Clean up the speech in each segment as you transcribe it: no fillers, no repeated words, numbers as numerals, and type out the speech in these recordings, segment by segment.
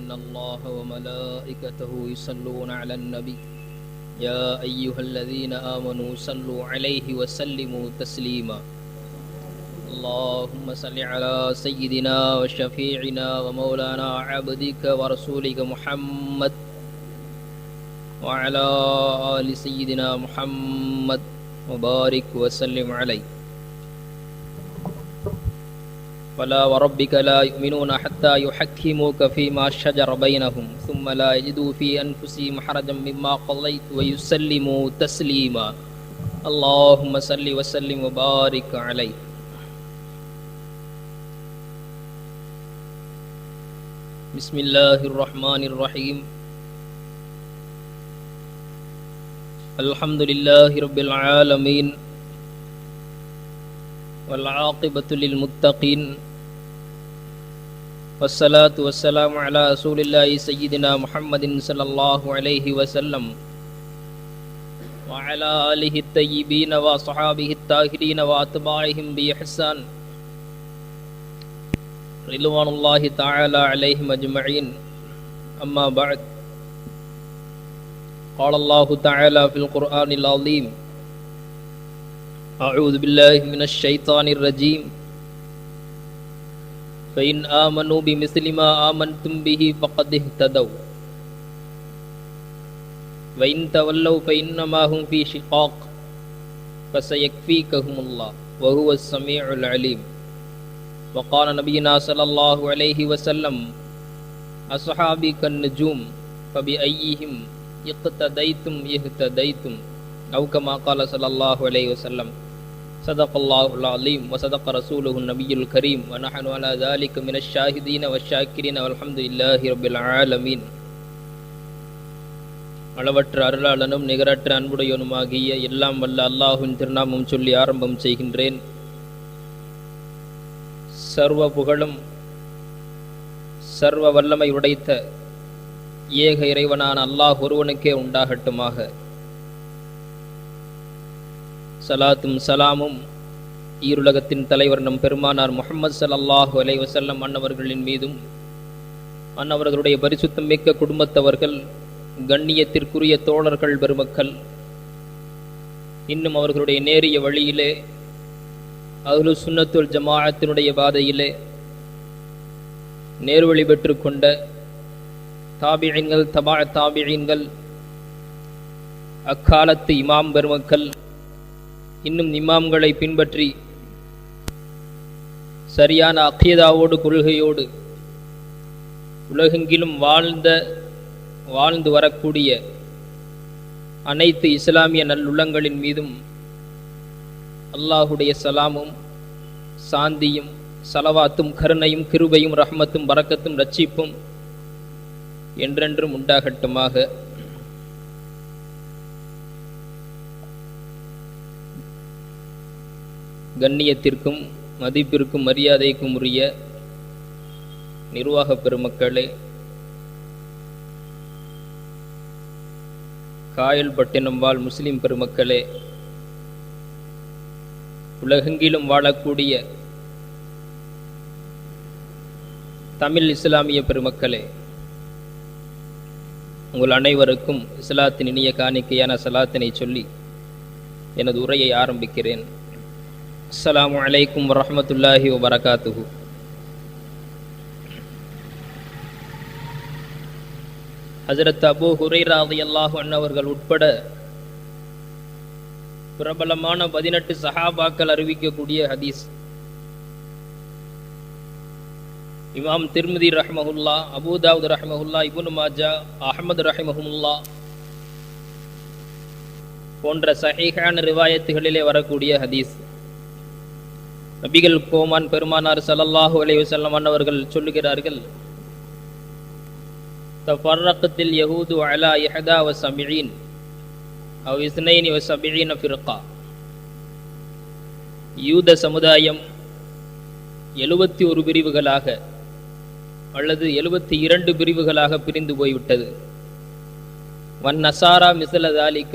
إن الله وملائكته يصلون على النبي يا أيها الذين آمنوا صلوا عليه وسلموا تسليما اللهم صل على سيدنا وشفيعنا ومولانا عبدك ورسولك محمد وعلى آل سيدنا محمد وبارك وسلم عليه فلا وربك لا يؤمنون حتى يحكموك فيما شجر بينهم ثم لا يجدوا في أنفسهم حرجا مما قضيت ويسلموا تسليما اللهم صل وسلم وبارك عليه. بسم الله الرحمن الرحيم. الحمد لله رب العالمين والعاقبة للمتقين والصلاة والسلام على رسول الله سيدنا محمد صلى الله عليه وسلم وعلى آله الطيبين وصحابه الطاهرين وأتباعهم بإحسان رضوان الله تعالى عليهم أجمعين. أما بعد، قال الله تعالى في القرآن العظيم: أعوذ بالله من الشيطان الرجيم فإن آمنوا بمثل ما آمنتم به فقد اهتدوا وإن تولوا فإنما هم في شقاق فسيكفيكهم الله وهو السميع العليم. وقال نبينا صلى الله عليه وسلم: أصحابي كالنجوم فبأيهم اقتديتم اهتديتم أو كما قال صلى الله عليه وسلم. صدق الله العظيم وصدق رسوله النبي الكريم ونحن على ذلك من الشاهدين والشاكرين والحمد لله رب العالمين. அளவற்ற அருளாளனும் நிகரற்ற அன்புடையவனுமாகிய எல்லாம் வல்ல அல்லாஹ்வின் திருநாமம் சொல்லி ஆரம்பம் செய்கின்றேன். சர்வ புகழும் சர்வ வல்லமை உடைத்த ஏக இறைவனான அல்லாஹ் ஒருவனுக்கே உண்டாகட்டுமாக. சலாத்தும் சலாமும் ஈருலகத்தின் தலைவர் நம் பெருமானார் முஹம்மது ஸல்லல்லாஹு அலைஹி வஸல்லம் அன்னவர்களின் மீதும் அன்னவர்களுடைய பரிசுத்தம் மிக்க குடும்பத்தவர்கள், கண்ணியத்திற்குரிய தோழர்கள் பெருமக்கள், இன்னும் அவர்களுடைய நேரிய வழியிலே அஹ்லு சுன்னத்துல் ஜமாஅத்தினுடைய பாதையிலே நேர்வழி பெற்று கொண்ட தாபிஈன்கள், தபா தாபிஈன்கள், அக்காலத்து இமாம் பெருமக்கள், இன்னும் இமாம்களை பின்பற்றி சரியான அக்கீதாவோடு கொள்கையோடு உலகெங்கிலும் வாழ்ந்து வரக்கூடிய அனைத்து இஸ்லாமிய நல்லுள்ளங்களின் மீதும் அல்லாஹுடைய சலாமும் சாந்தியும் சலவாத்தும் கருணையும் கிருபையும் ரஹ்மத்தும் பரக்கத்தும் ரட்சிப்பும் என்றென்றும் உண்டாகட்டுமாக. கண்ணியத்திற்கும் மதிப்பிற்கும் மரியாதைக்கும் உரிய நிர்வாக பெருமக்களே, காயல்பட்டினம் வாழ் முஸ்லிம் பெருமக்களே, உலகெங்கிலும் வாழக்கூடிய தமிழ் இஸ்லாமிய பெருமக்களே, உங்கள் அனைவருக்கும் இஸ்லாத்தின் இனிய காணிக்கையான சலாத்தினை சொல்லி எனது உரையை ஆரம்பிக்கிறேன். அஸ்ஸலாமு அலைக்கும் வரஹ்மத்துல்லாஹி வபரகாத்துஹு. ஹஜ்ரத் அபூ ஹுரைரா ரலியல்லாஹு அன்ஹு அவர்கள் உட்பட பிரபலமான 18 சஹாபாக்கள் அறிவிக்கக்கூடிய ஹதீஸ். இமாம் திர்மிதி ரஹ்மஹுல்லா, அபூ தாவூத் ரஹ்மஹுல்லா, இப்னு மாஜா, அஹ்மத் ரஹ்மஹுல்லா போன்ற சஹீஹான ரிவாயத்துகளிலே வரக்கூடிய ஹதீஸ். நபிகள் கோமான் பெருமானார் ஸல்லல்லாஹு அலைஹி வஸல்லம் அன்னவர்கள் சொல்லுகிறார்கள்: தஃபர்ரகத்தில் யஹூது அலா 71 அவ் 72 ஃபிர்கா. யூத சமுதாயம் 71 பிரிவுகளாக அல்லது 72 பிரிவுகளாக பிரிந்து போய்விட்டது. வன் நசாரா மிஸ்ல தாலிக,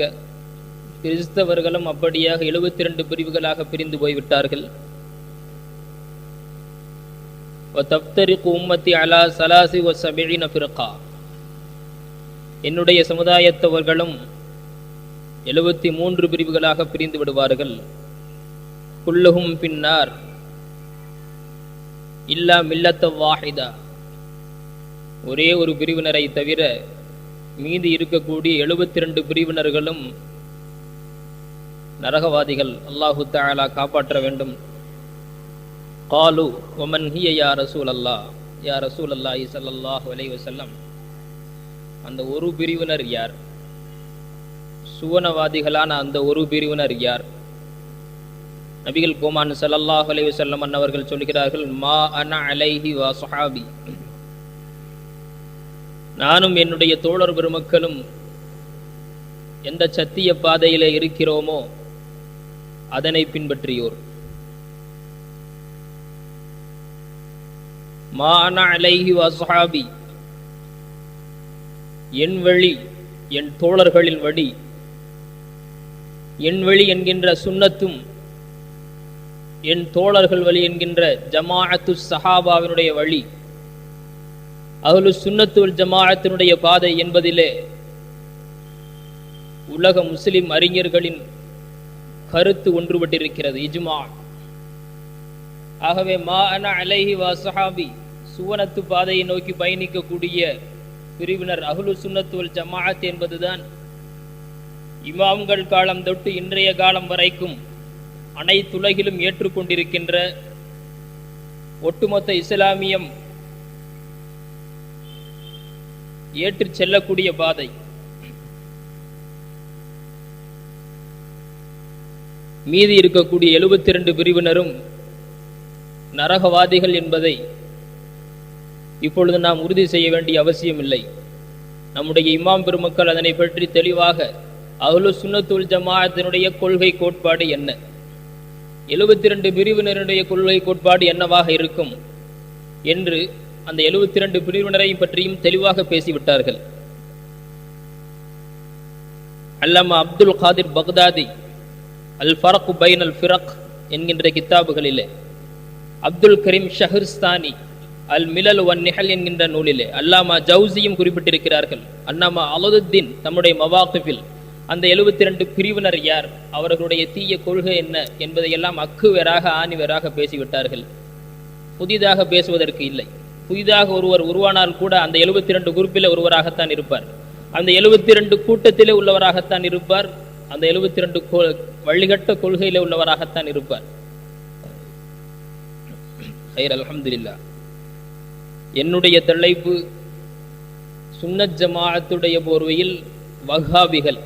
கிறிஸ்தவர்களும் அப்படியாக 72 பிரிவுகளாக பிரிந்து போய்விட்டார்கள். وتفترق أمتي على 73 فرقة. என்னுடைய சமுதாயத்தவர்களும் 73 பிரிவுகளாக பிரிந்து விடுவார்கள். குல்லுஹும் பின்னார் இல்லா மில்லத்த வாஹிதா, ஒரே ஒரு பிரிவினரை தவிர மீதி இருக்கக்கூடிய 72 பிரிவினர்களும் நரகவாதிகள். அல்லாஹு தஆலா காப்பாற்ற வேண்டும். காலு வமன் ஹிய யா ரசூலல்லாஹ், யா ரசூலல்லாஹி ஸல்லல்லாஹு அலைஹி வஸல்லம், அந்த ஒரு பிரிவினர் யார்? சுவனவாதிகளான அந்த ஒரு பிரிவினர் யார்? நபிகள் கோமான் ஸல்லல்லாஹு அலைஹி வஸல்லம் அன்னவர்கள் சொல்கிறார்கள், மா அன அலைஹி வ ஸஹாபி, நானும் என்னுடைய தோழர் பெருமக்களும் எந்த சத்திய பாதையிலே இருக்கிறோமோ அதனை பின்பற்றியோர். மா அன அலைஹி வ ஸஹாபி, என் வழி, என் தோழர்களின் வழி, என் வழி என்கின்ற சுன்னத்தும் என் தோழர்கள் வழி என்கின்ற ஜமாஅத்து சஹாபாவினுடைய வழி, அஹ்லு சுன்னத்து வல் ஜமாஅத்தினுடைய பாதை என்பதிலே உலக முஸ்லிம் அறிஞர்களின் கருத்து ஒன்றுபட்டிருக்கிறது, இஜ்மா. ஆகவே மா அன அலைஹி வ ஸஹாபி, சுவனத்து பாதையை நோக்கி பயணிக்கக்கூடிய பிரிவினர் அஹ்லு சுன்னத்து வல் ஜமாஅத் என்பதுதான் இமாம்கள் காலம் தொட்டு இன்றைய காலம் வரைக்கும் அனைத்துலகிலும் ஏற்றுக்கொண்டிருக்கின்ற ஒட்டுமொத்த இஸ்லாமியம் ஏற்று செல்லக்கூடிய பாதை. மீதி இருக்கக்கூடிய 72 பிரிவினரும் நரகவாதிகள் என்பதை இப்பொழுது நாம் உறுதி செய்ய வேண்டிய அவசியம் இல்லை. நம்முடைய இமாம் பெருமக்கள் அதனை பற்றி தெளிவாக அஹ்லு சுன்னத்து வல் ஜமாஅத்தினுடைய கொள்கை கோட்பாடு என்ன, 72 பிரிவினருடைய கொள்கை கோட்பாடு என்னவாக இருக்கும் என்று அந்த 72 பிரிவினரை பற்றியும் தெளிவாக பேசிவிட்டார்கள். அல்லாமா அப்துல் காதிர் பக்தாதி அல் ஃபரக் பைன் அல் ஃபிரக் என்கின்ற கித்தாபுகளிலே, அப்துல் கரீம் ஷஹர்ஸ்தானி அல் மிலல் வன் நிஹல் என்கின்ற நூலிலே, அல்லாமா ஜவுசியும் குறிப்பிட்டிருக்கிறார்கள். அல்லாமா அலதுத்தீன் தம்முடைய மவாக்கிஃபில் அந்த 72 பிரிவினர் யார், அவர்களுடைய தீய கொள்கை என்ன என்பதையெல்லாம் அக்குவேராக ஆணிவேராக பேசிவிட்டார்கள். புதிதாக பேசுவதற்கு இல்லை. புதிதாக ஒருவர் உருவானால் கூட அந்த 72 குரூப்பில் ஒருவராகத்தான் இருப்பார், அந்த 72 கூட்டத்திலே உள்ளவராகத்தான் இருப்பார், அந்த 72 வழிகட்ட கொள்கையிலே உள்ளவராகத்தான் இருப்பார். ஹைர், அல்ஹம்துலில்லாஹ். என்னுடைய தலைப்பு சுன்னத் ஜமாஅத்துடைய போர்வையில் வஹாபிகள்,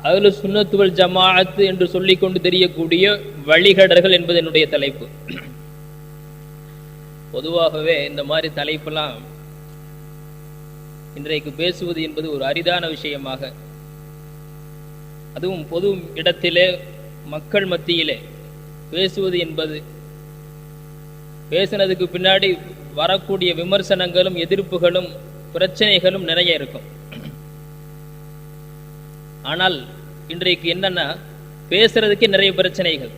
அஹ்லு சுன்னத்து வல் ஜமாஅத் என்று சொல்லிக்கொண்டு தெரியக்கூடிய வழிகடர்கள் என்பது என்னுடைய தலைப்பு. பொதுவாகவே இந்த மாதிரி தலைப்பெல்லாம் இன்றைக்கு பேசுவது என்பது ஒரு அரிதான விஷயமாக, அதுவும் பொது இடத்திலே மக்கள் மத்தியிலே பேசுவது என்பது, பேசினதுக்கு பின்னாடி வரக்கூடிய விமர்சனங்களும் எதிர்ப்புகளும் பிரச்சனைகளும் நிறைய இருக்கும். ஆனால் இன்றைக்கு என்னன்னா, பேசுறதுக்கே நிறைய பிரச்சனைகள்.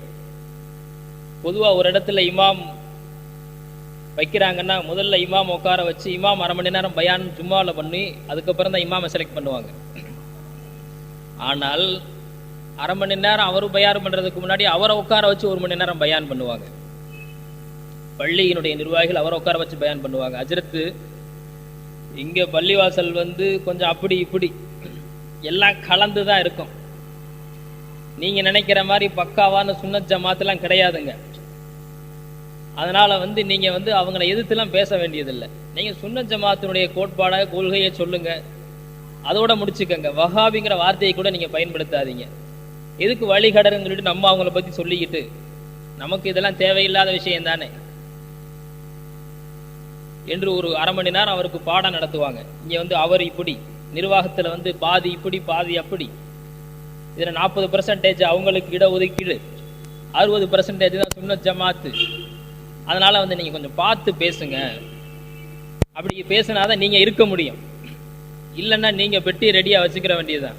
பொதுவா ஒரு இடத்துல இமாம் வைக்கிறாங்கன்னா முதல்ல இமாம் உட்கார வச்சு இமாம் 1/2 மணி நேரம் பயான் ஜும்மால பண்ணி அதுக்கப்புறம் தான் இமாமை செலக்ட் பண்ணுவாங்க. ஆனால் 1/2 மணி நேரம் அவரு பயான் பண்றதுக்கு முன்னாடி அவரை உட்கார வச்சு 1 மணி நேரம் பயான் பண்ணுவாங்க. பள்ளியினுடைய நிர்வாகிகள் அவரை உட்கார வச்சு பயான் பண்ணுவாங்க. அஜரத்து இங்க பள்ளிவாசல் கொஞ்சம் அப்படி இப்படி எல்லாம் கலந்துதான் இருக்கும். நீங்க நினைக்கிற மாதிரி பக்காவான சுன்னத் ஜமாத்லாம் கிடையாதுங்க. அதனால நீங்க அவங்களை எதிர்த்துலாம் பேச வேண்டியதில்லை. நீங்க சுன்னத் ஜமாத்தினுடைய கோட்பாட கொள்கையை சொல்லுங்க, அதோட முடிச்சுக்கங்க. வஹாபிங்கிற வார்த்தையை கூட நீங்க பயன்படுத்தாதீங்க. எதுக்கு வழிகடன்னு சொல்லிட்டு நம்ம அவங்கள பத்தி சொல்லிக்கிட்டு, நமக்கு இதெல்லாம் தேவையில்லாத விஷயம் தானே என்று ஒரு 1/2 மணி நேரம் அவருக்கு பாடம் நடத்துவாங்க. இங்க அவர் இப்படி நிர்வாகத்துல பாதி இப்படி பாதி அப்படி, இதுல 40% அவங்களுக்கு இட ஒதுக்கீடு, 60% தான் சுன்னத் ஜமாத்து. அதனால நீங்க கொஞ்சம் பார்த்து பேசுங்க. அப்படி பேசினாதான் நீங்க இருக்க முடியும், இல்லைன்னா நீங்க பெட்டி ரெடியா வச்சுக்கிற வேண்டியதுதான்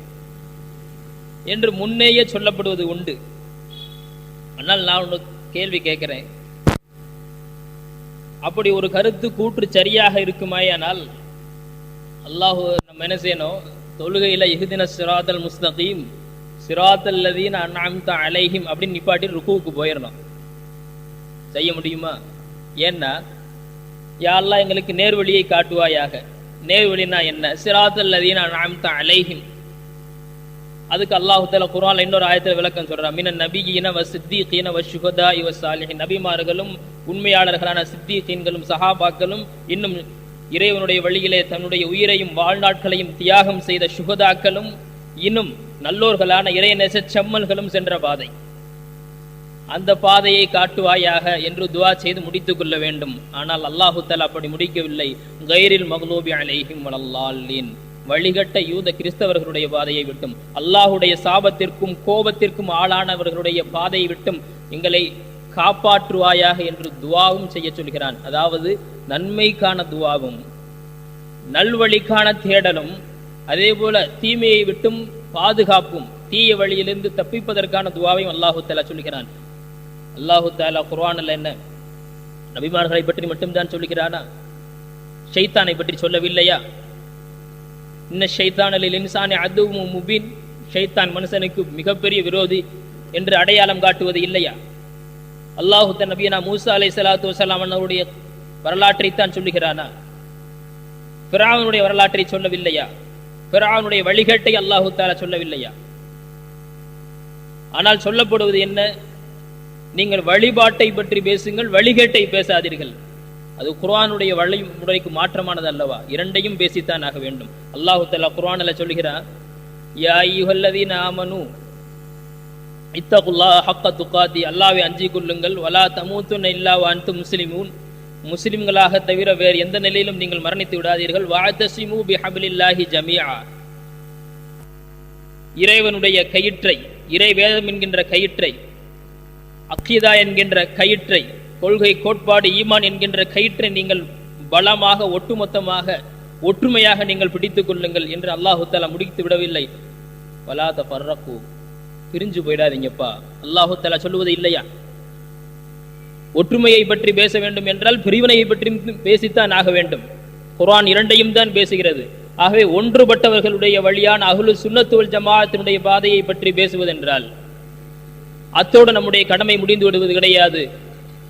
என்று முன்னேயே சொல்லப்படுவது உண்டு. ஆனால் நான் ஒன்று கேள்வி கேட்கிறேன். அப்படி ஒரு கருத்து கூற்று சரியாக இருக்குமாயானால் அல்லாஹ் நம்ம என்ன செய்யணும், தொழுகையில இஹ்தின சிராத்தல் முஸ்தகீம் சிராத்தல் லதீன அன்அம்த அலைஹிம் அப்படின்னு நிப்பாட்டி ருக்குவுக்கு போயிடணும். செய்ய முடியுமா? ஏன்னா யா அல்லாஹ் எங்களுக்கு நேர்வழியை காட்டுவாயாக. நேர்வழினா என்ன? சிராத்தல் லதீன அன்அம்த அலைஹிம். அதுக்கு அல்லாஹ் தஆலா குர்ஆன்ல இன்னொரு ஆயத்துல விளக்கம் சொல்றான். மினன் நபியீன வஸ்ஸித்தீகீன வஷ்ஷுஹதாஇ வஸ்ஸாலிஹீன். நபிமார்களும் உண்மையாளர்களான சித்தீகீன்களும் சஹாபாக்களும் இன்னும் இறைவனுடைய வழியிலே தன்னுடைய உயிரையும் வாழ்நாட்களையும் தியாகம் செய்த சுகதாக்களும் இன்னும் நல்லோர்களான இறைநேச செம்மல்களும் சென்ற பாதை. அந்த பாதையை காட்டுவாயாக என்று துஆ செய்து முடித்துக் கொள்ள வேண்டும். ஆனால் அல்லாஹு தஆலா அப்படி முடிக்கவில்லை. கைரில் மக்லூபி அலைஹிம் வலல்லாலின், வழிகட்ட யூத கிறிஸ்தவர்களுடைய பாதையை விட்டும் அல்லாஹுடைய சாபத்திற்கும் கோபத்திற்கும் ஆளானவர்களுடைய பாதையை விட்டும் எங்களை காப்பாற்றுவாயாக என்று துஆவும் செய்ய சொல்கிறான். அதாவது நன்மைக்கான துஆவும் நல்வழிக்கான தேடலும் அதே போல தீமையை விட்டும் பாதுகாப்பும் தீய வழியிலிருந்து தப்பிப்பதற்கான துஆவையும் அல்லாஹு தஆலா சொல்கிறான். அல்லாஹு தஆலா குர்ஆனில் என்ன நபிமார்களை பற்றி மட்டும்தான் சொல்கிறானா? ஷைத்தானை பற்றி சொல்லவில்லையா? இன்ன ஷைத்தான லில் இன்சானி அதுவும் முபீன், ஷைத்தான் மனுஷனுக்கு மிகப்பெரிய விரோதி என்று அடையாளம் காட்டுவது இல்லையா? அல்லாஹு தன் நபியனா மூசா அலைஹிஸ்ஸலாத்து வஸலாம் அவருடைய வரலாற்றை தான் சொல்லுகிறானா? ஃபிரௌனுடைய வரலாற்றை சொல்லவில்லையா? ஃபிரௌனுடைய வழிகேட்டை அல்லாஹு தஆலா சொல்லவில்லையா? ஆனால் சொல்லப்படுவது என்ன? நீங்கள் வழிபாட்டை பற்றி பேசுங்கள், வழிகேட்டை பேசாதீர்கள். அது குர்ஆனுடைய வழிமுறைக்கு மாற்றமானது அல்லவா? இரண்டையும் பேசித்தான் ஆக வேண்டும். அல்லாஹு தஆலா குர்ஆனில் சொல்கிறார், யா அய்யுஹல்லதீன ஆமனூ இத்தகுல்லாஹ ஹக்க துகாத்தி, அல்லாஹ்வை அஞ்சிக் கொள்ளுங்கள். வலா தமூத்துன இல்லா வ அன்தும் முஸ்லிமூன், முஸ்லிம்களாக தவிர வேறு எந்த நிலையிலும் நீங்கள் மரணித்து விடாதீர்கள். வஅதஸிமு பிஹப்லில்லாஹி ஜமீஆ, இறைவனுடைய கயிற்றை, இறை வேதம் என்கின்ற கயிற்றை, அக்கீதா என்கின்ற கயிற்றை, கொள்கை கோட்பாடு ஈமான் என்கின்ற கயிற்றை நீங்கள் பலமாக ஒட்டுமொத்தமாக ஒற்றுமையாக நீங்கள் பிடித்துக் கொள்ளுங்கள் என்று அல்லாஹு தஆலா முடித்து விடவில்லை. வலா தஃபர்ரகு, பிரிஞ்சு போயிடாதீங்கப்பா. அல்லாஹு தஆலா சொல்லுவது இல்லையா? ஒற்றுமையை பற்றி பேச வேண்டும் என்றால் பிரிவினையை பற்றி பேசித்தான் ஆக வேண்டும். குர்ஆன் இரண்டையும் தான் பேசுகிறது. ஆகவே ஒன்றுபட்டவர்களுடைய வழியான அஹ்லு சுன்னத் வல் ஜமாஅத்தினுடைய பாதையை பற்றி பேசுவதென்றால் அத்தோடு நம்முடைய கடமை முடிந்து விடுவது கிடையாது.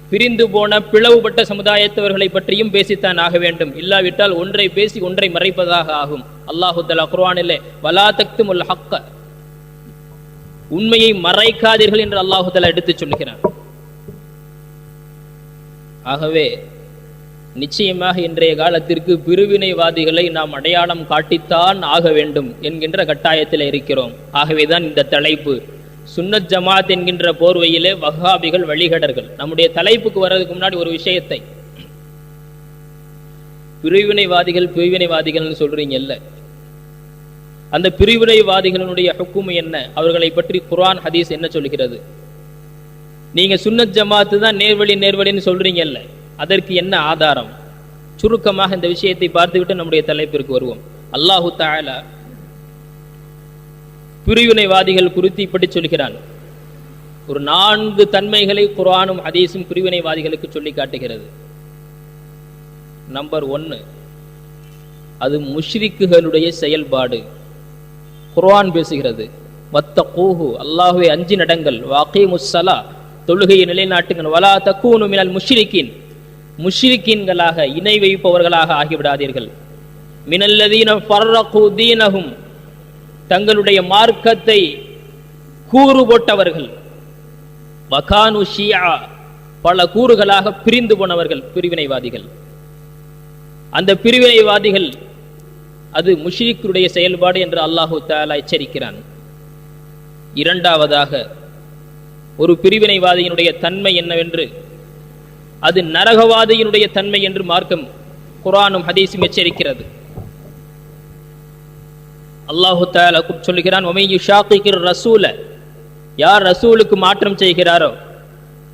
பிரிந்து போன பிளவுபட்ட சமுதாயத்தவர்களை பற்றியும் பேசித்தான் ஆக வேண்டும். இல்லாவிட்டால் ஒன்றை பேசி ஒன்றை மறைப்பதாக ஆகும். அல்லாஹு தஆலா குர்ஆனிலே வலா தக்துமுல் ஹக்க, உண்மையை மறைக்காதீர்கள் என்று அல்லாஹு தஆலா எடுத்துச் சொல்கிறார். ஆகவே நிச்சயமாக இன்றைய காலத்திற்கு பிரிவினைவாதிகளை நாம் அடையாளம் காட்டித்தான் ஆக வேண்டும் என்கின்ற கட்டாயத்தில் இருக்கிறோம். ஆகவேதான் இந்த தலைப்பு சுன்னத் ஜமாத் என்கின்ற போர்வையிலே வஹாபிகள் வழிகடர்கள். நம்முடைய தலைப்புக்கு வர்றதுக்கு முன்னாடி ஒரு விஷயத்தை, பிரிவினைவாதிகள் சொல்றீங்கல்ல, அந்த பிரிவினைவாதிகளுடைய ஹுக்கும் என்ன? அவர்களை பற்றி குர்ஆன் ஹதீஸ் என்ன சொல்கிறது? நீங்க சுன்னத் ஜமாத்து தான் நேர்வழின்னு சொல்றீங்கல்ல, அதற்கு என்ன ஆதாரம்? சுருக்கமாக இந்த விஷயத்தை பார்த்துவிட்டு நம்முடைய தலைப்பிற்கு வருவோம். அல்லாஹு தஆலா பிரிவினைவாதிகள் குறித்து இப்படி சொல்கிறான். ஒரு 4 தன்மைகளை குர்ஆனும் ஹதீஸும் பிரிவினைவாதிகளுக்கு சொல்லி காட்டுகிறது. நம்பர் 1, அது முஷ்ரிக்குகளுடைய செயல்பாடு. குர்ஆன் பேசுகிறது, வத்தகூஹு, அல்லாஹ்வை அஞ்சி நடங்கள், வஅகீமுஸ் ஸலா, தொழுகையை நிலைநாட்டுங்கள், வலா தகூனு மினல் முஷ்ரிகீன், முஷ்ரிக்கீன்களாக இணை வைப்பவர்களாக ஆகிவிடாதீர்கள், மினல்லதீன ஃபர்ரகு தீனஹும், தங்களுடைய மார்க்கத்தை கூறு போட்டவர்கள், வகானு ஷியா, பல கூறுகளாக பிரிந்து போனவர்கள் பிரிவினைவாதிகள். அந்த பிரிவினைவாதிகள் அது முஷ்ரிக்குடைய செயல்பாடு என்று அல்லாஹு தஆலா எச்சரிக்கிறான். இரண்டாவதாக, ஒரு பிரிவினைவாதியினுடைய தன்மை என்னவென்று, அது நரகவாதியினுடைய தன்மை என்று மார்க்கம் குர்ஆனும் ஹதீஸும் எச்சரிக்கிறது. அல்லாஹு தஆலா சொல்லுகிறான், வமை யுஷாகிகிர் ரசூல, யார் ரசூலுக்கு மாற்றம் செய்கிறாரோ,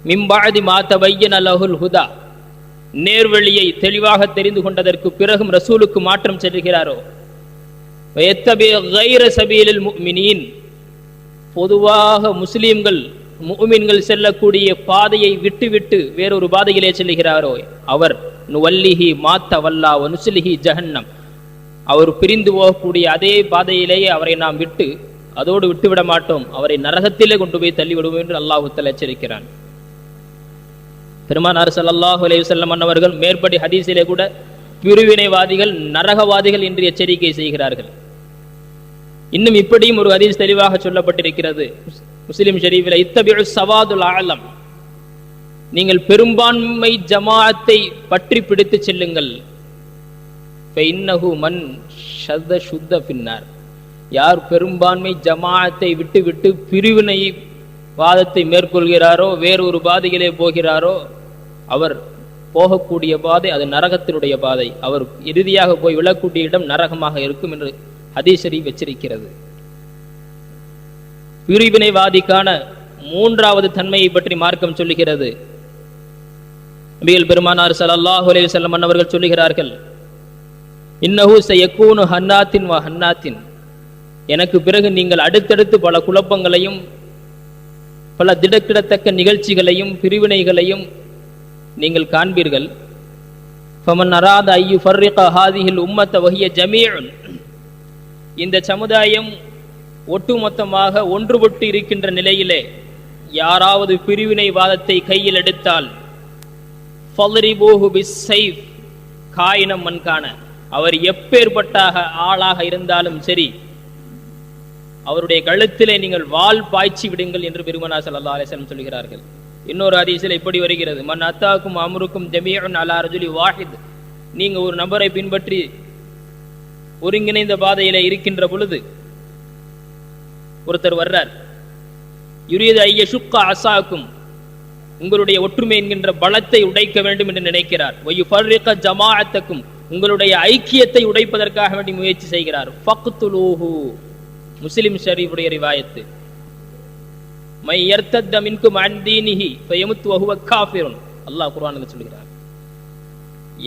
மின் பஅதி மா தபய்யன லஹுல் ஹுதா, நேர்வழியை தெளிவாக தெரிந்து கொண்டதற்கு பிறகும் ரசூலுக்கு மாற்றம் செய்கிறாரோ, வயத்தபி கைர சபீலில் முஃமினீன், பொதுவாக முஸ்லிம்கள் முஃமின்கள் செல்லக்கூடிய பாதையை விட்டுவிட்டு வேறொரு பாதையிலே செல்கிறாரோ, அவர் நுவல்லிஹி மாத்த வல்லா வனுசுலிஹி ஜஹன்னம். அவர் பிரிந்து போகக்கூடிய அதே பாதையிலேயே அவரை நாம் அதோடு விட்டுவிட மாட்டோம், அவரை நரகத்திலே கொண்டு போய் தள்ளிவிடுவோம் என்று அல்லாஹ் தஆலா எச்சரிக்கிறான். பெருமானார் ஸல்லல்லாஹு அலைஹி வஸல்லம் அன்னவர்கள் மேற்படி ஹதீஸிலே கூட பிரிவினைவாதிகள் நரகவாதிகள் என்று எச்சரிக்கை செய்கிறார்கள். இன்னும் இப்படியும் ஒரு ஹதீஸ் தெளிவாக சொல்லப்பட்டிருக்கிறது முஸ்லிம் ஷரீஃபில், இத்தபிஉ ஸவாதுல் அலம், நீங்கள் பெரும்பான்மை ஜமாஅத்தை பற்றி பிடித்து செல்லுங்கள். ஃபஇன்னஹு மன் ஷத ஷுத்த ஃபின்னார், யார் பெரும்பான்மை ஜமாஅத்தை விட்டு பிரிவினை வாதத்தை மேற்கொள்கிறாரோ, வேறொரு பாதையிலே போகிறாரோ, அவர் போகக்கூடிய பாதை அது நரகத்தினுடைய பாதை, அவர் இறுதியாக போய் விழக்கூடிய இடம் நரகமாக இருக்கும் என்று ஹதீஸ் ஷரீஃப் எச்சரிக்கிறது. பிரிவினைவாதிக்கான மூன்றாவது தன்மையை பற்றி மார்க்கம் சொல்லுகிறது. நபிகள் பெருமானார் ஸல்லல்லாஹு அலைஹி வஸல்லம் அன்னவர்கள் சொல்லுகிறார்கள், இன்னஹு சயகூனு ஹன்னாத்தின் வ ஹன்னாத்தின், எனக்கு பிறகு நீங்கள் அடுத்தடுத்து பல குழப்பங்களையும் பல திடக்கிடத்தக்க நிகழ்ச்சிகளையும் பிரிவினைகளையும் நீங்கள் காண்பீர்கள். ஃபமன் அராத ஐயு ஃபர்ரிக ஹாதிஹில் உம்மத வஹிய ஜமீஉன், இந்த சமுதாயம் ஒட்டுமொத்தமாக ஒன்றுபட்டு இருக்கின்ற நிலையிலே யாராவது பிரிவினைவாதத்தை கையில் எடுத்தால் ஃபல்ரிபூஹு பிஸ்ஸைஃப் காயினம் மன்கான, அவர் எப்பேற்பட்ட ஆளாக இருந்தாலும் சரி அவருடைய கழுத்திலே நீங்கள் வாள் பாய்ச்சி விடுங்கள் என்று பெருமானார் ஸல்லல்லாஹு அலைஹி வஸல்லம் சொல்கிறார்கள். இன்னொரு ஹதீஸில் இப்படி வருகிறது, மன் அத்தாக்கும் அம்ருக்கும் ஜமீஉன் அலா ரஜுலி வாஹித், நீங்க ஒரு நபரை பின்பற்றி ஒருங்கிணைந்த பாதையில இருக்கின்ற பொழுது ஒருத்தர் வர்றார், யுரீது ஐய ஷுக்க அசாக்கும், உங்களுடைய ஒற்றுமை என்கின்ற பலத்தை உடைக்க வேண்டும் என்று நினைக்கிறார். வயுஃபர்ரிக ஜமாஅத்தக்கும், உங்களுடைய ஐக்கியத்தை உடைப்பதற்காக வேண்டி முயற்சி செய்கிறார். ஃபக்துலூஹு, முஸ்லிம் ஷரீஃபுடைய ரிவாயத்து, மை யர்தத்த மின்கும் அன் தீனிஹி ஃபயமுத் வஹுவ காஃபிருன், அல்லாஹ் குர்ஆனில் சொல்கிறார்,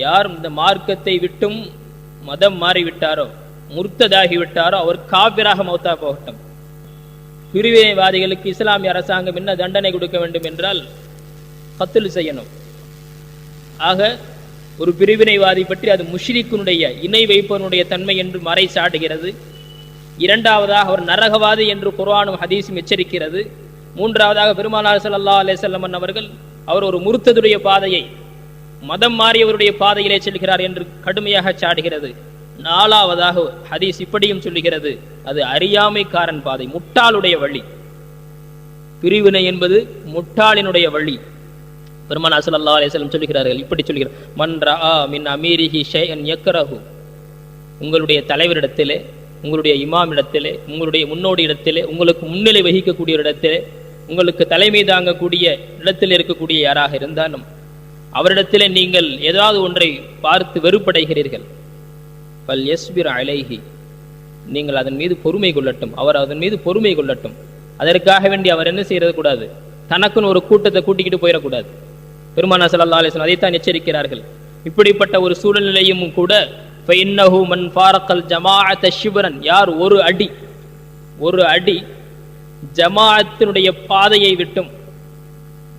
யார் இந்த மார்க்கத்தை விட்டும் மதம் மாறிவிட்டாரோ முர்த்ததாகி விட்டாரோ அவர் காபிராக மௌத்தா போகட்டும். பிரிவினைவாதிகளுக்கு இஸ்லாமிய அரசாங்கம் என்ன தண்டனை கொடுக்க வேண்டும் என்றால் கத்ல் செய்யணும். ஆக ஒரு பிரிவினைவாதி பற்றி அது முஷ்ரிக்குனுடைய இணை வைப்பவனுடைய தன்மை என்று மறை சாடுகிறது. இரண்டாவதாக அவர் நரகவாதி என்று குர்ஆனும் ஹதீஸும் எச்சரிக்கிறது. மூன்றாவதாக பெருமானார் ஸல்லல்லாஹு அலைஹி வஸல்லம் அவர்கள் அவர் ஒரு முர்த்ததுடைய பாதையை, மதம் மாறியவருடைய பாதையிலே செல்கிறார் என்று கடுமையாக சாடுகிறது. நாலாவதாக ஹதீஸ் இப்படியும் சொல்லுகிறது, அது அறியாமைக்காரன் பாதை, முட்டாளுடைய வழி. பிரிவினை என்பது முட்டாளினுடைய வழி. பெருமானார் ஸல்லல்லாஹு அலைஹி வஸல்லம் சொல்லுகிறார்கள், இப்படி சொல்கிறார், மன் ரஆ மின் அமீரிஹி ஷைஅன் யக்ரஹு, உங்களுடைய தலைவரிடத்திலே, உங்களுடைய இமாமிடத்திலே, உங்களுடைய முன்னோடி இடத்திலே, உங்களுக்கு முன்னிலை வகிக்கக்கூடிய இடத்திலே, உங்களுக்கு தலைமை தாங்கக்கூடிய இடத்தில் இருக்கக்கூடிய யாராக இருந்தாலும் அவரிடத்திலே நீங்கள் ஏதாவது ஒன்றை பார்த்து வெறுப்படைகிறீர்கள், பல் யஸ்பிர் அலைஹி, நீங்கள் அதன் மீது பொறுமை கொள்ளட்டும், அவர் அதன் மீது பொறுமை கொள்ளட்டும். அதற்காக வேண்டி அவர் என்ன செய்யறது கூடாது, தனக்குன்னு ஒரு கூட்டத்தை கூட்டிக்கிட்டு போயிடக்கூடாது. பெருமானார் ஸல்லல்லாஹு அலைஹி வஸல்லம் அதைத்தான் எச்சரிக்கிறார்கள். இப்படிப்பட்ட ஒரு சூழ்நிலையும் கூட ஃபஇன்னஹு மன் ஃபாரக்கல் ஜமாஅத ஷிப்ரன், யார் ஒரு அடி ஜமாஅத்தினுடைய பாதையை விட்டும்,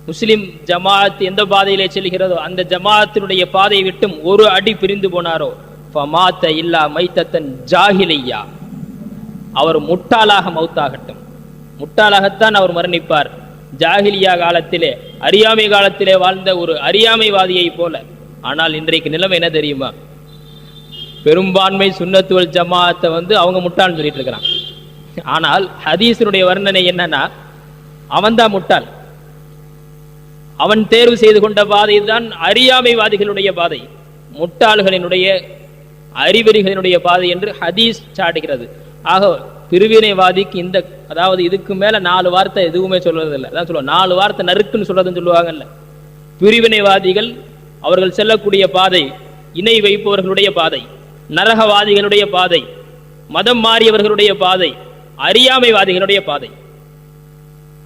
முஸ்லிம் ஜமாஅத் எந்த பாதையிலே செல்கிறதோ அந்த ஜமாஅத்தினுடைய பாதையை விட்டும் ஒரு அடி பிரிந்து போனாரோ ஃபமாத்த இல்லா மைத்தத்தன் ஜாஹிலிய்யா, அவர் முட்டாளாக மௌத்தாகட்டும், முட்டாளாகத்தான் அவர் மரணிப்பார். ஜாஹிலியா காலத்திலே, அறியாமை காலத்திலே வாழ்ந்த ஒரு அறியாமைவாதியை போல. ஆனால் இன்றைக்கு நிலைமை என்ன தெரியுமா, பெரும்பான்மை சுன்னத்துவல் ஜமாஅத்தை அவங்க முட்டாள்னு சொல்லிட்டு இருக்கிறான். ஆனால் ஹதீஸினுடைய வர்ணனை என்னன்னா, அவன்தான் முட்டாள், அவன் தேர்வு செய்து கொண்ட பாதை தான் அறியாமைவாதிகளுடைய பாதை, முட்டாள்களினுடைய அறிவறிகளினுடைய பாதை என்று ஹதீஸ் சாடுகிறது. ஆக பிரிவினைவாதிக்கு இந்த, அதாவது இதுக்கு மேல 4 வார்த்தை எதுவுமே சொல்றதில்லை. அதான் சொல்லுவாங்க, 4 வார்த்தை நறுக்குன்னு சொல்றதுன்னு சொல்லுவாங்கல்ல. பிரிவினைவாதிகள் அவர்கள் செல்லக்கூடிய பாதை இணை வைப்பவர்களுடைய பாதை, நரகவாதிகளுடைய பாதை, மதம் மாறியவர்களுடைய பாதை, அறியாமைவாதிகளுடைய பாதை.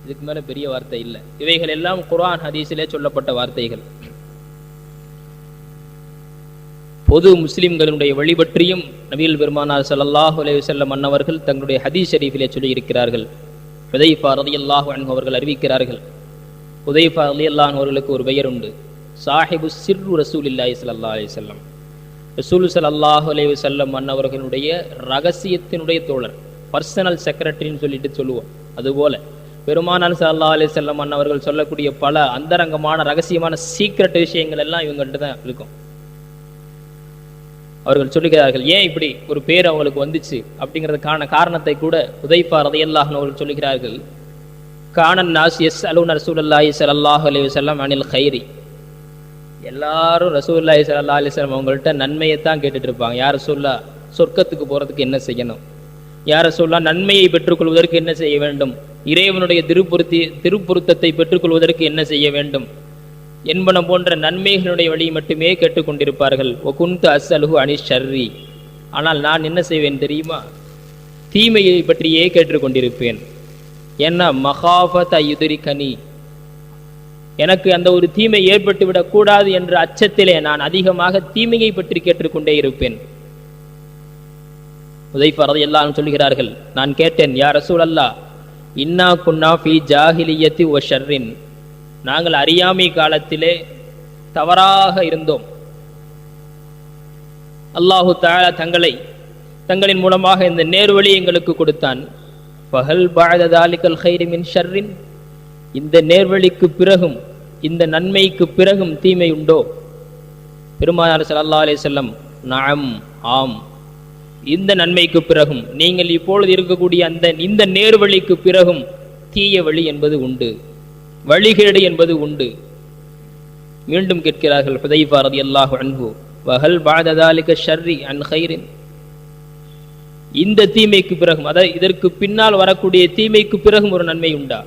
இதுக்கு மேல பெரிய வார்த்தை இல்லை. இவைகள் எல்லாம் குர்ஆன் ஹதீஸிலே சொல்லப்பட்ட வார்த்தைகள். பொது முஸ்லிம்களுடைய வழி பற்றியும் நபிகள் பெருமானார் ஸல்லல்லாஹு அலைஹி வஸல்லம் அன்னவர்கள் தங்களுடைய ஹதீஸ் ஷரீஃபிலே சொல்லியிருக்கிறார்கள். ஹுதைஃபா ரலியல்லாஹு அன்ஹு அவர்கள் அறிவிக்கிறார்கள், ஹுதைஃபா ரலியல்லாஹு அவர்களுக்கு ஒரு பெயர் உண்டு, சாஹிபு சிர்ரு ரசூலில்லாஹி ஸல்லல்லாஹு அலைஹி வஸல்லம், ரசூல் ஸல்லல்லாஹு அலைஹி வஸல்லம் அன்னவர்களுடைய ரகசியத்தினுடைய தோழர், பர்சனல் செக்ரட்டரின்னு சொல்லிட்டு சொல்லுவோம். அதுபோல பெருமானார் ஸல்லல்லாஹு அலைஹி வஸல்லம் அன்னவர்கள் சொல்லக்கூடிய பல அந்தரங்கமான ரகசியமான சீக்ரெட் விஷயங்கள் எல்லாம் இவங்கள்ட்ட தான் இருக்கும். அவர்கள் சொல்லுகிறார்கள், ஏன் இப்படி ஒரு பேர் அவங்களுக்கு வந்துச்சு அப்படிங்கிறதுக்கான காரணத்தை கூட ஹுதைஃபா ரலியல்லாஹு அன்ஹு அவர்கள் சொல்லுகிறார்கள். கானன் நாஸ் யஸ்அலூன ரசூலுல்லாஹி ஸல்லல்லாஹு அலைஹி வஸல்லம் அனில் கைரி. எல்லாரும் ரசூலுல்லாஹி ஸல்லல்லாஹு அலைஹி வஸல்லம் அவங்கள்ட்ட நன்மையைத்தான் கேட்டுட்டு இருப்பாங்க. யார் ரசூலுல்லாஹ் சொர்க்கத்துக்கு போறதுக்கு என்ன செய்யணும், யார் ரசூலுல்லாஹ் நன்மையை பெற்றுக்கொள்வதற்கு என்ன செய்ய வேண்டும், இறைவனுடைய திருப்பொருத்தத்தை பெற்றுக்கொள்வதற்கு என்ன செய்ய வேண்டும் என்பன போன்ற நன்மைகளுடைய வழி மட்டுமே கேட்டுக்கொண்டிருப்பார்கள். ஒகுந்து அஸ்அலுஹு அனி ஷர்ரி. ஆனால் நான் என்ன செய்வேன் தெரியுமா, தீமையை பற்றியே கேட்டுக்கொண்டிருப்பேன். என்ன மகாஃபத யுத்ரிகனி, எனக்கு அந்த ஒரு தீமை ஏற்பட்டு விடக்கூடாது என்ற அச்சத்திலே நான் அதிகமாக தீமையை பற்றி கேட்டுக்கொண்டே இருப்பேன். ஹுதைஃபா ரலியல்லாஹு அன்ஹு சொல்கிறார்கள், நான் கேட்டேன், யா ரசூலல்லாஹ், இன்னா குன்னா ஃபீ ஜாஹிலியத்தி வ ஷர்ரின், நாங்கள் அறியாமை காலத்திலே தவறாக இருந்தோம். அல்லாஹு தஆலா தங்களின் மூலமாக இந்த நேர்வழி எங்களுக்கு கொடுத்தான். ஃபஹல் பஅத தாலிகல் கைரி மின் ஷர்ரின், இந்த நேர்வழிக்கு பிறகும் இந்த நன்மைக்கு பிறகும் தீமை உண்டோ? பெருமானார் ஸல்லல்லாஹு அலைஹி வஸல்லம், நஅம், ஆம், இந்த நன்மைக்கு பிறகும், நீங்கள் இப்பொழுது இருக்கக்கூடிய இந்த நேர்வழிக்கு பிறகும் தீய வழி என்பது உண்டு, வழிகேடு என்பது உண்டு. மீண்டும் கேட்கிறார்கள் ஹுதைஃபா ரலியல்லாஹு அன்ஹு, வஹல் பஅத தாலிக ஷர்ரி அன் கைரின், இந்த தீமைக்கு பிறகும், அதாவது இதற்கு பின்னால் வரக்கூடிய தீமைக்கு பிறகும் ஒரு நன்மை உண்டா?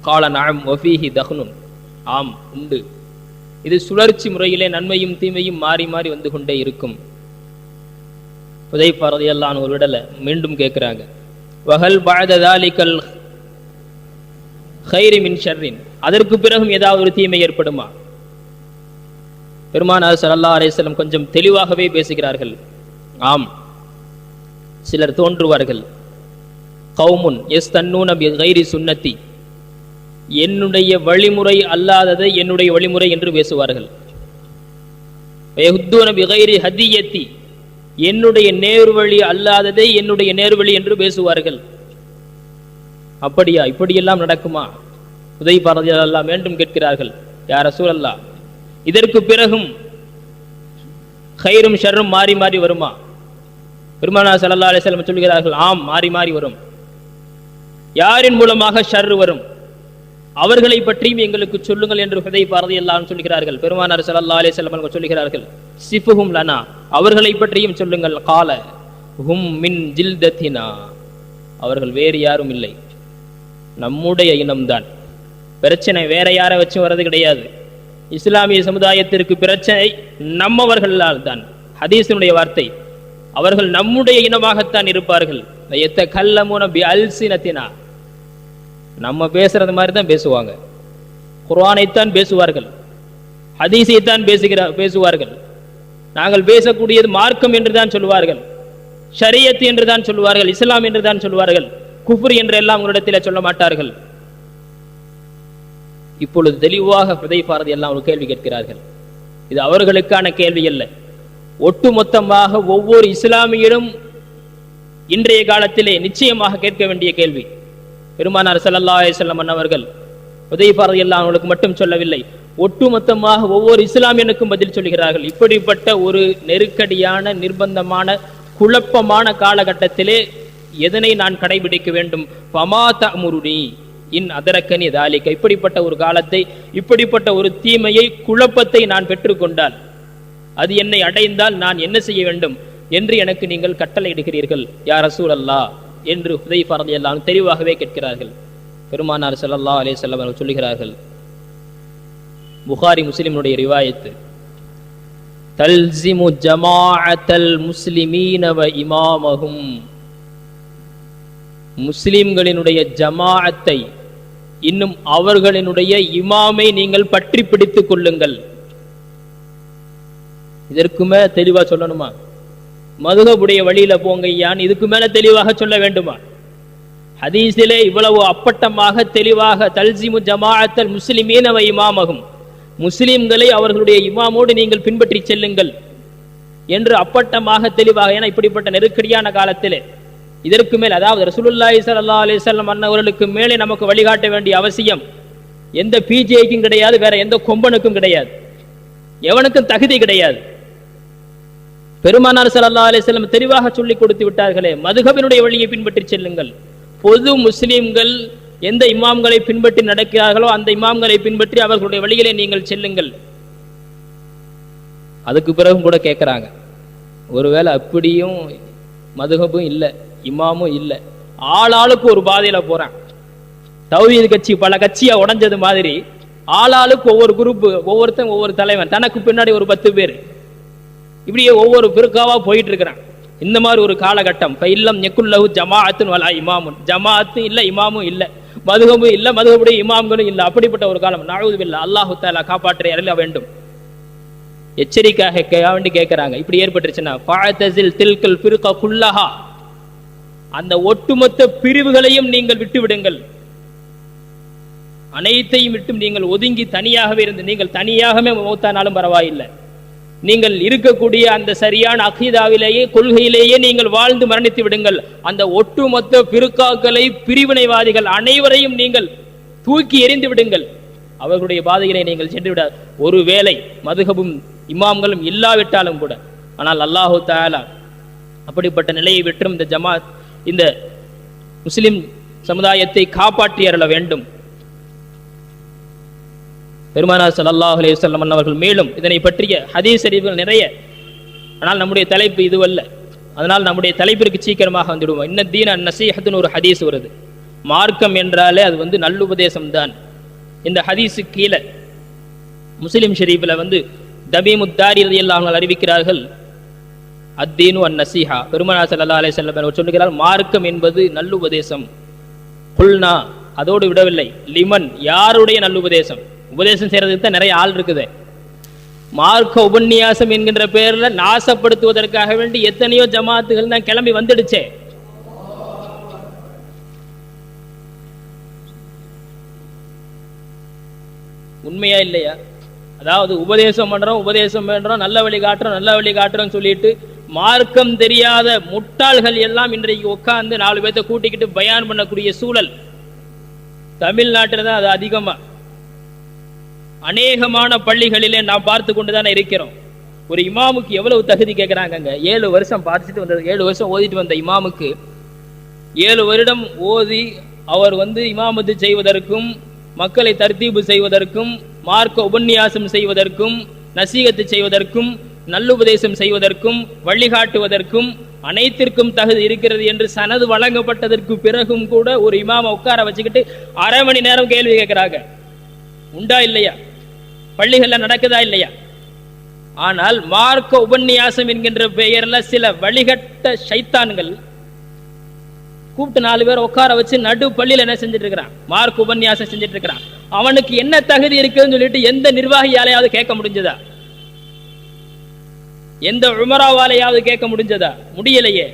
கால நஅம் வஃபீஹி தஹ்னுன், ஆம் உண்டு. இது சுழற்சி முறையிலே நன்மையும் தீமையும் மாறி மாறி வந்து கொண்டே இருக்கும். ஹுதைஃபா ரலியல்லாஹு அன்ஹு ஒரு விடல மீண்டும் கேட்கிறாங்க, வஹல் பஅத தாலிகல் கைரி மின் ஷர்ரின், அதற்கு பிறகும் ஏதாவது ஒரு தீமை ஏற்படுமா? பெருமானார் ஸல்லல்லாஹு அலைஹி வஸல்லம் கொஞ்சம் தெளிவாகவே பேசுகிறார்கள். ஆம், சிலர் தோன்றுவார்கள், கௌமுன் யஸ்தன்னூன பிகைரி சுன்னத்தி, என்னுடைய வழிமுறை அல்லாததை என்னுடைய வழிமுறை என்று பேசுவார்கள். வயஹுத்தூன பிகைரி ஹதியத்தி, என்னுடைய நேர்வழி அல்லாததை என்னுடைய நேர்வழி என்று பேசுவார்கள். அப்படியா, இப்படியெல்லாம் நடக்குமா? ஹுதைஃபா ரலியல்லாஹு அன்ஹு மீண்டும் கேட்கிறார்கள், யா ரசூலல்லாஹ், இதற்கு பிறகும் கைரும் ஷர்ரும் மாறி மாறி வருமா? பெருமானார் ஸல்லல்லாஹு அலைஹி வஸல்லம் சொல்கிறார்கள், ஆம், மாறி மாறி வரும். யாரின் மூலமாக ஷர்ரு வரும், அவர்களை பற்றியும் எங்களுக்கு சொல்லுங்கள் என்று ஹுதைஃபா ரலியல்லாஹு அன்ஹு சொல்கிறார்கள். பெருமானார் ஸல்லல்லாஹு அலைஹி வஸல்லம் அவர்கள் சொல்கிறார்கள், சிஃபுஹும் லனா, அவர்களை பற்றியும் சொல்லுங்கள். கால ஹும் மின் ஜில்தத்தினா, அவர்கள் வேறு யாரும் இல்லை, நம்முடைய இனம்தான். பிரச்சனை வேற யாரை வச்சு வர்றது கிடையாது. இஸ்லாமிய சமுதாயத்திற்கு பிரச்சனை நம்மவர்களால் தான். ஹதீஸினுடைய வார்த்தை, அவர்கள் நம்முடைய இனமாகத்தான் இருப்பார்கள். யத்தகல்லமூன பிஅல்சினத்தினா, நம்ம பேசுறது மாதிரி தான் பேசுவாங்க. குர்ஆனைத்தான் பேசுவார்கள், ஹதீஸைத்தான் பேசுவார்கள். நாங்கள் பேசக்கூடியது மார்க்கம் என்று தான் சொல்லுவார்கள், ஷரியத் என்று தான் சொல்லுவார்கள், இஸ்லாம் என்று தான் சொல்லுவார்கள். குஃப்ர் என்று எல்லாம் உங்களிடத்தில் சொல்ல மாட்டார்கள். இப்பொழுது தெளிவாக ஹுதைஃபா ரலியல்லாஹு அன்ஹு கேள்வி கேட்கிறார்கள். இது அவர்களுக்கான கேள்வி அல்ல, ஒட்டுமொத்தமாக ஒவ்வொரு இஸ்லாமியரும் இன்றைய காலத்திலே நிச்சயமாக கேட்க வேண்டிய கேள்வி. பெருமானார் ஸல்லல்லாஹு அலைஹி வஸல்லம் அவர்கள் ஹுதைஃபா ரலியல்லாஹு அன்ஹுவுக்கு மட்டும் சொல்லவில்லை, ஒட்டுமொத்தமாக ஒவ்வொரு இஸ்லாமியனுக்கும் பதில் சொல்கிறார்கள். இப்படிப்பட்ட ஒரு நெருக்கடியான, நிர்பந்தமான, குழப்பமான காலகட்டத்திலே எதனை நான் கடைபிடிக்க வேண்டும்? ஃபமா தஅமுருனி இன் அதரக்கனி தாலிக, இப்படிப்பட்ட ஒரு காலத்தை, இப்படிப்பட்ட ஒரு தீமையை, குழப்பத்தை நான் பெற்றுக்கொண்டால், அது என்னை அடைந்தால் நான் என்ன செய்ய வேண்டும் என்று எனக்கு நீங்கள் கட்டளையிடுகிறீர்கள் யா ரசூலல்லாஹ் என்று ஹுதைஃபா ரலியல்லாஹு அன்ஹு தெளிவாகவே கேட்கிறார்கள். பெருமானார் ஸல்லல்லாஹு அலைஹி வஸல்லம் அவர்கள் சொல்கிறார்கள், புகாரி முஸ்லிமுடைய ரிவாயத்து, தல்சிமு ஜமாஅத்தல் முஸ்லிமீன வ இமாமஹும், முஸ்லிம்களினுடைய ஜமாஅத்தை, இன்னும் அவர்களினுடைய இமாமை நீங்கள் பற்றி பிடித்துக் கொள்ளுங்கள். இதற்கு மேல தெளிவா சொல்லணுமா? மதுஹபுடைய வழியில போங்க ஐயான்னு இதுக்கு மேல தெளிவாக சொல்ல வேண்டுமா? ஹதீஸிலே இவ்வளவு அப்பட்டமாக தெளிவாக, தல்சிமு ஜமாஅத்தல் முஸ்லிமீன வ இமாமஹும், முஸ்லிம்களை அவர்களுடைய இமாமோடு நீங்கள் பின்பற்றி செல்லுங்கள் என்று அப்பட்டமாக தெளிவாக. ஏன்னா இப்படிப்பட்ட நெருக்கடியான காலத்திலே இதற்கு மேல், அதாவது ரசூலுல்லாஹி ஸல்லல்லாஹு அலைஹி வஸல்லம் அன்னவர்களுக்கு மேலே நமக்கு வழிகாட்ட வேண்டிய அவசியம் எந்த பிஜேக்கும் கிடையாது, வேற எந்த கொம்பனுக்கும் கிடையாது, எவனுக்கும் தகுதி கிடையாது. பெருமானார் ஸல்லல்லாஹு அலைஹி வஸல்லம் தெளிவாக சொல்லிக் கொடுத்து விட்டார்களே, மதுஹபினுடைய வழியை பின்பற்றி செல்லுங்கள். பொது முஸ்லிம்கள் எந்த இமாம்களை பின்பற்றி நடக்கிறார்களோ அந்த இமாம்களை பின்பற்றி அவர்களுடைய வழியிலே நீங்கள் செல்லுங்கள். அதுக்கு பிறகும் கூட கேட்கிறாங்க, ஒருவேளை அப்படியும் மதுஹபும் இல்லை, இமாமும் இல்லை, ஆளாளுக்கு ஒரு பாதையில போறான். தௌஹீத் கட்சி பல கட்சியா உடைஞ்சது மாதிரி ஆளாளுக்கு ஒவ்வொரு குரூப், ஒவ்வொருத்தன் ஒவ்வொரு தலைவன், தனக்கு பின்னாடி ஒரு 10 பேர், இப்படியே ஒவ்வொரு பிறக்காவா போயிட்டு இருக்கிறான். இந்த மாதிரி ஒரு காலகட்டம். இல்லம் நெக்குல்லஹு ஜமாஅத்துன் வலா இமாமுன், ஜமாஅத்தும் இல்லை, இமாமும் இல்லை, மதுஹபும் இல்லை, மதுஹபுடைய இமாம்களும் இல்லை. அப்படிப்பட்ட ஒரு காலம். நஅஊது பில்லாஹ், அல்லாஹு தஆலா காப்பாற்ற அருள வேண்டும். எச்சரிக்கையாக வேண்டி கேட்கிறாங்க. இப்படி ஏற்பட்டுருச்சுன்னா ஃபஅதஸில் தில்கல் ஃபிர்க குல்லஹா, அந்த ஒட்டுமொத்த பிரிவுகளையும் நீங்கள் விட்டு விடுங்கள், அனைத்தையும் விட்டும் நீங்கள் ஒதுங்கி தனியாகவே இருந்து, நீங்கள் தனியாகவே மௌத்தானாலும் பரவாயில்லை, நீங்கள் இருக்கக்கூடிய அந்த சரியான அகீதாவிலேயே கொள்கையிலேயே நீங்கள் வாழ்ந்து மரணித்து விடுங்கள். அந்த ஒட்டுமொத்த பிருக்காக்களை, பிரிவினைவாதிகள் அனைவரையும் நீங்கள் தூக்கி எறிந்து விடுங்கள், அவர்களுடைய பாதைகளை நீங்கள் சென்று விட. ஒருவேளை மதுஹபும் இமாம்களும் இல்லாவிட்டாலும் கூட, ஆனால் அல்லாஹு தஆலா அப்படிப்பட்ட நிலையை விட்டும் இந்த ஜமாத், இந்த முஸ்லிம் சமுதாயத்தை காப்பாற்றி அருள வேண்டும். பெருமானார் ஸல்லல்லாஹு அலைஹி வஸல்லம் அவர்கள் மேலும் இதனை பற்றிய ஹதீஸ் அறிவுகள் நிறைய. ஆனால் நம்முடைய தலைப்பு இதுவல்ல, அதனால் நம்முடைய தலைப்பிற்கு சீக்கிரமாக வந்துடுவோம். இன்ன தீன நஸீஹத்துன்னு ஒரு ஹதீஸ் வருது. மார்க்கம் என்றாலே அது நல்லுபதேசம் தான். இந்த ஹதீஸு கீழே முஸ்லிம் ஷரீஃபில் தபீமுத்தாரி ரலியல்லாஹு அன்ஹு அறிவிக்கிறார்கள், அத்தீனு அன் நஸீஹா, பெருமானார் ஸல்லல்லாஹு அலைஹி வஸல்லம் அவர் சொல்லுகிறார், மார்க்கம் என்பது நல்லுபதேசம். குல்னா, அதோடு விடவில்லை, லிமன், யாருடைய நல்லுபதேசம்? உபதேசம் செய்யறதுக்கு தான் நிறைய ஆள் இருக்குது. மார்க்க உபன்யாசம் என்கின்ற பெயர்ல நாசப்படுத்துவதற்காக வேண்டி எத்தனையோ ஜமாத்துகள் தான் கிளம்பி வந்துடுச்சே. உண்மையா இல்லையா? அதாவது உபதேசம் பண்றோம், நல்ல வழி காட்டுறோம் சொல்லிட்டு மார்க்கம் தெரியாத முட்டாள்கள் எல்லாம் இன்றைக்கு உட்கார்ந்து 4 பேர்த்த கூட்டிக்கிட்டு பயான் பண்ணக்கூடிய சூழல் தமிழ்நாட்டில் தான் அது அதிகமா. அநேகமான பள்ளிகளிலே நாம் பார்த்து கொண்டுதானே இருக்கிறோம். ஒரு இமாமுக்கு எவ்வளவு தகுதி கேட்கிறாங்க. 7 வருஷம் பார்த்துட்டு வந்த, 7 வருஷம் ஓதிட்டு வந்த இமாமுக்கு 7 வருடம் ஓதி அவர் இமாமத்து செய்வதற்கும், மக்களை தர்தீபு செய்வதற்கும், மார்க்க உபன்யாசம் செய்வதற்கும், நசீகத்து செய்வதற்கும், நல்லுபதேசம் செய்வதற்கும், வழிகாட்டுவதற்கும் அனைத்திற்கும் தகுதி இருக்கிறது என்று சனது வழங்கப்பட்டதற்கு பிறகும் கூட ஒரு இமாம உட்கார வச்சுக்கிட்டு 1/2 மணி நேரம் கேள்வி கேட்கிறாங்க. உண்டா இல்லையா? பள்ளிகள்ல நடக்குதா இல்லையா? ஆனால் மார்க்க உபன்யாசம் என்கின்ற பெயர்ல சில வழிகட்ட ஷைத்தான்கள் கூப்பிட்டு 4 பேர் உட்கார வச்சு நடு பள்ளியில என்ன செஞ்சுட்டு இருக்கிறான்? மார்க்க உபன்யாசம் செஞ்சுட்டு இருக்கிறான். அவனுக்கு என்ன தகுதி இருக்குன்னு சொல்லிட்டு எந்த நிர்வாகியாலையாவது கேட்க முடிஞ்சதா? எந்த உமராவாலையாவது கேட்க முடிஞ்சதா? முடியலையே.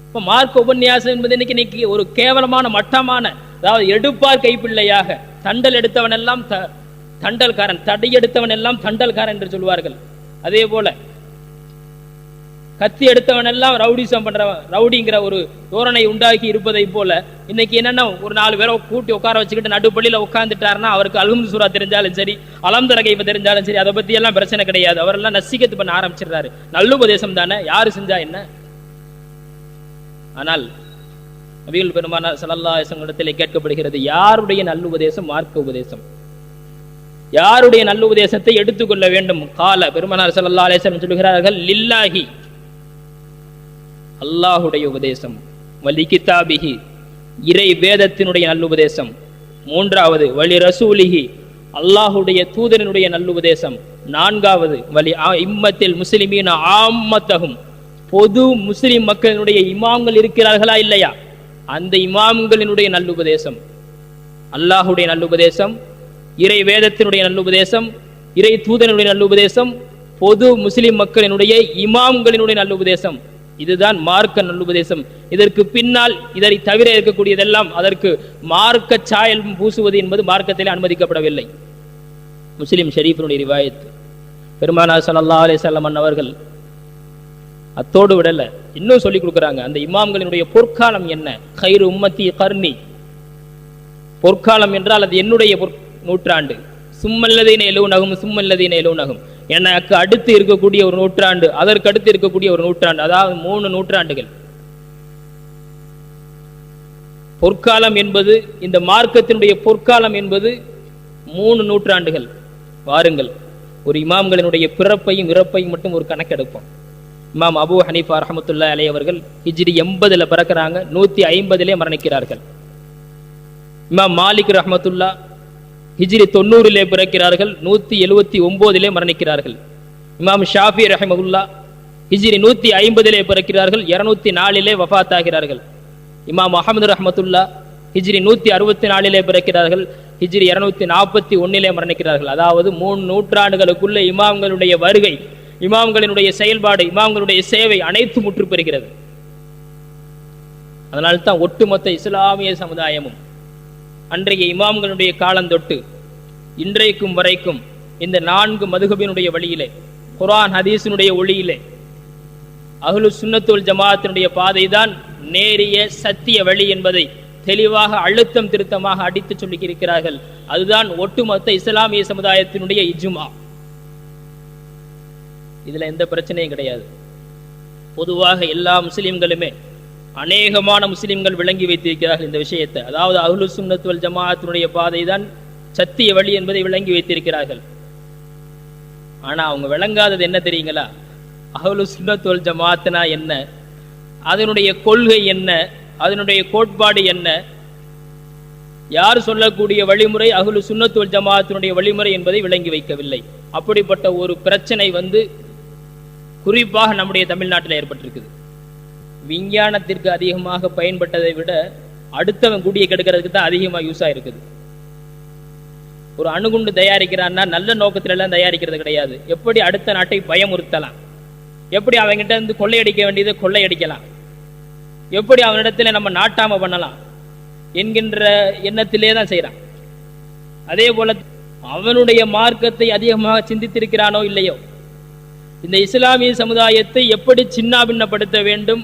இப்ப மார்க்க உபன்யாசம் என்பது இன்னைக்கு ஒரு கேவலமான மட்டமான, அதாவது எடுப்பார் கைப்பிள்ளையாக, தண்டல் எடுத்தவன் எல்லாம் தண்டல்காரன், தடி எடுத்தவன் எல்லாம் தண்டல்காரன் என்று சொல்வார்கள். அதே போல கத்தி எடுத்தவன் எல்லாம் ரவுடிசம் பண்றவன், ரவுடிங்கிற ஒரு தோரணை உண்டாக்கி இருப்பதை போல இன்னைக்கு என்னன்னா ஒரு 4 பேரை கூட்டி உட்கார வச்சுக்கிட்டு நடுப்பள்ளியில உட்கார்ந்துட்டாருன்னா அவருக்கு அல்ஹம்து சூரா தெரிஞ்சாலும் சரி, அலம்தர கைஃப தெரிஞ்சாலும் சரி, அதை பத்தி எல்லாம் பிரச்சனை கிடையாது. அவரெல்லாம் நசீகத்து பண்ண ஆரம்பிச்சிடுறாரு. நல்லுபதேசம் தானே, யாரு செஞ்சா என்ன? ஆனால் நபிகள் பெருமானார் ஸல்லல்லாஹு அலைஹி வஸல்லம் இடத்திலே கேட்கப்படுகிறது, யாருடைய நல்லுபதேசம்? மார்க்க உபதேசம். யாருடைய நல்லுபதேசத்தை எடுத்துக்கொள்ள வேண்டும்? கால, பெருமானார் ஸல்லல்லாஹு அலைஹி வஸல்லம் சொல்கிறார்கள், லில்லாஹி, அல்லாஹுடைய உபதேசம், வலி கிதாபிஹி, இறை வேதத்தினுடைய நல்லுபதேசம். 3வது வலி ரசூலிஹி, அல்லாஹுடைய தூதரினுடைய நல்லுபதேசம். 4வது வலி இம்மத்தில் முஸ்லிமீன ஆம்மத்தஹும், பொது முஸ்லிம் மக்களினுடைய இமாம்கள் இருக்கிறார்களா இல்லையா, அந்த இமாம்களினுடைய நல்லுபதேசம். அல்லாஹுடைய நல்லுபதேசம், இறை வேதத்தினுடைய நல்லுபதேசம், இறை தூதனுடைய நல்லுபதேசம், பொது முஸ்லிம் மக்களினுடைய இமாம்களினுடைய நல்லுபதேசம். இதுதான் மார்க்க நல்லுபதேசம். இதற்கு பின்னால் இதை தவிர இருக்கக்கூடியதெல்லாம் அதற்கு மார்க்க சாயல் பூசுவது என்பது மார்க்கத்திலே அனுமதிக்கப்படவில்லை. முஸ்லிம் ஷரீஃபினுடைய ரிவாயத். பெருமானார் ஸல்லல்லாஹு அலைஹி வஸல்லம் அவர்கள் அத்தோடு விடல, இன்னும் சொல்லிக் கொடுக்குறாங்க அந்த இமாம்களினுடைய பொற்காலம் என்ன. கைரு உம்மத்தி கர்ணி, பொற்காலம் என்றால் அது என்னுடைய நூற்றாண்டு. சும்மல்லதீன எலூனகும் சும்மல்லதீன எலூனகும், எனக்கு அடுத்து இருக்கக்கூடிய ஒரு நூற்றாண்டு, அதற்கு அடுத்து இருக்கக்கூடிய ஒரு நூற்றாண்டு, அதாவது 3 நூற்றாண்டுகள். பொற்காலம் என்பது, இந்த மார்க்கத்தினுடைய பொற்காலம் என்பது 3 நூற்றாண்டுகள். வாருங்கள், ஒரு இமாம்களினுடைய பிறப்பையும் இறப்பையும் மட்டும் ஒரு கணக்கெடுப்போம். இமாம் அபூ ஹனீஃபா ரஹ்மத்துல்லாஹி அலைஹி அவர்கள் ஹிஜ்ரி 80 பிறக்கிறாங்க, 150 மரணிக்கிறார்கள். இமாம் மாலிக் ரஹ்மத்துல்லா ஹிஜ்ரி 90 பிறக்கிறார்கள், 179 மரணிக்கிறார்கள். இமாம் ஷாஃபி ரஹ்மத்துல்லா ஹிஜ்ரி 150 பிறக்கிறார்கள், 204 வஃபாத் ஆகிறார்கள். இமாம் அஹ்மது ரஹ்மத்துல்லா ஹிஜ்ரி 164 பிறக்கிறார்கள், ஹிஜ்ரி 241 மரணிக்கிறார்கள். அதாவது 3 நூற்றாண்டுகளுக்குள்ள இமாம்களுடைய வருகை, இமாம்களினுடைய செயல்பாடு, இமாம்களுடைய சேவை அனைத்து முற்று பெறுகிறது. அதனால்தான் ஒட்டுமொத்த இஸ்லாமிய சமுதாயமும் அன்றைய இமாம்களுடைய காலந்தொட்டு இன்றைக்கும் வரைக்கும் இந்த 4 மதுஹபினுடைய வழியிலே, குர்ஆன் ஹதீஸினுடைய ஒளியிலே, அஹ்லு சுன்னத் வல் ஜமாஅத்தினுடைய பாதைதான் நேரிய சத்திய வழி என்பதை தெளிவாக அழுத்தம் திருத்தமாக அடித்து சொல்லி இருக்கிறார்கள். அதுதான் ஒட்டுமொத்த இஸ்லாமிய சமுதாயத்தினுடைய இஜ்மா. இதுல எந்த பிரச்சனையும் கிடையாது. பொதுவாக எல்லா முஸ்லிம்களுமே, அநேகமான முஸ்லிம்கள் விளங்கி வைத்திருக்கிறார்கள் இந்த விஷயத்தை. அதாவது அஹ்லு சுன்னத் வல் ஜமாஅத்தினுடைய பாதை தான் சத்திய வழி என்பதை விளங்கி வைத்திருக்கிறார்கள். ஆனா அவங்க விளங்காதது என்ன தெரியுங்களா? அஹ்லு சுன்னத் வல் ஜமாஅத்னா என்ன, அதனுடைய கொள்கை என்ன, அதனுடைய கோட்பாடு என்ன, யார் சொல்லக்கூடிய வழிமுறை அஹ்லு சுன்னத் வல் ஜமாஅத்தினுடைய வழிமுறை என்பதை விளங்கி வைக்கவில்லை. அப்படிப்பட்ட ஒரு பிரச்சனை குறிப்பாக நம்முடைய தமிழ்நாட்டில் ஏற்பட்டிருக்குது. விஞ்ஞானத்திற்கு அதிகமாக பயன்பட்டதை விட அடுத்தவன் குடியை கெடுக்கிறதுக்கு தான் அதிகமாக யூஸ் ஆயிருக்குது. ஒரு அணுகுண்டு தயாரிக்கிறான்னா நல்ல நோக்கத்துல எல்லாம் தயாரிக்கிறது கிடையாது. எப்படி அடுத்த நாட்டை பயமுறுத்தலாம், எப்படி அவங்கிட்ட இருந்து கொள்ளையடிக்க வேண்டியதை கொள்ளையடிக்கலாம், எப்படி அவனிடத்துல நம்ம நாட்டாம பண்ணலாம் என்கின்ற எண்ணத்திலே தான் செய்யறான். அதே போல அவனுடைய மார்க்கத்தை அதிகமாக சிந்தித்திருக்கிறானோ இல்லையோ, இந்த இஸ்லாமிய சமுதாயத்தை எப்படி சின்னாபின்னப்படுத்த வேண்டும்,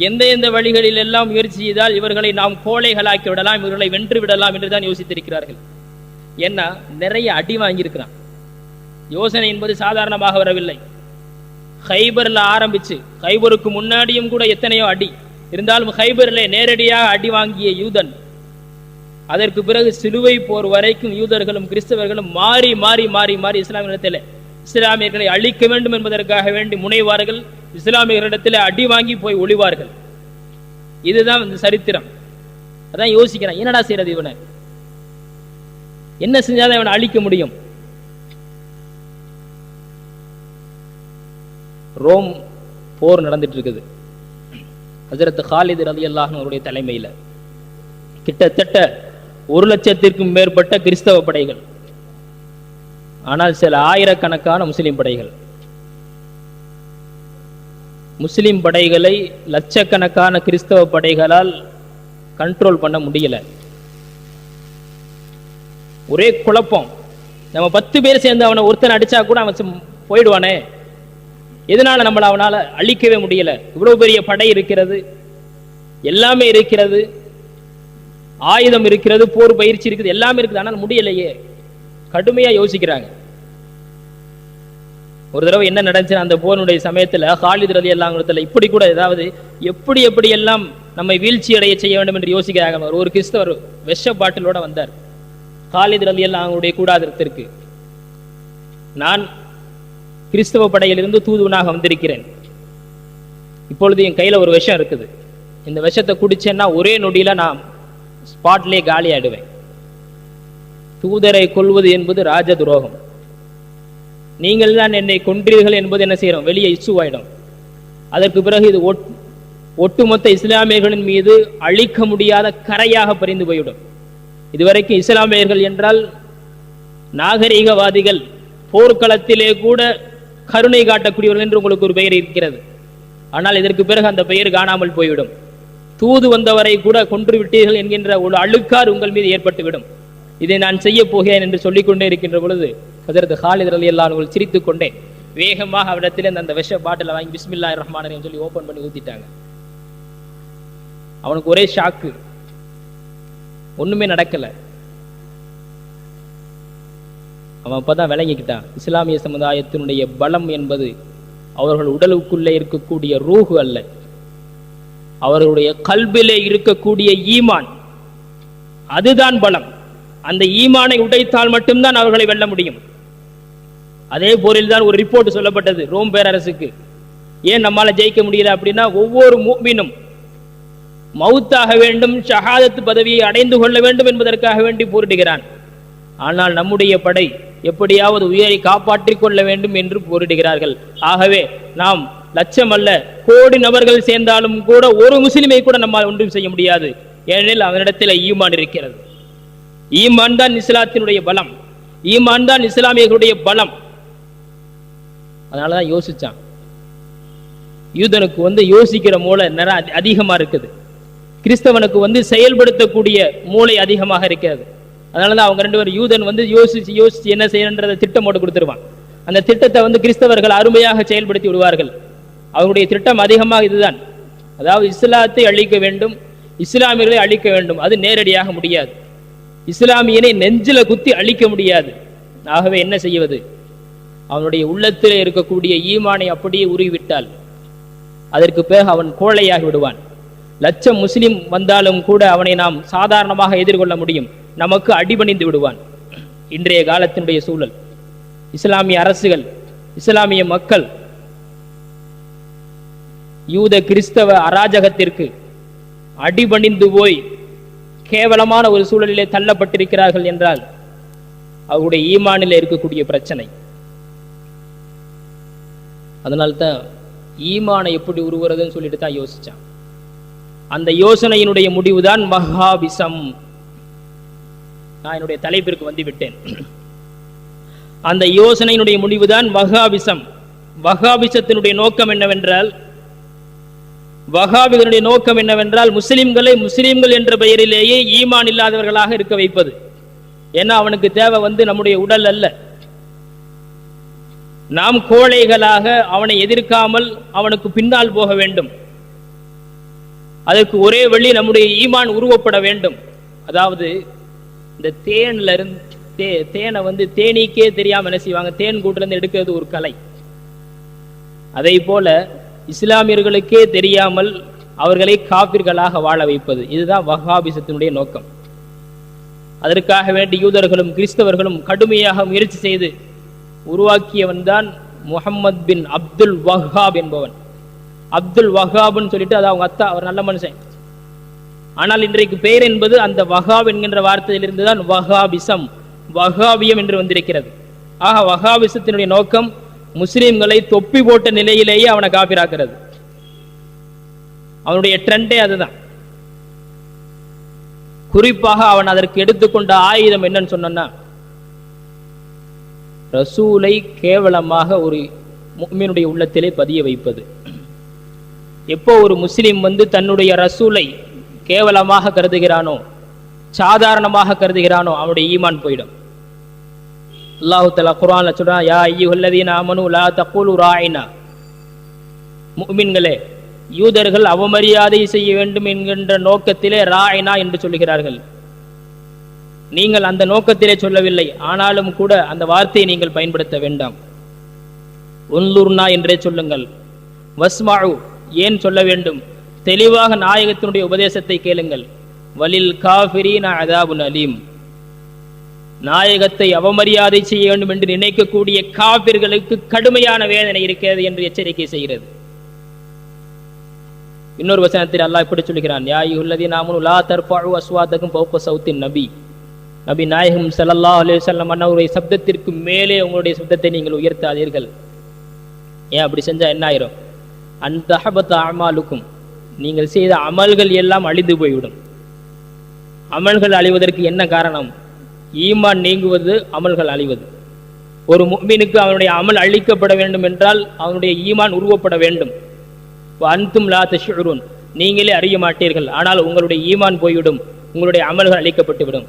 எந்த வழிகளில் எல்லாம் முயற்சி செய்தால் இவர்களை நாம் கோழைகளாக்கி விடலாம், இவர்களை வென்று விடலாம் என்றுதான் யோசித்திருக்கிறார்கள். ஏன்னா நிறைய அடி வாங்கியிருக்கிறான். யோசனை என்பது சாதாரணமாக வரவில்லை. ஹைபர்ல ஆரம்பிச்சு, ஹைபருக்கு முன்னாடியும் கூட எத்தனையோ அடி இருந்தாலும் ஹைபர்ல நேரடியாக அடி வாங்கிய யூதன், அதற்கு பிறகு சிலுவை போர் வரைக்கும் யூதர்களும் கிறிஸ்தவர்களும் மாறி மாறி மாறி மாறி இஸ்லாமியத்தில் இஸ்லாமியர்களை அழிக்க வேண்டும் என்பதற்காக வேண்டி முனைவார்கள். இஸ்லாமியர்களிடத்தில் அடி வாங்கி போய் ஒளிவார்கள். இதுதான் இந்த சரித்திரம். அதான் யோசிக்கிறான், என்னடா செய்யறது, இவனை என்ன செஞ்சாதான் இவனை அழிக்க முடியும். ரோம் போர் நடந்துட்டு இருக்குது. ஹஜ்ரத் காலித் ரலியல்லாஹு அன்ஹு அவருடைய தலைமையில் கிட்டத்தட்ட 1,00,000க்கும் மேற்பட்ட கிறிஸ்தவ படைகள், ஆனால் சில ஆயிரக்கணக்கான முஸ்லிம் படைகள். முஸ்லிம் படைகளை லட்சக்கணக்கான கிறிஸ்தவ படைகளால் கண்ட்ரோல் பண்ண முடியல. ஒரே குழப்பம். நம்ம 10 பேர் சேர்ந்து அவனை ஒருத்தனை அடிச்சா கூட அவன் போயிடுவானே, எதனால நம்மளை அவனால அழிக்கவே முடியல? இவ்வளவு பெரிய படை இருக்கிறது, எல்லாமே இருக்கிறது, ஆயுதம் இருக்கிறது, போர் பயிற்சி இருக்குது, எல்லாமே இருக்குது, ஆனால் முடியலையே. கடுமையா யோசிக்கிறாங்க. ஒரு தடவை என்ன நடந்துச்சு, அந்த போனுடைய சமயத்துல காலித் ரலியல்லாஹு அன்ஹு இப்படி கூட ஏதாவது எப்படி எல்லாம் நம்மை வீழ்ச்சி அடைய செய்ய வேண்டும் என்று யோசிக்கிறாங்க. ஒரு கிறிஸ்தவர் விஷ பாட்டிலோட வந்தார் காலித் ரலியல்லாஹு அன்ஹுடைய கூடாரத்திற்கு. நான் கிறிஸ்தவ படையிலிருந்து தூதுவனாக வந்திருக்கிறேன். இப்பொழுது என் கையில ஒரு விஷம் இருக்குது. இந்த விஷத்தை குடிச்சேன்னா ஒரே நொடியில நான் ஸ்பாட்லேயே காலி ஆயிடுவேன். தூதரை கொல்வது என்பது ராஜ துரோகம். நீங்கள் தான் என்னை கொன்றீர்கள் என்பது என்ன செய்யறோம், வெளியே இஷ்யூவாயிடும். அதற்கு பிறகு இது ஒட்டுமொத்த இஸ்லாமியர்களின் மீது அழிக்க முடியாத கரையாக பறிந்து போய்விடும். இதுவரைக்கும் இஸ்லாமியர்கள் என்றால் நாகரீகவாதிகள், போர்க்களத்திலே கூட கருணை காட்டக்கூடியவர்கள் என்று உங்களுக்கு ஒரு பெயர் இருக்கிறது. ஆனால் இதற்கு பிறகு அந்த பெயர் காணாமல் போய்விடும். தூது வந்தவரை கூட கொன்று விட்டீர்கள் என்கின்ற ஒரு அழுக்காறு உங்கள் மீது ஏற்பட்டுவிடும். இதை நான் செய்ய போகிறேன் என்று சொல்லிக்கொண்டே இருக்கின்ற பொழுது ஹஜரத் ஹாலித் ரலியல்லாஹு அன்ஹு சிரித்துக் கொண்டே வேகமாக அவரிடத்திலே அந்த விஷ பாட்டிலை வாங்கி பிஸ்மில்லாஹிர் ரஹ்மானிர் ரஹீம் சொல்லி ஓபன் பண்ணி ஊத்திட்டாங்க. அவனுக்கு ஒரே ஷாக்கு, ஒண்ணுமே நடக்கல. அவன் அப்பதான் விளங்கிக்கிட்டான், இஸ்லாமிய சமுதாயத்தினுடைய பலம் என்பது அவர்கள் உடலுக்குள்ளே இருக்கக்கூடிய ரூஹு அல்ல, அவர்களுடைய கல்பிலே இருக்கக்கூடிய ஈமான், அதுதான் பலம். அந்த ஈமானை உடைத்தால் மட்டும்தான் அவர்களை வெல்ல முடியும். அதே போரில் தான் ஒரு ரிப்போர்ட் சொல்லப்பட்டது ரோம் பேரரசுக்கு. ஏன் நம்மால ஜெயிக்க முடியல அப்படின்னா, ஒவ்வொரு முஃமினும் மௌத்தாக வேண்டும், ஷஹாதத் பதவியை அடைந்து கொள்ள வேண்டும் என்பதற்காக வேண்டி போரிடுகிறான். ஆனால் நம்முடைய படை எப்படியாவது உயிரை காப்பாற்றிக் கொள்ள வேண்டும் என்று போரிடுகிறார்கள். ஆகவே நாம் லட்சம் அல்ல கோடி நபர்கள் சேர்ந்தாலும் கூட ஒரு முஸ்லிமை கூட நம்மால் ஒன்றும் செய்ய முடியாது. ஏனெனில் அவனிடத்தில் ஈமான் இருக்கிறது. ஈமான் தான் இஸ்லாத்தினுடைய பலம், ஈமான் தான் இஸ்லாமியர்களுடைய பலம். அதனாலதான் யோசிச்சான். யூதனுக்கு யோசிக்கிற மூளை நிறைய அதிகமா இருக்குது, கிறிஸ்தவனுக்கு செயல்படுத்தக்கூடிய மூளை அதிகமாக இருக்கிறது. அதனாலதான் அவங்க ரெண்டு பேரும், யூதன் யோசிச்சு என்ன செய்யணுன்றதை திட்டம் போட்டு கொடுத்துருவான். அந்த திட்டத்தை கிறிஸ்தவர்கள் அருமையாக செயல்படுத்தி விடுவார்கள். அவருடைய திட்டம் அதிகமாக இதுதான், அதாவது இஸ்லாத்தை அழிக்க வேண்டும், இஸ்லாமியர்களை அழிக்க வேண்டும். அது நேரடியாக முடியாது, இஸ்லாமியனை நெஞ்சில குத்தி அழிக்க முடியாது. ஆகவே என்ன செய்வது, அவனுடைய உள்ளத்திலே இருக்கக்கூடிய ஈமானை அப்படியே உருவிவிட்டால் அதற்கு பிறகு அவன் கோழையாகி விடுவான். லட்சம் முஸ்லிம் வந்தாலும் கூட அவனை நாம் சாதாரணமாக எதிர்கொள்ள முடியும், நமக்கு அடிபணிந்து விடுவான். இன்றைய காலத்தினுடைய சூழல், இஸ்லாமிய அரசுகள், இஸ்லாமிய மக்கள் யூத கிறிஸ்தவ அராஜகத்திற்கு அடிபணிந்து போய் கேவலமான ஒரு சூழலிலே தள்ளப்பட்டிருக்கிறார்கள் என்றால் அவருடைய ஈமானில் இருக்கக்கூடிய பிரச்சனை. அதனால்தான் ஈமானை எப்படி உருவுறதுன்னு சொல்லிட்டு தான் யோசிச்சான். அந்த யோசனையினுடைய முடிவுதான் வஹாபிசம். நான் என்னுடைய தலைப்பிற்கு வந்துவிட்டேன். அந்த யோசனையினுடைய முடிவுதான் வஹாபிசம். வஹாபிசத்தினுடைய நோக்கம் என்னவென்றால், வஹாபிகளுடைய நோக்கம் என்னவென்றால் முஸ்லிம்களை முஸ்லிம்கள் என்ற பெயரிலேயே ஈமான் இல்லாதவர்களாக இருக்க வைப்பது. ஏன்னா அவனுக்கு தேவை நம்முடைய உடல் அல்ல. நாம் கோழைகளாக அவனை எதிர்க்காமல் அவனுக்கு பின்னால் போக வேண்டும். அதற்கு ஒரே வழி, நம்முடைய ஈமான் உருவப்பட வேண்டும். அதாவது இந்த தேன்ல இருந்து தேனை தேனீக்கே தெரியாம என்ன செய்வாங்க, தேன் கூட்டிலிருந்து எடுக்கிறது ஒரு கலை. அதை போல இஸ்லாமியர்களுக்கே தெரியாமல் அவர்களை காபிர்களாக வாழ வைப்பது, இதுதான் வஹாபிசத்தினுடைய நோக்கம். அதற்காக வேண்டி யூதர்களும் கிறிஸ்தவர்களும் கடுமையாக முயற்சி செய்து உருவாக்கியவன் தான் முஹம்மத் பின் அப்துல் வஹாப் என்பவன். அப்துல் வஹாப்னு சொல்லிட்டு அது அவங்க அத்தா, அவர் நல்ல மனுஷன். ஆனால் இன்றைக்கு பெயர் என்பது அந்த வஹாப் என்கின்ற வார்த்தையிலிருந்து தான் வஹாபிசம், வஹாபியம் என்று வந்திருக்கிறது. ஆக வஹாபிசத்தினுடைய நோக்கம் முஸ்லிம்களை தொப்பி போட்ட நிலையிலேயே அவனை காபிராக்கிறது. அவனுடைய ட்ரெண்டே அதுதான். குறிப்பாக அவன் அதற்கு எடுத்துக்கொண்ட ஆயுதம் என்னன்னு சொன்னா, ரசூலை கேவலமாக ஒரு முஃமினுடைய உள்ளத்திலே பதிய வைப்பது. எப்போ ஒரு முஸ்லிம் தன்னுடைய ரசூலை கேவலமாக கருதுகிறானோ, சாதாரணமாக கருதுகிறானோ, அவனுடைய ஈமான் போயிடும். அல்லாஹ் தஆலா குர்ஆன்ல சொல்றான், யா அய்யுஹல்லதீன ஆமனூ லா தகூலு ராயினா. முஃமின்களே, யூதர்கள் அவமரியாதை செய்ய வேண்டும் என்கின்ற நோக்கத்திலே ராயினா என்று சொல்லுகிறார்கள். நீங்கள் அந்த நோக்கத்திலே சொல்லவில்லை, ஆனாலும் கூட அந்த வார்த்தையை நீங்கள் பயன்படுத்த வேண்டாம். உன்லுர்னா என்றே சொல்லுங்கள். வஸ்மஉ, ஏன் சொல்ல வேண்டும், தெளிவாக நாயகத்தினுடைய உபதேசத்தை கேளுங்கள். வலில் காஃபிரீன அதாபுன் அலீம், நாயகத்தை அவமரியாதை செய்ய வேண்டும் என்று நினைக்கக்கூடிய காபிர்களுக்கு கடுமையான வேதனை இருக்கிறது என்று எச்சரிக்கை செய்கிறது. இன்னொரு வசனத்தில் அல்லாஹ் இப்படி சொல்கிறான், யா அய்யுஹல்லதீன ஆமனூ லா தர்ஃபஉ அஸ்வாதக்கும் ஃபௌக ஸௌத்தின் நபி. நபி நாயகம் ஸல்லல்லாஹு அலைஹி வஸல்லம் அவருடைய சப்தத்திற்கு மேலே உங்களுடைய சப்தத்தை நீங்கள் உயர்த்தாதீர்கள். ஏன் அப்படி செஞ்சா என்ன ஆயிரும், அன்தஹபத அமாலுக்கும், நீங்கள் செய்த அமல்கள் எல்லாம் அழிந்து போய்விடும். அமல்கள் அழிவதற்கு என்ன காரணம், ஈமான் நீங்குவது, அமல்கள் அழிவது. ஒரு முஃமினுக்கு அவனுடைய அமல் அழிக்கப்பட வேண்டும் என்றால் அவனுடைய ஈமான் உருவப்பட வேண்டும். அன்தும் லா தஷ்உரூன், நீங்களே அறிய மாட்டீர்கள், ஆனால் உங்களுடைய ஈமான் போய்விடும், உங்களுடைய அமல்கள் அழிக்கப்பட்டு விடும்.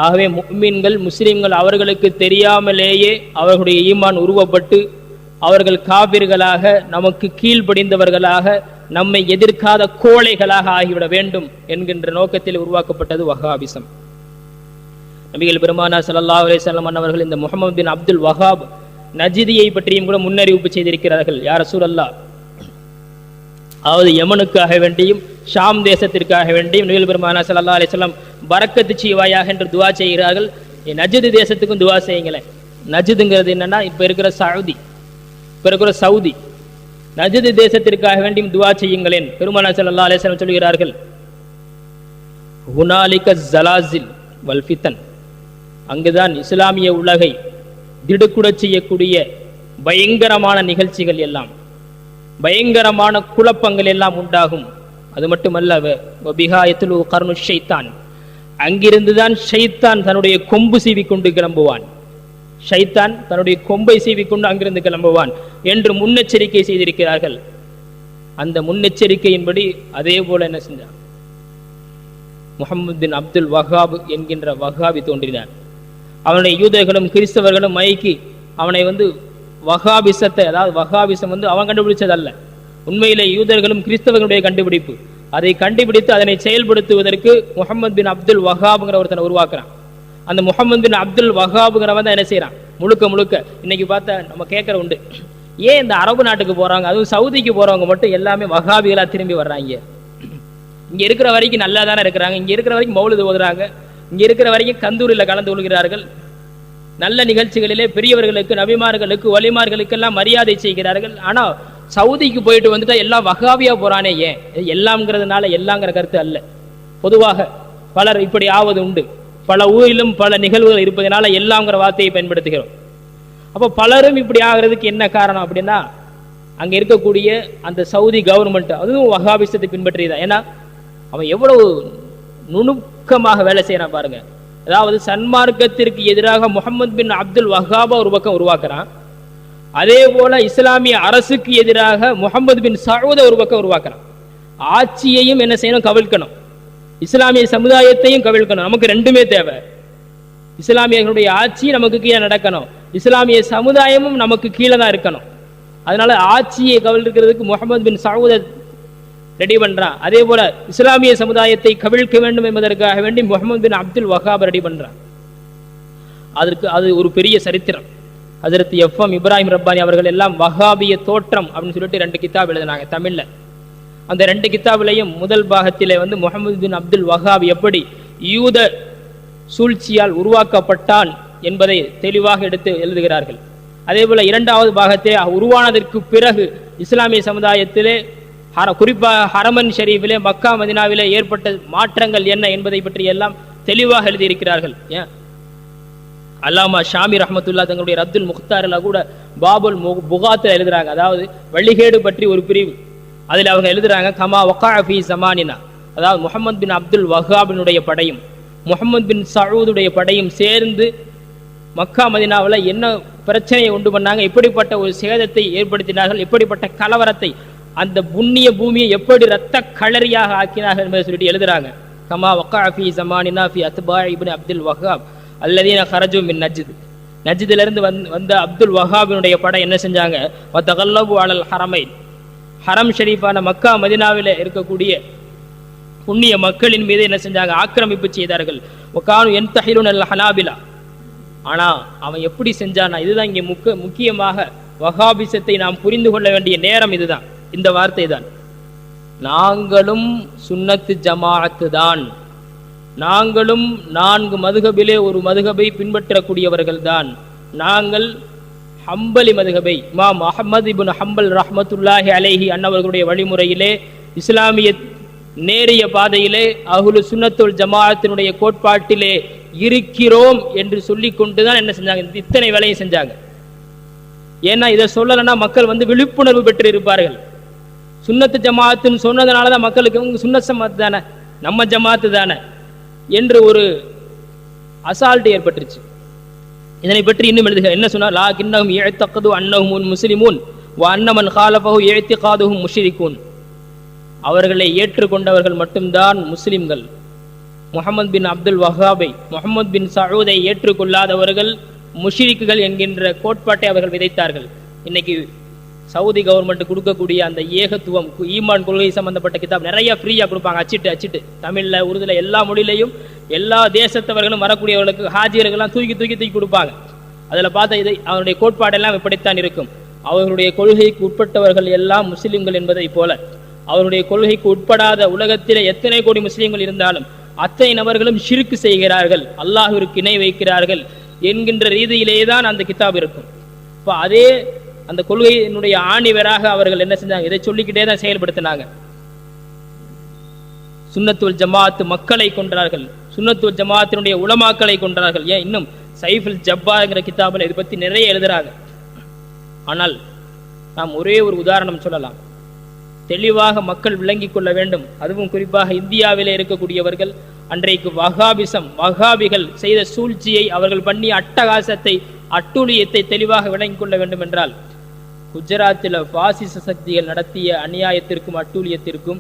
ஆகவே முஃமின்கள் முஸ்லிம்கள் அவர்களுக்கு தெரியாமலேயே அவர்களுடைய ஈமான் உருவப்பட்டு அவர்கள் காபிர்களாக நமக்கு கீழ்ப்படிந்தவர்களாக நம்மை எதிர்க்காத கோழைகளாக ஆகிவிட வேண்டும் என்கின்ற நோக்கத்தில் உருவாக்கப்பட்டது வஹாபிசம். நபிகள் பெருமானார் ஸல்லல்லாஹு அலைஹி வஸல்லம் அவர்கள் இந்த முஹம்மது பின் அப்துல் வஹாப் நஜ்தியை பற்றியும் கூட முன்னறிவிப்பு செய்திருக்கிறார்கள். யா ரசூலல்லாஹ், அதாவது யமனுக்காக வேண்டியும் ஷாம் தேசத்திற்காக வேண்டியும் நபிகள் பெருமானார் ஸல்லல்லாஹு அலைஹி வஸல்லம் பரக்கத்து செய்வாயாக என்று துஆ செய்கிறார்கள். நஜ்து தேசத்துக்கும் துஆ செய்யுங்களேன். நஜ்துங்கிறது என்னன்னா இப்ப இருக்கிற சவுதி, இப்ப இருக்கிற சவுதி, நஜ்து தேசத்திற்காக வேண்டியும் துஆ செய்யுங்களேன். பெருமானார் ஸல்லல்லாஹு அலைஹி வஸல்லம் சொல்கிறார்கள், ஹுனாலிக ஸலாஸில் வல் ஃபிதன், அங்குதான் இஸ்லாமிய உலகை திடுக்குடச் செய்யக்கூடிய பயங்கரமான நிகழ்ச்சிகள் எல்லாம், பயங்கரமான குழப்பங்கள் எல்லாம் உண்டாகும். அது மட்டுமல்ல, வபிஹாயத்துலு கர்னு ஷைத்தான், அங்கிருந்துதான் ஷைத்தான் தன்னுடைய கொம்பு சீவிக்கொண்டு கிளம்புவான், ஷைத்தான் தன்னுடைய கொம்பை சீவிக்கொண்டு அங்கிருந்து கிளம்புவான் என்று முன்னெச்சரிக்கை செய்திருக்கிறார்கள். அந்த முன்னெச்சரிக்கையின்படி அதே போல என்ன செஞ்சான், முஹம்மது பின் அப்துல் வஹாப் என்கின்ற வஹாபி தோன்றினார். அவனுடைய யூதர்களும் கிறிஸ்தவர்களும் மயக்கி அவனை வஹாபிசத்தை, அதாவது வஹாபிசம் அவன் கண்டுபிடிச்சதல்ல, உண்மையிலே யூதர்களும் கிறிஸ்தவர்களுடைய கண்டுபிடிப்பு. அதை கண்டுபிடித்து அதனை செயல்படுத்துவதற்கு முஹம்மது பின் அப்துல் வஹாப்ங்கிற ஒருத்தனை உருவாக்குறான். அந்த முஹம்மது பின் அப்துல் வஹாப்ங்கிறவன் தான் என்ன செய்யறான், முழுக்க முழுக்க இன்னைக்கு பார்த்தா நம்ம கேட்கற உண்டு, ஏன் இந்த அரபு நாட்டுக்கு போறாங்க, அதுவும் சவுதிக்கு போறவங்க மட்டும் எல்லாமே வஹாபிகளா திரும்பி வர்றாங்க? இங்க இருக்கிற வரைக்கும் நல்லா தானே இருக்கிறாங்க, இங்க இருக்கிற வரைக்கும் மௌலிது ஓதுறாங்க, இங்க இருக்கிற வரைக்கும் கந்தூரில் கலந்து கொள்கிறார்கள், நல்ல நிகழ்ச்சிகளிலே பெரியவர்களுக்கு நபிமார்களுக்கு வலிமார்களுக்கு எல்லாம் மரியாதை செய்கிறார்கள். ஆனா சவுதிக்கு போயிட்டு வந்துட்டா எல்லாம் வஹாபியா போறானே, ஏன்? எல்லாம்ங்கிறதுனால எல்லாங்கிற கருத்து அல்ல. பொதுவாக பலர் இப்படி ஆவது உண்டு. பல ஊரிலும் பல நிகழ்வுகள் இருப்பதனால எல்லாங்கிற வார்த்தையை பயன்படுத்துகிறோம். அப்போ பலரும் இப்படி ஆகிறதுக்கு என்ன காரணம் அப்படின்னா, அங்க இருக்கக்கூடிய அந்த சவுதி கவர்மெண்ட் அதுவும் வஹாபிசத்தை பின்பற்றியதான். ஏன்னா அவன் எவ்வளவு நுணுக்கமாக வேலை செய்யறான் பாருங்க. அதாவது சன்மார்க்கத்திற்கு எதிராக முஹம்மது பின் அப்துல் வஹாபா ஒரு பக்கம் உருவாக்குறான், அதே போல இஸ்லாமிய அரசுக்கு எதிராக முஹம்மது பின் சவுத ஒரு பக்கம் உருவாக்குறான். ஆட்சியையும் என்ன செய்யணும், கவிழ்க்கணும், இஸ்லாமிய சமுதாயத்தையும் கவிழ்க்கணும். நமக்கு ரெண்டுமே தேவை. இஸ்லாமியர்களுடைய ஆட்சி நமக்கு கீழே நடக்கணும், இஸ்லாமிய சமுதாயமும் நமக்கு கீழே தான் இருக்கணும். அதனால ஆட்சியை கவிழ்க்கிறதுக்கு முஹம்மது பின் சவுத ரெடி பண்றான். அதே போல இஸ்லாமிய சமுதாயத்தை கவிழ்க்க வேண்டும் என்பதற்காக வேண்டி முஹம்மது பின் அப்துல் வஹாப் ரெடி பண்றான். அதற்கு அது ஒரு பெரிய சரித்திரம். ஹஜ்ரத் எஃப்எம் இப்ராஹிம் ரப்பானி அவர்கள் எல்லாம் வஹாபிய தோற்றம் அப்படின்னு சொல்லிட்டு 2 கிதாப் எழுதினாங்க தமிழ்ல. அந்த 2 கிதாபிலையும் முதல் பாகத்திலே முஹம்மது பின் அப்துல் வஹாப் எப்படி யூத சூழ்ச்சியால் உருவாக்கப்பட்டான் என்பதை தெளிவாக எடுத்து எழுதுகிறார்கள். அதே போல 2வது பாகத்தை உருவானதற்கு பிறகு இஸ்லாமிய சமுதாயத்திலே குறிப்பாக ஹரமன் ஷரீஃபிலே மக்கா மதினாவிலே ஏற்பட்ட மாற்றங்கள் என்ன என்பதை பற்றி எல்லாம் தெளிவாக எழுதியிருக்கிறார்கள். ஏன் அல்லாமா ஷாமி ரஹ்மத்துல்லா தங்களுடைய ரத்துல் முக்தாரில் கூட பாபுல் புகாத்தில் எழுதுறாங்க. அதாவது வழிகேடு பற்றி ஒரு பிரிவு, அதில் அவங்க எழுதுறாங்க, கமா வகாஃபி ஜமானினா, அதாவது முஹம்மது பின் அப்துல் வஹாபினுடைய படையும் முஹம்மது பின் சவுதுடைய படையும் சேர்ந்து மக்கா மதினாவில் என்ன பிரச்சனையை உண்டு பண்ணாங்க, எப்படிப்பட்ட ஒரு சேதத்தை ஏற்படுத்தினார்கள், எப்படிப்பட்ட கலவரத்தை, அந்த புண்ணிய பூமியை எப்படி ரத்த களரியாக ஆக்கினார்கள் என்பதை சொல்லிட்டு எழுதுறாங்க. கமா வகாஃபி ஜமானினா ஃபி அத்பா இப்னு அப்துல் வஹாப் அல்லதீன ஹரஜு மின் நஜ்த், நஜ்திலிருந்து வந்த அப்துல் வஹாபினுடைய படை என்ன செஞ்சாங்க, வதகல்லபு அலல் ஹரமைன், ஹரம் ஷரீஃபான மக்கா மதினாவிலே இருக்கக்கூடிய புண்ணிய மக்களின் மீது என்ன செஞ்சாங்க, ஆக்கிரமிப்பு செய்தார்கள். வகானு யன்தஹிலுன அல் ஹனாபிலா, ஆனா அவன் எப்படி செஞ்சானா, இதுதான் இங்கே முக்கியமாக வஹாபிசத்தை நாம் புரிந்து கொள்ள வேண்டிய நேரம் இதுதான், இந்த வார்த்தை தான். நாங்களும் சுன்னத்து ஜமாஅத்து தான், நாங்களும் 4 மதுஹபிலே ஒரு மதுஹபை பின்பற்றக்கூடியவர்கள் தான். நாங்கள் ஹம்பலி மதுஹபை இமாம் அஹ்மது இப்னு ஹம்பல் ரஹ்மத்துல்லாஹி அலைஹி அன்னவர்களுடைய வழிமுறையிலே இஸ்லாமிய நேரிய பாதையிலே அஹ்லு சுன்னத்துல் ஜமாஅத்தினுடைய கோட்பாட்டிலே இருக்கிறோம் என்று சொல்லி கொண்டுதான் என்ன செஞ்சாங்க, இத்தனை வேலையும் செஞ்சாங்க. ஏன்னா இதை சொல்லலைன்னா மக்கள் விழிப்புணர்வு பெற்று இருப்பார்கள். சுன்னத்து ஜமாஅத்துன்னு சொன்னதுனாலதான் மக்களுக்கு சுன்னத் ஜமாஅத்து தானே, நம்ம ஜமாஅத்து தானே என்று ஒரு அசால்ட் ஏற்பட்டுருச்சு. இதனை பற்றி இன்னும் எழுதுக என்ன சொன்னார், லாகின்னஹும் யஅ்தகது அன்னஹும் முஸ்லிமூன் வ அன்ன மன் காலஃபஹு இஅ்திகாதுஹும் முஷ்ரிகூன், அவர்களை ஏற்றுக்கொண்டவர்கள் மட்டும்தான் முஸ்லிம்கள், முஹம்மது பின் அப்துல் வஹாபை, முஹம்மது பின் சஊதை ஏற்றுக்கொள்ளாதவர்கள் முஷ்ரிக்குகள் என்கின்ற கோட்பாட்டை அவர்கள் விதைத்தார்கள். இன்னைக்கு சவுதி கவர்மெண்ட் கொடுக்கக்கூடிய அந்த ஏகத்துவம் ஈமான் கொள்கை சம்பந்தப்பட்ட கிதாப் நிறைய ஃப்ரீயா கொடுப்பாங்க, அச்சிட்டு தமிழ்ல உருதுல எல்லா மொழியிலையும் எல்லா தேசத்தவர்களும் வரக்கூடியவர்களுக்கு ஹாஜியர்கள்லாம் தூக்கி கொடுப்பாங்க. அதில் பார்த்தா இதை அவருடைய கோட்பாடெல்லாம் இப்படித்தான் இருக்கும். அவர்களுடைய கொள்கைக்கு உட்பட்டவர்கள் எல்லாம் முஸ்லிம்கள் என்பதை போல அவருடைய கொள்கைக்கு உட்படாத உலகத்திலே எத்தனை கோடி முஸ்லிம்கள் இருந்தாலும் அத்தனை நபர்களும் ஷிர்க் செய்கிறார்கள், அல்லாஹ்விற்கு இணை வைக்கிறார்கள் என்கின்ற ரீதியிலேயே தான் அந்த கிதாப் இருக்கும். இப்போ அதே அந்த கொள்கையினுடைய ஆணிவராக அவர்கள் என்ன செஞ்சாங்க, இதை சொல்லிக்கிட்டே தான் செயல்படுத்தினாங்க. சுன்னத்துல் ஜமாத் மக்களை கொன்றார்கள், சுன்னத்துல் ஜமாத்தினுடைய உலமாக்களை கொன்றார்கள். ஏன் இன்னும் சைஃபுல் ஜப்பாங்கிற கிதாபில் இதை பற்றி நிறைய எழுதுறாங்க. ஆனால் நாம் ஒரே ஒரு உதாரணம் சொல்லலாம், தெளிவாக மக்கள் விளங்கிக் கொள்ள வேண்டும். அதுவும் குறிப்பாக இந்தியாவிலே இருக்கக்கூடியவர்கள் அன்றைக்கு வஹாபிகள் செய்த சூழ்ச்சியை, அவர்கள் பண்ணிய அட்டகாசத்தை, அட்டூழியத்தை தெளிவாக விளங்கிக் கொள்ள வேண்டும் என்றால், குஜராத்தில் பாசிச சக்திகள் நடத்திய அநியாயத்திற்கும் அட்டூழியத்திற்கும்,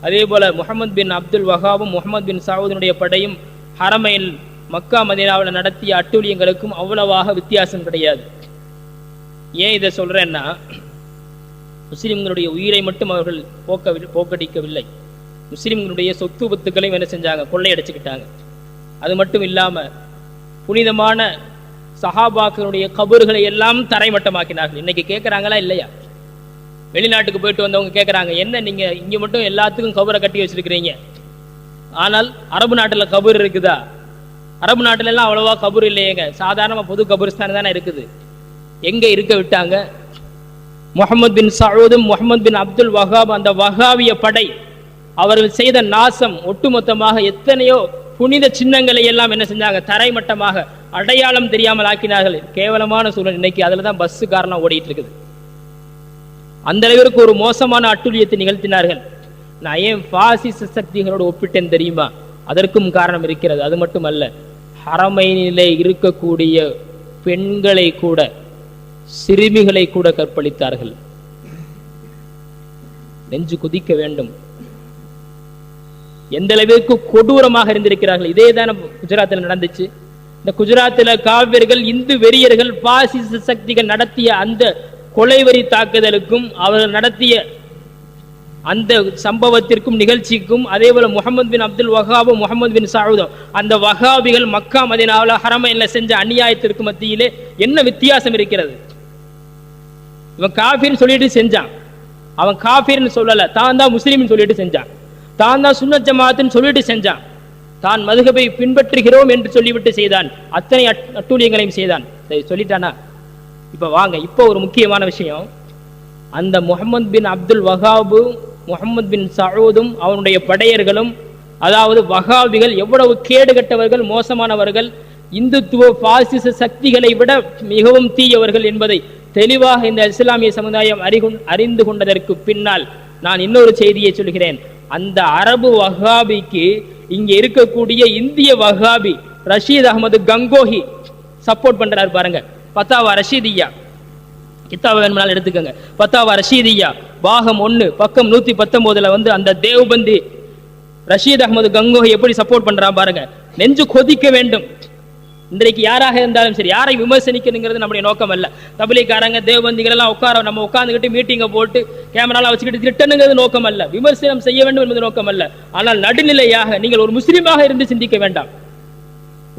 அதே போல முஹம்மது பின் அப்துல் வஹாபும் முஹம்மது பின் சவுதினுடைய படையும் ஹரமையில் மக்கா மதீனாவில் நடத்திய அட்டூழியங்களுக்கும் அவ்வளவாக வித்தியாசம் கிடையாது. ஏன் இதை சொல்றேன்னா, முஸ்லிம்களுடைய உயிரை மட்டும் அவர்கள் போக்கடிக்கவில்லை, முஸ்லிம்களுடைய சொத்து பத்துக்களையும் என்ன செஞ்சாங்க, கொள்ளையடிச்சுக்கிட்டாங்க. அது மட்டும் இல்லாம புனிதமான சஹாபாக்களுடைய கபறுகளை எல்லாம் தரைமட்டமாக்கினார்கள். இன்னைக்கு கேட்கறாங்களா இல்லையா? வெளிநாட்டுக்கு போயிட்டு வந்தவங்க கேட்கறாங்க, என்ன நீங்க இங்க மட்டும் எல்லாத்துக்கும் கபரை கட்டி வச்சிருக்கிறீங்க, ஆனால் அரபு நாட்டுல கபர் இருக்குதா? அரபு நாட்டுல எல்லாம் அவ்வளவா கபர் இல்லையேங்க, சாதாரண பொது கபரிஸ்தான் தானே இருக்குது. எங்க இருக்க விட்டாங்க? முஹம்மது பின் சஊதும் முஹம்மது பின் அப்துல் வஹாப், அந்த வஹாபிய படை அவர்கள் செய்த நாசம் ஒட்டுமொத்தமாக எத்தனையோ புனித சின்னங்களை எல்லாம் என்ன செஞ்சாங்க, தரைமட்டமாக அடையாளம் தெரியாமல் ஆக்கினார்கள். கேவலமான சூழல். இன்னைக்கு அதுல தான் பஸ் காரணம் ஓடிட்டு இருக்குது. அந்த அளவிற்கு ஒரு மோசமான அட்டூழியத்தை நிகழ்த்தினார்கள். நான் ஏன் பாசிச சக்திகளோடு ஒப்பிட்டேன் தெரியுமா? அதற்கும் காரணம் இருக்கிறது. அது மட்டுமல்ல, ஹரமைனிலே இருக்கக்கூடிய பெண்களை கூட, சிறுமிகளை கூட கற்பழித்தார்கள். நெஞ்சு குதிக்க வேண்டும், எந்த அளவிற்கு கொடூரமாக இருந்திருக்கிறார்கள். இதே தான் குஜராத்தில் நடந்துச்சு. இந்த குஜராத்தில் காவியர்கள், இந்து வெறியர்கள், பாசிச சக்திகள் நடத்திய அந்த கொலைவெறி தாக்குதலுக்கும் அவர்கள் நடத்திய அந்த சம்பவத்திற்கும் நிகழ்ச்சிக்கும், அதே போல முஹம்மது பின் அப்துல் வஹாபும் முஹம்மது பின் சஊதும், அந்த வஹாபிகள் மக்கா மதீனாவில் ஹரமைன்ல செஞ்ச அநியாயத்திற்கு மத்தியிலே என்ன வித்தியாசம் இருக்கிறது? இவன் காஃபிர்னு சொல்லிட்டு செஞ்சான், அவன் காஃபிர்னு சொல்லல, தான் தான் முஸ்லீம்னு சொல்லிட்டு செஞ்சான், தான் தான் சுன்னத் ஜமாத்துன்னு சொல்லிட்டு செஞ்சான், தான் மதுஹபை பின்பற்றுகிறோம் என்று சொல்லிவிட்டு செய்தான், அத்தனை அட்டூழியங்களையும் செய்தான். சொல்லிட்டானா? இப்ப வாங்க, இப்போ ஒரு முக்கியமான விஷயம். அந்த முஹம்மது பின் அப்துல் வஹாபு முஹம்மது பின் சஊதும் அவனுடைய படையர்களும், அதாவது வஹாபிகள் எவ்வளவு கேடுகட்டவர்கள், மோசமானவர்கள், இந்துத்துவ பாசிச சக்திகளை விட மிகவும் தீயவர்கள் என்பதை தெளிவாக இந்த இஸ்லாமிய சமுதாயம் அறிந்து கொண்டதற்கு பின்னால் நான் இன்னொரு செய்தியை சொல்கிறேன். அந்த அரபு வஹாபிக்கு இங்க இருக்கக்கூடிய இந்திய வஹாபி ரஷீத் அகமது கங்கோஹி சப்போர்ட் பண்றாரு பாருங்க. பத்தாவா ரஷீதியா கித்தாபை வேணும்னாலும் எடுத்துக்கோங்க. பத்தாவா ரஷீதியா பாகம் 1 பக்கம் 119 வந்து அந்த தேவ்பந்தி ரஷீத் அகமது கங்கோஹி எப்படி சப்போர்ட் பண்றான் பாருங்க. நெஞ்சு கொதிக்க வேண்டும். இன்றைக்கு யாராக இருந்தாலும் சரி, யாரை விமர்சனிக்கணுங்கிறது நம்முடைய நோக்கம் அல்ல. தபிலீக்காரங்க தேவபந்திகள் எல்லாம் நம்ம உட்கார்ந்துக்கிட்டு மீட்டிங்கை போட்டு கேமராலாம் வச்சுக்கிட்டு திட்டணுங்கிறது நோக்கம் அல்ல. விமர்சனம் செய்ய வேண்டும் என்பது நோக்கம் அல்ல. ஆனால் நடுநிலையாக நீங்கள் ஒரு முஸ்லீமாக இருந்து சிந்திக்க வேண்டாம்,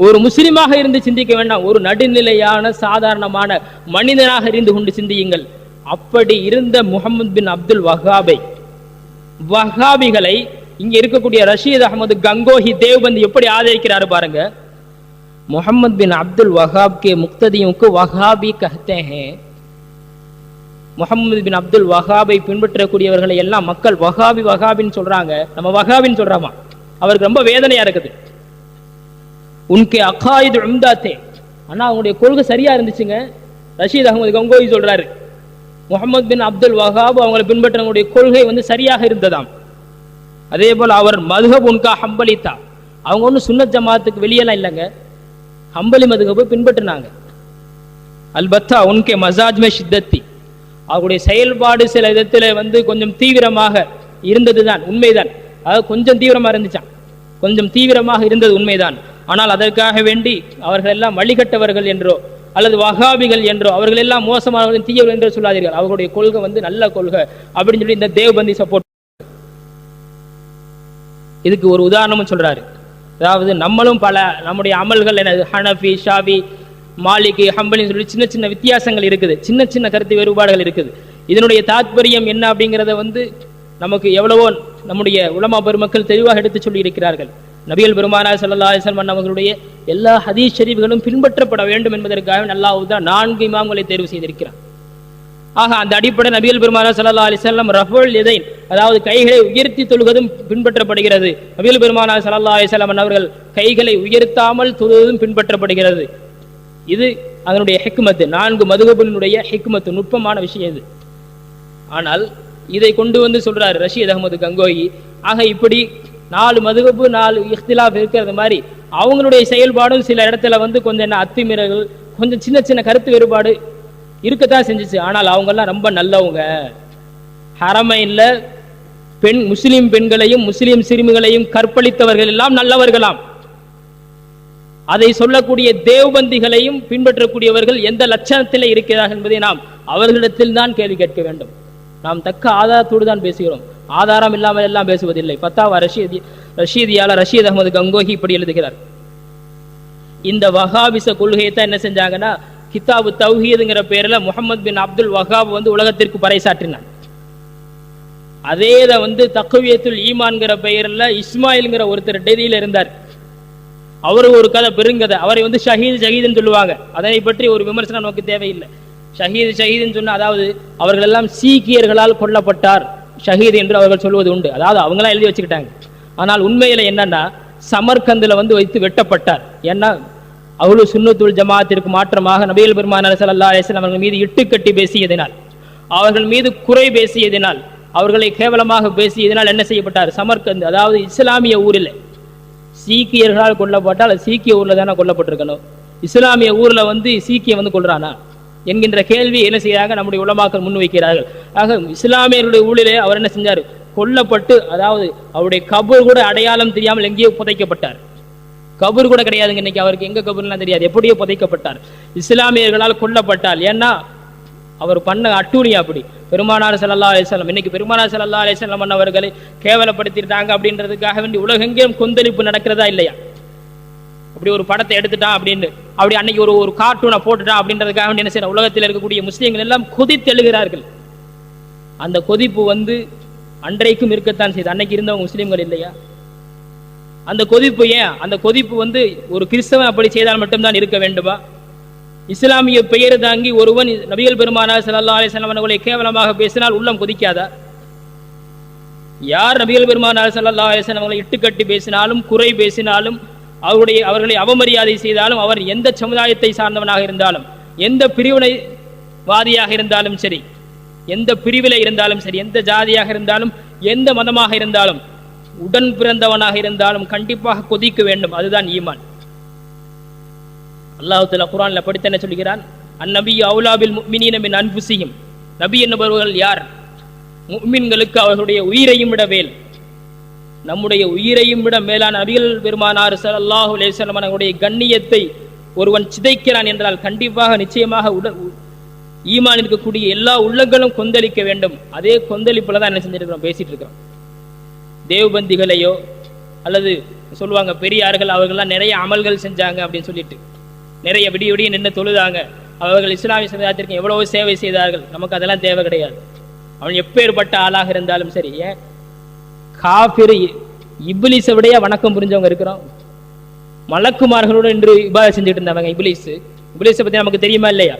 ஒரு முஸ்லீமாக இருந்து சிந்திக்க வேண்டாம், ஒரு நடுநிலையான சாதாரணமான மனிதனாக இருந்து கொண்டு சிந்தியுங்கள். அப்படி இருந்த முஹம்மது பின் அப்துல் வஹாபிகளை இங்க இருக்கக்கூடிய ரஷீத் அகமது கங்கோஹி தேவ்பந்தி எப்படி ஆதரிக்கிறாரு பாருங்க. मोहम्मद बिन अब्दुल वहाब के मुक्तदियों को वहाबी कहते हैं. முஹம்மது பின் அப்துல் வஹாபை பின்பற்றக்கூடியவர்களை எல்லாம் மக்கள் வஹாபின்னு சொல்றாங்க, நம்ம வஹாபின்னு சொல்றாமா. அவருக்கு ரொம்ப வேதனையா இருக்குது. உன்கே அகாயிது உம்தாத்தே, ஆனா அவங்களுடைய கொள்கை சரியா இருந்துச்சுங்க. ரஷீத் அகமது கங்கோஹி சொல்றாரு, முஹம்மது பின் அப்துல் வஹாப் அவங்களை பின்பற்றவங்களுடைய கொள்கை சரியாக இருந்ததாம். அதே போல அவர் மதுஹப் உன்கா ஹம்பலித்தா, அவங்க ஒன்றும் சுன்னத் ஜமாத்துக்கு வெளியெல்லாம் இல்லைங்க, ஹம்பலி மதுஹபை பின்பற்றினாங்க. அல்பத்தா உன்கே மசாஜ் மே ஷித்தத்தி, அவருடைய செயல்பாடு சில விதத்தில் கொஞ்சம் தீவிரமாக இருந்தது தான், உண்மைதான். அதாவது கொஞ்சம் தீவிரமா இருந்துச்சான். கொஞ்சம் தீவிரமாக இருந்தது உண்மைதான். ஆனால் அதற்காக வேண்டி அவர்கள் எல்லாம் வழிகட்டவர்கள் என்றோ அல்லது வஹாபிகள் என்றோ அவர்கள் எல்லாம் மோசமானவர்கள் தீயவர்கள் என்றோ சொல்லாதீர்கள். அவர்களுடைய கொள்கை நல்ல கொள்கை அப்படின்னு சொல்லி இந்த தேவ்பந்தி சப்போர்ட். இதுக்கு ஒரு உதாரணமும் சொல்றாரு. அதாவது நம்மளும் பல நம்முடைய அமல்கள் ஹனஃபி, ஷாஃபி, மாலிகி, ஹம்பலின்னு சொல்லி சின்ன சின்ன வித்தியாசங்கள் இருக்குது, சின்ன சின்ன கருத்து வேறுபாடுகள் இருக்குது. இதனுடைய தாத்பரியம் என்ன அப்படிங்கிறத நமக்கு எவ்வளவோ நம்முடைய உலமா பெருமக்கள் தெளிவாக எடுத்து சொல்லி இருக்கிறார்கள். நபிகள் பெருமானார் ஸல்லல்லாஹு அலைஹி வஸல்லம் அவர்களுடைய எல்லா ஹதீஸ் ஷரீஃப்களும் பின்பற்றப்பட வேண்டும் என்பதற்காக அல்லாஹ் தான் 4 இமாம்களை தேர்வு செய்திருக்கிறார். ஆக அந்த அடிப்படை நபிகள் பெருமானார் ஸல்லல்லாஹு அலைஹி வஸல்லம் ரஃபுல் யதைன், அதாவது கைகளை உயர்த்தி தொழுவதும் பின்பற்றப்படுகிறது. நபிகள் பெருமானார் ஸல்லல்லாஹு அலைஹி வஸல்லம் அவர்கள் கைகளை உயர்த்தாமல் தொழுவதும் பின்பற்றப்படுகிறது. இது அதனுடைய ஹிக்மத்து, 4 மதுஹபினுடைய ஹிக்மத்து, நுட்பமான விஷயம் இது. ஆனால் இதை கொண்டு சொல்றாரு ரஷீத் அகமது கங்கோயி. ஆக இப்படி 4 மதுஹபு 4 இஹ்திலாஃப் இருக்கிறது மாதிரி அவங்களுடைய செயல்பாடும் சில இடத்துல கொஞ்சம் அத்துமீறல்கள், கொஞ்சம் சின்ன சின்ன கருத்து வேறுபாடு இருக்கத்தான் செஞ்சிச்சு. ஆனால் அவங்கெல்லாம் ரொம்ப நல்லவங்க. ஹரமைன்ல முஸ்லிம் பெண்களையும் முஸ்லிம் சிறுமிகளையும் கற்பழித்தவர்கள் எல்லாம் நல்லவர்களாம். அதை சொல்லக்கூடிய தேவ்பந்திகளையும் பின்பற்றக்கூடியவர்கள் எந்த லட்சணத்தில் இருக்கிறார்கள் என்பதை நாம் அவர்களிடத்தில் தான் கேள்வி கேட்க வேண்டும். நாம் தக்க ஆதாரத்தோடு தான் பேசுகிறோம், ஆதாரம் இல்லாமல் எல்லாம் பேசுவதில்லை. ஃபத்தாவா ரஷீதியாளர் ரஷீத் அகமது கங்கோஹி இப்படி எழுதுகிறார். இந்த வஹாபிச கொள்கையை தான் என்ன செஞ்சாங்கன்னா, கிதாபு தௌஹீதுங்கிற பேர்ல முஹம்மது பின் அப்துல் வஹாப் உலகத்திற்கு பறைசாற்றினார். அதே தக்வியத்துல் ஈமான்ங்கிற பெயர்ல இஸ்மாயில்ங்கிற ஒருத்தர் டெல்லியில இருந்தார். அவரு ஒரு கதை பெருங்கதை. அவரை ஷஹீதுன்னு சொல்லுவாங்க. அதனை பற்றி ஒரு விமர்சனம் நமக்கு தேவையில்லை. ஷஹீதுன்னு சொன்னா, அதாவது அவர்கள் எல்லாம் சீக்கியர்களால் கொல்லப்பட்டார் ஷஹீத் என்று அவர்கள் சொல்வது உண்டு. அதாவது அவங்களாம் எழுதி வச்சுக்கிட்டாங்க. ஆனால் உண்மையில என்னன்னா, சமர்கந்தில் வைத்து வெட்டப்பட்டார். ஏன்னா அவ்ளு சுன்னத்துல் ஜமாத்திற்கு மாற்றமாக நபிகள் பெருமானார் ஸல்லல்லாஹு அலைஹி வஸல்லம் அவர்கள் மீது இட்டுக்கட்டி பேசியதினால், அவர்கள் மீது குறை பேசியதினால், அவர்களை கேவலமாக பேசியதினால் என்ன செய்யப்பட்டார்? சமர்கந்து, அதாவது இஸ்லாமிய ஊரில் சீக்கியர்களால் கொல்லப்பட்டால் சீக்கிய ஊர்ல தானே கொல்லப்பட்டிருக்கணும். இஸ்லாமிய ஊர்ல சீக்கிய கொள்றானா என்கின்ற கேள்வி என்ன செய்யறாங்க நம்முடைய உலமாக்கள் முன்வைக்கிறார்கள். ஆக இஸ்லாமியர்களுடைய ஊரிலே அவர் என்ன செஞ்சார்? கொல்லப்பட்டு, அதாவது அவருடைய கபூர் கூட அடையாளம் தெரியாமல் எங்கேயோ புதைக்கப்பட்டார். கபூர் கூட கிடையாதுங்க இன்னைக்கு அவருக்கு, எங்க கபூர்லாம் தெரியாது, எப்படியோ புதைக்கப்பட்டார். இஸ்லாமியர்களால் கொல்லப்பட்டார். ஏன்னா அவர் பண்ண அட்டூழியம் அப்படி. பெருமானார் ஸல்லல்லாஹு அலைஹி வஸல்லம், இன்னைக்கு பெருமானார் ஸல்லல்லாஹு அலைஹி வஸல்லம் அவர்களை கேவலப்படுத்திட்டாங்க அப்படின்றதுக்காக வேண்டி உலகெங்கேயும் கொந்தளிப்பு நடக்கிறதா இல்லையா? அப்படி ஒரு படத்தை எடுத்துட்டான் அப்படின்னு, அப்படி அன்னைக்கு ஒரு கார்ட்டூனை போட்டுட்டான் அப்படின்றதுக்காக வேண்டி என்ன செய்யற, உலகத்தில் இருக்கக்கூடிய முஸ்லீம்கள் எல்லாம் கொதித்தெழுகிறார்கள். அந்த கொதிப்பு அன்றைக்கும் இருக்கத்தான் செய்து. அன்னைக்கு இருந்தவங்க முஸ்லீம்கள் இல்லையா? அந்த கொதிப்பு ஏன்? அந்த கொதிப்பு ஒரு கிறிஸ்தவன் அப்படி செய்தால் மட்டும்தான் இருக்க வேண்டுமா? இஸ்லாமிய பெயர் தாங்கி ஒருவன் நபிகள் பெருமானார் ஸல்லல்லாஹு அலைஹி வஸல்லம் அவர்களை கேவலமாக பேசினால் உள்ளம் கொதிக்காதா? யார் நபிகள் பெருமானார் ஸல்லல்லாஹு அலைஹி வஸல்லம் அவர்களை இட்டுக்கட்டி பேசினாலும், குறை பேசினாலும், அவர்களை அவமரியாதை செய்தாலும், அவர் எந்த சமுதாயத்தை சார்ந்தவனாக இருந்தாலும், எந்த பிரிவினைவாதியாக இருந்தாலும் சரி, எந்த பிரிவில இருந்தாலும் சரி, எந்த ஜாதியாக இருந்தாலும், எந்த மதமாக இருந்தாலும், உடன் பிறந்தவனாக இருந்தாலும் கண்டிப்பாக கொதிக்க வேண்டும். அதுதான் ஈமான். அல்லாஹ் தஆலா குர்ஆன்ல படித்து என்ன சொல்கிறான்? அந்நபியு அவுலா பில் முஃமினீன மின் அன்ஃபுஸிஹிம். நபி என்பவர்கள் யார்? முஃமின்களுக்கு அவர்களுடைய உயிரையும் விட மேல், நம்முடைய உயிரையும் விட மேலான நபிகள் பெருமானார் ஸல்லல்லாஹு அலைஹி வஸல்லம் அவர்களுடைய கண்ணியத்தை ஒருவன் சிதைக்கிறான் என்றால் கண்டிப்பாக நிச்சயமாக ஈமான் இருக்கக்கூடிய எல்லா உள்ளங்களும் கொந்தளிக்க வேண்டும். அதே கொந்தளிப்புல தான் என்ன செஞ்சிருக்கிறோம், பேசிட்டு இருக்கிறோம். தேவ்பந்திகளையோ அல்லது சொல்லுவாங்க பெரியார்கள் அவர்கள்லாம் நிறைய அமல்கள் செஞ்சாங்க அப்படின்னு சொல்லிட்டு, நிறைய விடிய விடிய நின்று தொழுதாங்க, அவர்கள் இஸ்லாமிய சமுதாயத்திற்கு எவ்வளவோ சேவை செய்தார்கள். நமக்கு அதெல்லாம் தேவை கிடையாது. அவன் எப்பேற்பட்ட ஆளாக இருந்தாலும் சரி. ஏன் காஃபிர் இப்லீஸை விடைய வணக்கம் புரிஞ்சவங்க இருக்கிறோம். மலக்குமார்களோடு நின்று இபாதத் செஞ்சுட்டு இருந்தவங்க. இப்லீஸை பத்தி நமக்கு தெரியுமா இல்லையா?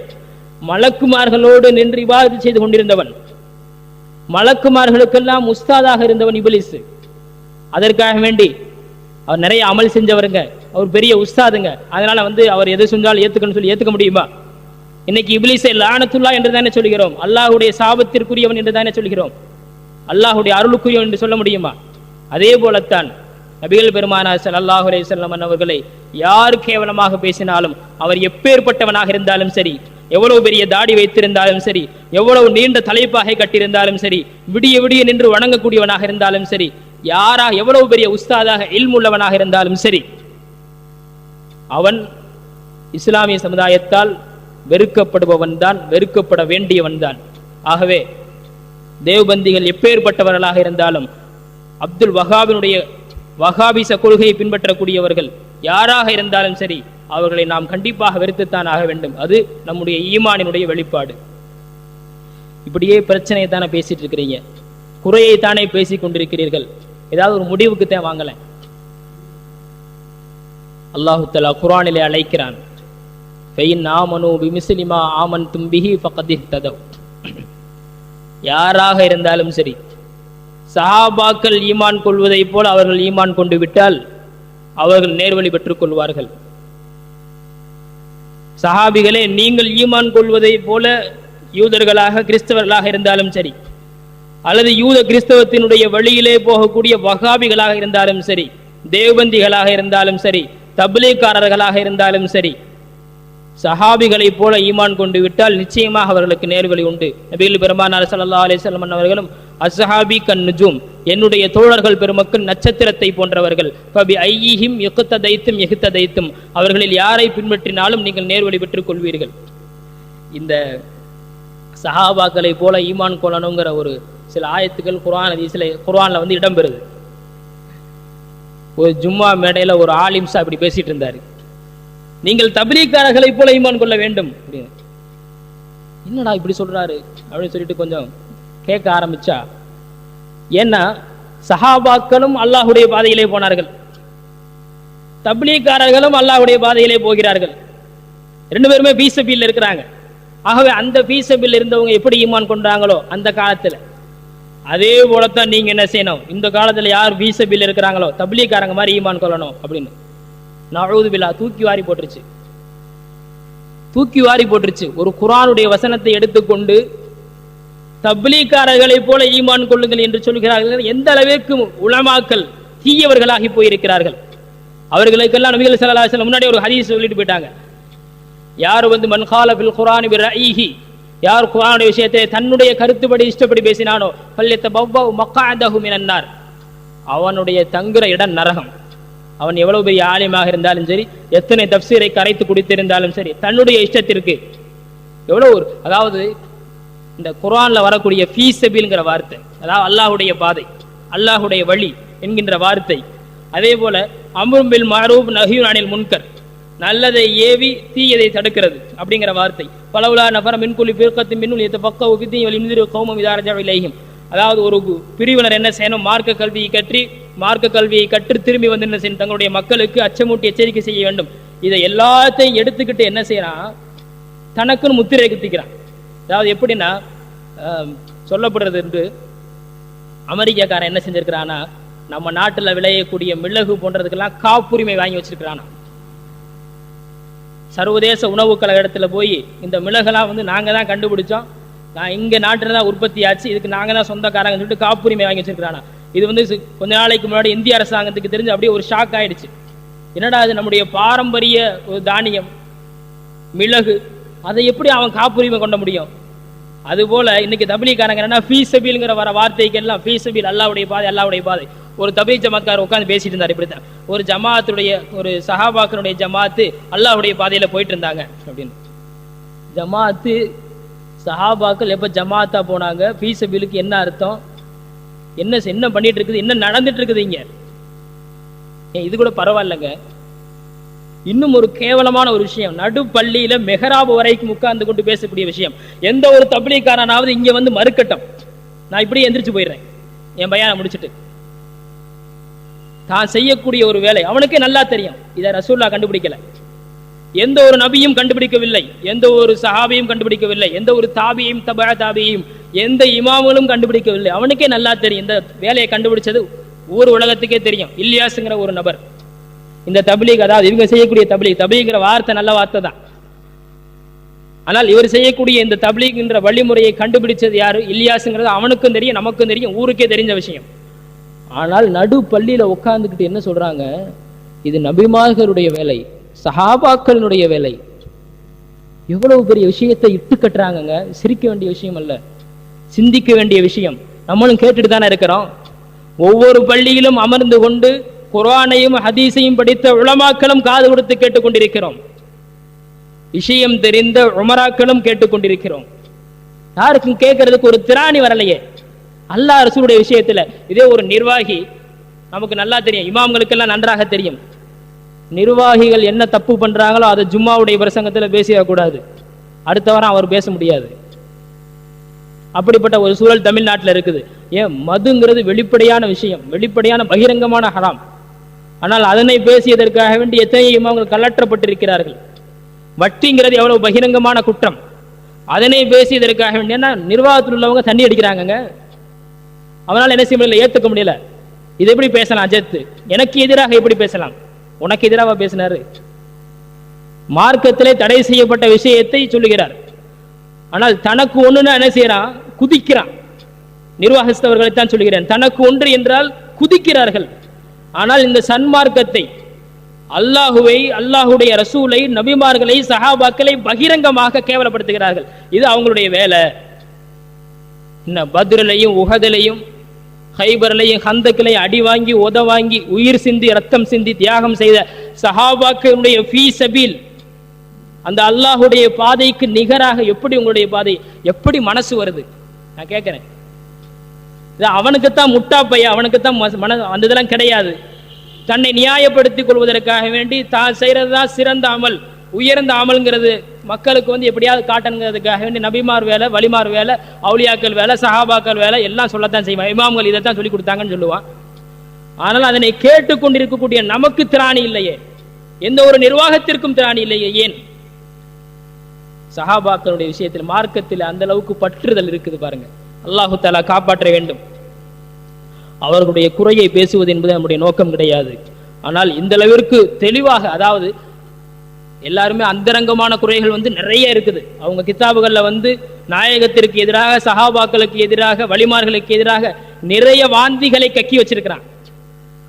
மலக்குமார்களோடு நின்று இபாதத் செய்து கொண்டிருந்தவன், மலக்குமார்களுக்கெல்லாம் உஸ்தாதாக இருந்தவன் இப்லீஸ். அதற்காக வேண்டி அவர் நிறைய அமல் செஞ்சவருங்க, அவர் பெரிய உஸ்தாதுங்க. அதனால அவர் எது செஞ்சாலும் ஏத்துக்கணும்னு சொல்லி ஏத்துக்க முடியுமா? இன்னைக்கு இப்லீஸை லானத்துல்லா என்று தானே சொல்கிறோம், அல்லாஹுடைய சாபத்திற்குரியவன் என்று தானே சொல்கிறோம், அல்லாஹுடைய அருளுக்குரியவன் என்று சொல்ல முடியுமா? அதே போலத்தான் நபிகள் பெருமானார் ஸல்லல்லாஹு அலைஹி வஸல்லம் அவர்களை யார் கேவலமாக பேசினாலும், அவர் எப்பேற்பட்டவனாக இருந்தாலும் சரி, எவ்வளவு பெரிய தாடி வைத்திருந்தாலும் சரி, எவ்வளவு நீண்ட தலைப்பாகை கட்டியிருந்தாலும் சரி, விடிய விடிய நின்று வணங்கக்கூடியவனாக இருந்தாலும் சரி, யாராக எவ்வளவு பெரிய உஸ்தாதாக இல்முள்ளவனாக இருந்தாலும் சரி, அவன் இஸ்லாமிய சமுதாயத்தால் வெறுக்கப்படுபவன் தான், வெறுக்கப்பட வேண்டியவன் தான். ஆகவே தேவபந்திகள் எப்பேற்பட்டவர்களாக இருந்தாலும், அப்துல் வஹாபினுடைய வஹாபிச கொள்கையை பின்பற்றக்கூடியவர்கள் யாராக இருந்தாலும் சரி, அவர்களை நாம் கண்டிப்பாக வெறுத்துத்தான் ஆக வேண்டும். அது நம்முடைய ஈமானினுடைய வெளிப்பாடு. இப்படியே பிரச்சனையை தானே பேசிட்டு இருக்கிறீங்க, குறையை தானே பேசிக் கொண்டிருக்கிறீர்கள், ஏதாவது ஒரு முடிவுக்கு தான் வாங்கல. அல்லாஹு தஆலா குர்ஆனிலே அழைக்கிறான், ஃபைன் ஆமனு பிமிஸ்லி மா ஆமன்தும் பிஹி ஃபகத் இஹ்ததவ். யாராக இருந்தாலும் சரி, சஹாபாக்கள் ஈமான் கொள்வதை போல அவர்கள் ஈமான் கொண்டு விட்டால் அவர்கள் நேர்வழி பெற்றுக் கொள்வார்கள். சஹாபிகளே, நீங்கள் ஈமான் கொள்வதை போல யூதர்களாக கிறிஸ்தவர்களாக இருந்தாலும் சரி, அல்லது யூத கிறிஸ்தவத்தினுடைய வழியிலே போகக்கூடிய வஹாபிகளாக இருந்தாலும் சரி, தேவபந்திகளாக இருந்தாலும் சரி, தப்லீக்காரர்களாக இருந்தாலும் சரி, சஹாபிகளை போல ஈமான் கொண்டு விட்டால் நிச்சயமாக அவர்களுக்கு நேர்வழி உண்டு. நபிகள் பெருமானார் ஸல்லல்லாஹு அலைஹி வஸல்லம் அவர்களும் அஸ்ஹாபி கன் நுஜூம், என்னுடைய தோழர்கள் பெருமக்கள் நட்சத்திரத்தை போன்றவர்கள், ஃபபி ஐயிஹிம் யக்ததைத்தும் யஹ்ததைத்தும், அவர்களில் யாரை பின்பற்றினாலும் நீங்கள் நேர்வழி பெற்றுக் கொள்வீர்கள். இந்த சஹாபாக்களை போல ஈமான் கொள்ளணுங்கிற ஒரு சில ஆயத்துக்கள் குர்ஆன்ல வந்து இடம்பெறுது. ஒரு ஜும்மா மேடையில ஒரு ஆலிம் சாஹிப் இப்படி பேசிட்டு இருந்தாரு, நீங்கள் தப்லீக்காரர்களை போல ஈமான் கொள்ள வேண்டும் அப்படின்னு. என்னடா இப்படி சொல்றாரு அப்படின்னு சொல்லிட்டு கொஞ்சம் கேட்க ஆரம்பிச்சா, ஏன்னா சஹாபாக்களும் அல்லாஹ்வுடைய பாதையிலே போனார்கள், தப்லீக்காரர்களும் அல்லாஹ்வுடைய பாதையிலே போகிறார்கள், ரெண்டு பேருமே பீசபில் இருக்கிறாங்க. ஆகவே அந்த பீசபில் இருந்தவங்க எப்படி ஈமான் கொண்டாங்களோ அந்த காலத்துல, அதே போலத்தான் நீங்க என்ன செய்யணும், இந்த காலத்துல யார் பீசபில் இருக்கிறாங்களோ தப்லீக்காரங்க மாதிரி ஈமான் கொள்ளணும் அப்படின்னு. நஊது பில்லாஹ், தூக்கி வாரி போட்டுருச்சு, தூக்கி வாரி போட்டுருச்சு. ஒரு குர்ஆனுடைய வசனத்தை எடுத்துக்கொண்டு தப்லீக்காரர்களை போல ஈமான் கொள்ளுங்கள் என்று சொல்கிறார்கள். எந்த அளவிற்கு உலமாக்கள் தீயவர்களாகி போயிருக்கிறார்கள். அவர்களுக்கெல்லாம் நபிகள் ஸல்லல்லாஹு அலைஹி வஸல்லம் முன்னாடி ஒரு ஹதீஸ் சொல்லிட்டு போயிட்டாங்க, யார் வந்து மன் கால ஃபில் குர்ஆனி பிரஈஹி, யார் குர்ஆனுடைய விஷயத்தை தன்னுடைய கருத்துப்படி இஷ்டப்படி பேசினானோ ஃபல்யத்தபவ்வ மக்அதஹு மினன் நார், அவனுடைய தங்குற இடம் நரகம். அவன் எவ்வளவு பெரிய ஆலிமாக இருந்தாலும் சரி, எத்தனை தப்சீரை கரைத்து குடித்திருந்தாலும் சரி, தன்னுடைய இஷ்டத்திற்கு எவ்வளவு ஒரு, அதாவது இந்த குர்ஆன்ல வரக்கூடிய ஃபீ சபீல்ங்கிற வார்த்தை, அதாவது அல்லாஹ்வுடைய பாதை, அல்லாஹ்வுடைய வழி என்கின்ற வார்த்தை, அதே போல அம்ரும் பில் மஅரூஃப் நஹ்யுன் அனில் முன்கர், நல்லதை ஏவி தீயதை தடுக்கிறது அப்படிங்கிற வார்த்தை, பலவுலா நஃபர மின் குல்லி ஃபிர்கத்தின் மின்னுல் யதஃபக்கஹு ஃபித்தீன் வலியுன்திரு கௌமம் இதா ரஜஉ இலைஹிம், அதாவது ஒரு பிரிவினர் என்ன செய்யணும், மார்க்க கல்வியை கற்று திரும்பி வந்து என்ன செய்யணும், தங்களுடைய மக்களுக்கு அச்சமூட்டி எச்சரிக்கை செய்ய வேண்டும். இதை எல்லாத்தையும் எடுத்துக்கிட்டு என்ன செய்யறான், தனக்குன்னு முத்திரை குத்திக்கிறான். அதாவது எப்படின்னா சொல்லப்படுறது என்று அமெரிக்காக்காரன் என்ன செஞ்சிருக்கிறான்னா, நம்ம நாட்டில் விளையக்கூடிய மிளகு போன்றதுக்கெல்லாம் காப்புரிமை வாங்கி வச்சிருக்கிறானா. சர்வதேச உணவு கழகத்துல போய் இந்த மிளகெல்லாம் வந்து நாங்க தான் கண்டுபிடிச்சோம், நான் இங்க நாட்டில் தான் உற்பத்தி ஆச்சு, இதுக்கு நாங்க தான் சொந்தக்காரங்க சொல்லிட்டு காப்புரிமை வாங்கி வச்சிருக்கிறானா. இது வந்து கொஞ்ச நாளைக்கு முன்னாடி இந்திய அரசாங்கத்துக்கு தெரிஞ்சு அப்படியே ஒரு ஷாக் ஆயிடுச்சு. என்னடா அது நம்முடைய பாரம்பரிய ஒரு தானியம் மிளகு, அதை எப்படி அவன் காப்புரிமை கொண்ட முடியும்? அதுபோல இன்னைக்கு தப்லீக்காரங்க என்னன்னா ஃபீ சபீல்ங்கிற வர வார்த்தைக்கு எல்லாம் ஃபீ சபீல், அல்லாஹ்வுடைய பாதை, அல்லாஹ்வுடைய பாதை. ஒரு தபீக் ஜமாத்காரர் உட்கார்ந்து பேசிட்டு இருந்தார், இப்படித்தான் ஒரு ஜமாத்துடைய ஒரு சஹாபாக்களுடைய ஜமாத்து அல்லாஹ்வுடைய பாதையில போயிட்டு இருந்தாங்க அப்படின்னு. ஜமாத்து சஹாபாக்கள் எப்ப ஜமாத்தா போனாங்க, ஃபீ சபீலுக்கு என்ன அர்த்தம், என்ன பண்ணிட்டு இருக்குது, என்ன நடந்துட்டு இருக்குது இங்க? இது கூட பரவாயில்லைங்க. இன்னும் ஒரு கேவலமான ஒரு விஷயம், நடு பள்ளியில மெஹராப் வரைக்கும் உட்கார்ந்து கொண்டு பேசக்கூடிய விஷயம். எந்த ஒரு தப்லீக்காரனாவது இங்க வந்து மறுக்கட்டும், நான் இப்படியே எந்திரிச்சு போயிடுறேன் என் பையனை முடிச்சுட்டு. தான் செய்யக்கூடிய ஒரு வேலை அவனுக்கே நல்லா தெரியும், இதை ரசூலுல்லாஹ் கண்டுபிடிக்கல, எந்த ஒரு நபியும் கண்டுபிடிக்கவில்லை, எந்த ஒரு சஹாபியும் கண்டுபிடிக்கவில்லை, எந்த ஒரு தாபியையும் தபா தாபியையும் எந்த இமாம்களும் கண்டுபிடிக்கவில்லை. அவனுக்கே நல்லா தெரியும், இந்த வேலையை கண்டுபிடிச்சது ஊர் உலகத்துக்கே தெரியும், இல்யாஸ்ங்கிற ஒரு நபர். இந்த தப்லீக், அதாவது இவங்க செய்யக்கூடிய தப்லீக்ங்கிற வார்த்தை நல்ல வார்த்தை தான், ஆனால் இவர் செய்யக்கூடிய இந்த தப்லீக்ங்கிற வழிமுறையை கண்டுபிடிச்சது யாரு, இல்யாஸ்ங்கிறது அவனுக்கும் தெரியும், நமக்கும் தெரியும், ஊருக்கே தெரிஞ்ச விஷயம். ஆனால் நடு பள்ளியில உட்கார்ந்துக்கிட்டு என்ன சொல்றாங்க, இது நபிமார்களுடைய வேலை, சஹாபாக்களினுடைய வேலை. எவ்வளவு பெரிய விஷயத்தை இட்டு கட்டுறாங்க. சிரிக்க வேண்டிய விஷயம் அல்ல, சிந்திக்க வேண்டிய விஷயம். நம்மளும் கேட்டுட்டு தானே இருக்கிறோம். ஒவ்வொரு பள்ளியிலும் அமர்ந்து கொண்டு குர்ஆனையும் ஹதீஸையும் படித்த உலமாக்களும் காது கொடுத்து கேட்டுக்கொண்டிருக்கிறோம். விஷயம் தெரிந்த உமராக்களும் கேட்டுக்கொண்டிருக்கிறோம். யாருக்கும் கேட்கறதுக்கு ஒரு திராணி வரலையே அல்லாஹ் ரசூலுடைய விஷயத்துல. இதே ஒரு நிர்வாகி, நமக்கு நல்லா தெரியும், இமாம்களுக்கெல்லாம் நன்றாக தெரியும், நிர்வாகிகள் என்ன தப்பு பண்றாங்களோ அதை ஜும்மாவுடைய பிரசங்கத்துல பேசிடக்கூடாது, அடுத்த வாரம் அவர் பேச முடியாது. அப்படிப்பட்ட ஒரு சூழல் தமிழ்நாட்டில் இருக்குது. ஏன், மதுங்கிறது வெளிப்படையான விஷயம், வெளிப்படையான பகிரங்கமான ஹராம். ஆனால் அதனை பேசியதற்காக வேண்டி எத்தனை இமாம்கள் கலற்றப்பட்டிருக்கிறார்கள். வட்டிங்கிறது எவ்வளவு பகிரங்கமான குற்றம், அதனை பேசியதற்காக வேண்டி என்ன நிர்வாகத்தில் உள்ளவங்க தண்ணி அடிக்கிறாங்க. அவனால் என்ன செய்ய முடியல, ஏற்றுக்க முடியல. இது எப்படி பேசலாம் அஜத், எனக்கு எதிராக எப்படி பேசலாம், உனக்கு எதிராக பேசினாரு. மார்க்கத்திலே தடை செய்யப்பட்ட விஷயத்தை சொல்லுகிறார், ஆனால் தனக்கு ஒண்ணுன்னா என்ன செய்யறான், குதிக்கிறான். நிர்வாகஸ்தவர்களைத்தான் சொல்லுகிறேன், தனக்கு ஒன்று என்றால் குதிக்கிறார்கள். ஆனால் இந்த சன்மார்க்கத்தை, அல்லாஹுவை, அல்லாஹுடைய ரசூலை, நபிமார்களை, சஹாபாக்களை பகிரங்கமாக கேவலப்படுத்துகிறார்கள். இது அவங்களுடைய வேலை. என்ன பத்ரிலையும் உஹதிலையும் ஹைபர்லையும் ஹந்தக்கிலையும் அடி வாங்கி உத வாங்கி உயிர் சிந்தி ரத்தம் சிந்தி தியாகம் செய்த சஹாபாக்களுடைய ஃபீ சபீல், அந்த அல்லாஹுடைய பாதைக்கு நிகராக எப்படி உங்களுடைய பாதை, எப்படி மனசு வருது? நான் கேட்கிறேன். அவனுக்குத்தான் முட்டா பையன், அவனுக்குத்தான் அந்த இதெல்லாம் கிடையாது. தன்னை நியாயப்படுத்திக் கொள்வதற்காக வேண்டி தான் செய்யறதுதான் சிறந்த அமல், உயர்ந்த அமல்ங்கிறது மக்களுக்கு எப்படியாவது காட்டணுங்கிறதுக்காக வேண்டி நபிமார் வேலை, வலிமார் வேலை, அவுலியாக்கள் வேலை, சஹாபாக்கள் வேலை எல்லாம் சொல்லத்தான் செய்வான். இமாம்கள் இதைத்தான் சொல்லி கொடுத்தாங்கன்னு சொல்லுவான். ஆனால் அதனை கேட்டுக்கொண்டிருக்கக்கூடிய நமக்கு திராணி இல்லையே, எந்த ஒரு நிர்வாகத்திற்கும் திராணி இல்லையே. ஏன்? சஹாபாக்களுடைய விஷயத்தில் மார்க்கத்தில் அந்த அளவுக்கு பற்றுதல் இருக்குது பாருங்க. அல்லாஹு தஆலா காப்பாற்ற வேண்டும். அவர்களுடைய குறையை பேசுவது என்பது நம்முடைய நோக்கம் கிடையாது. ஆனால் இந்த அளவிற்கு தெளிவாக, அதாவது எல்லாருமே அந்தரங்கமான குறைகள் நிறைய இருக்குது. அவங்க கிதாபுகள்ல நாயகத்திற்கு எதிராக, சஹாபாக்களுக்கு எதிராக, வலிமார்களுக்கு எதிராக நிறைய வாந்திகளை கக்கி வச்சிருக்கிறான்.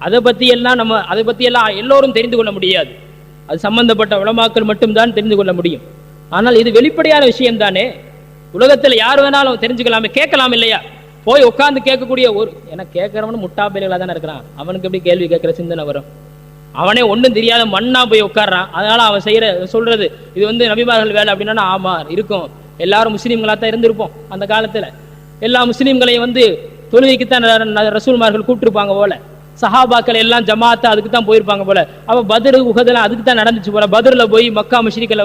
அதை பத்தி எல்லாம் எல்லோரும் தெரிந்து கொள்ள முடியாது. அது சம்பந்தப்பட்ட உலமாக்கள் மட்டும்தான் தெரிந்து கொள்ள முடியும். ஆனால் இது வெளிப்படையான விஷயம் தானே, உலகத்தில் யார் வேணாலும் தெரிஞ்சுக்கலாமே, கேட்கலாம் இல்லையா? போய் உட்கார்ந்து கேட்கக்கூடிய எனக்கு கேட்கறவனு முட்டாப்பையில தானே இருக்கிறான், அவனுக்கு எப்படி கேள்வி கேட்கிற சிந்தனை வரும்? அவனே ஒன்றும் தெரியாத மண்ணா போய் உட்கார்றான். அதனால அவன் சொல்றது இது நபிமார்கள் வேலை அப்படின்னா, ஆமா இருக்கும், எல்லாரும் முஸ்லீம்களா தான் இருந்திருப்போம். அந்த காலத்துல எல்லா முஸ்லீம்களையும் தொழுகைக்குத்தான் ரசூல்மார்கள் கூப்பிட்டுருப்பாங்க போல, சஹாபாக்கள் எல்லாம் ஜமாத்தா அதுக்கு தான் போயிருப்பாங்க போல. அப்ப பத்ரு உஹதெல்லாம் அதுக்கு தான் நடந்துச்சு போல. பத்ருல போய் மக்கா முஷ்ரிக்களை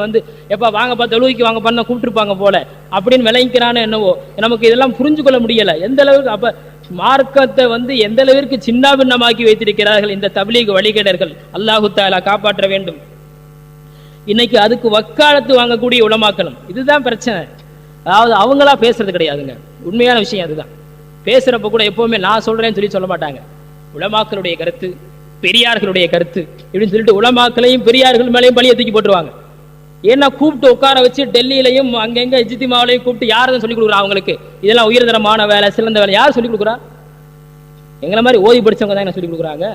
எப்ப வாங்கப்பா தொழுகைக்கு வாங்க பண்ண கூப்பிட்டுருப்பாங்க போல அப்படின்னு விளங்கிக்கிறான்னு என்னவோ. நமக்கு இதெல்லாம் புரிஞ்சு கொள்ள முடியல. எந்த அளவுக்கு அப்ப மார்க்கத்தை எந்த அளவிற்கு சின்ன பின்னமாக்கி வைத்திருக்கிறார்கள் இந்த தப்லீக் வழிகேடர்கள். அல்லாஹு தஆலா காப்பாற்ற வேண்டும். இன்னைக்கு அதுக்கு வக்காலத்து வாங்கக்கூடிய உலமாக்களும் இதுதான் பிரச்சனை. அதாவது அவங்களா பேசுறது கிடையாதுங்க, உண்மையான விஷயம் அதுதான். பேசுறப்ப கூட எப்பவுமே நான் சொல்றேன்னு சொல்ல மாட்டாங்க. உலமாக்களுடைய கருத்து, பெரியார்களுடைய கருத்து இப்படின்னு சொல்லிட்டு உலமாக்களையும் பெரியார்கள் மேலையும் பழிய தூக்கி போட்டுருவாங்க. ஏன்னா கூப்பிட்டு உட்கார வச்சு டெல்லியிலையும் அங்கங்க இஜ்திமாவிலையும் கூப்பிட்டு யாரும் சொல்லிக் கொடுக்குறா அவங்களுக்கு இதெல்லாம் உயர்தரமான வேலை, சிறந்த வேலை? யார் சொல்லிக் கொடுக்குறா? எங்களை மாதிரி ஓதி படிச்சவங்க தான் சொல்லிக் கொடுக்குறாங்க.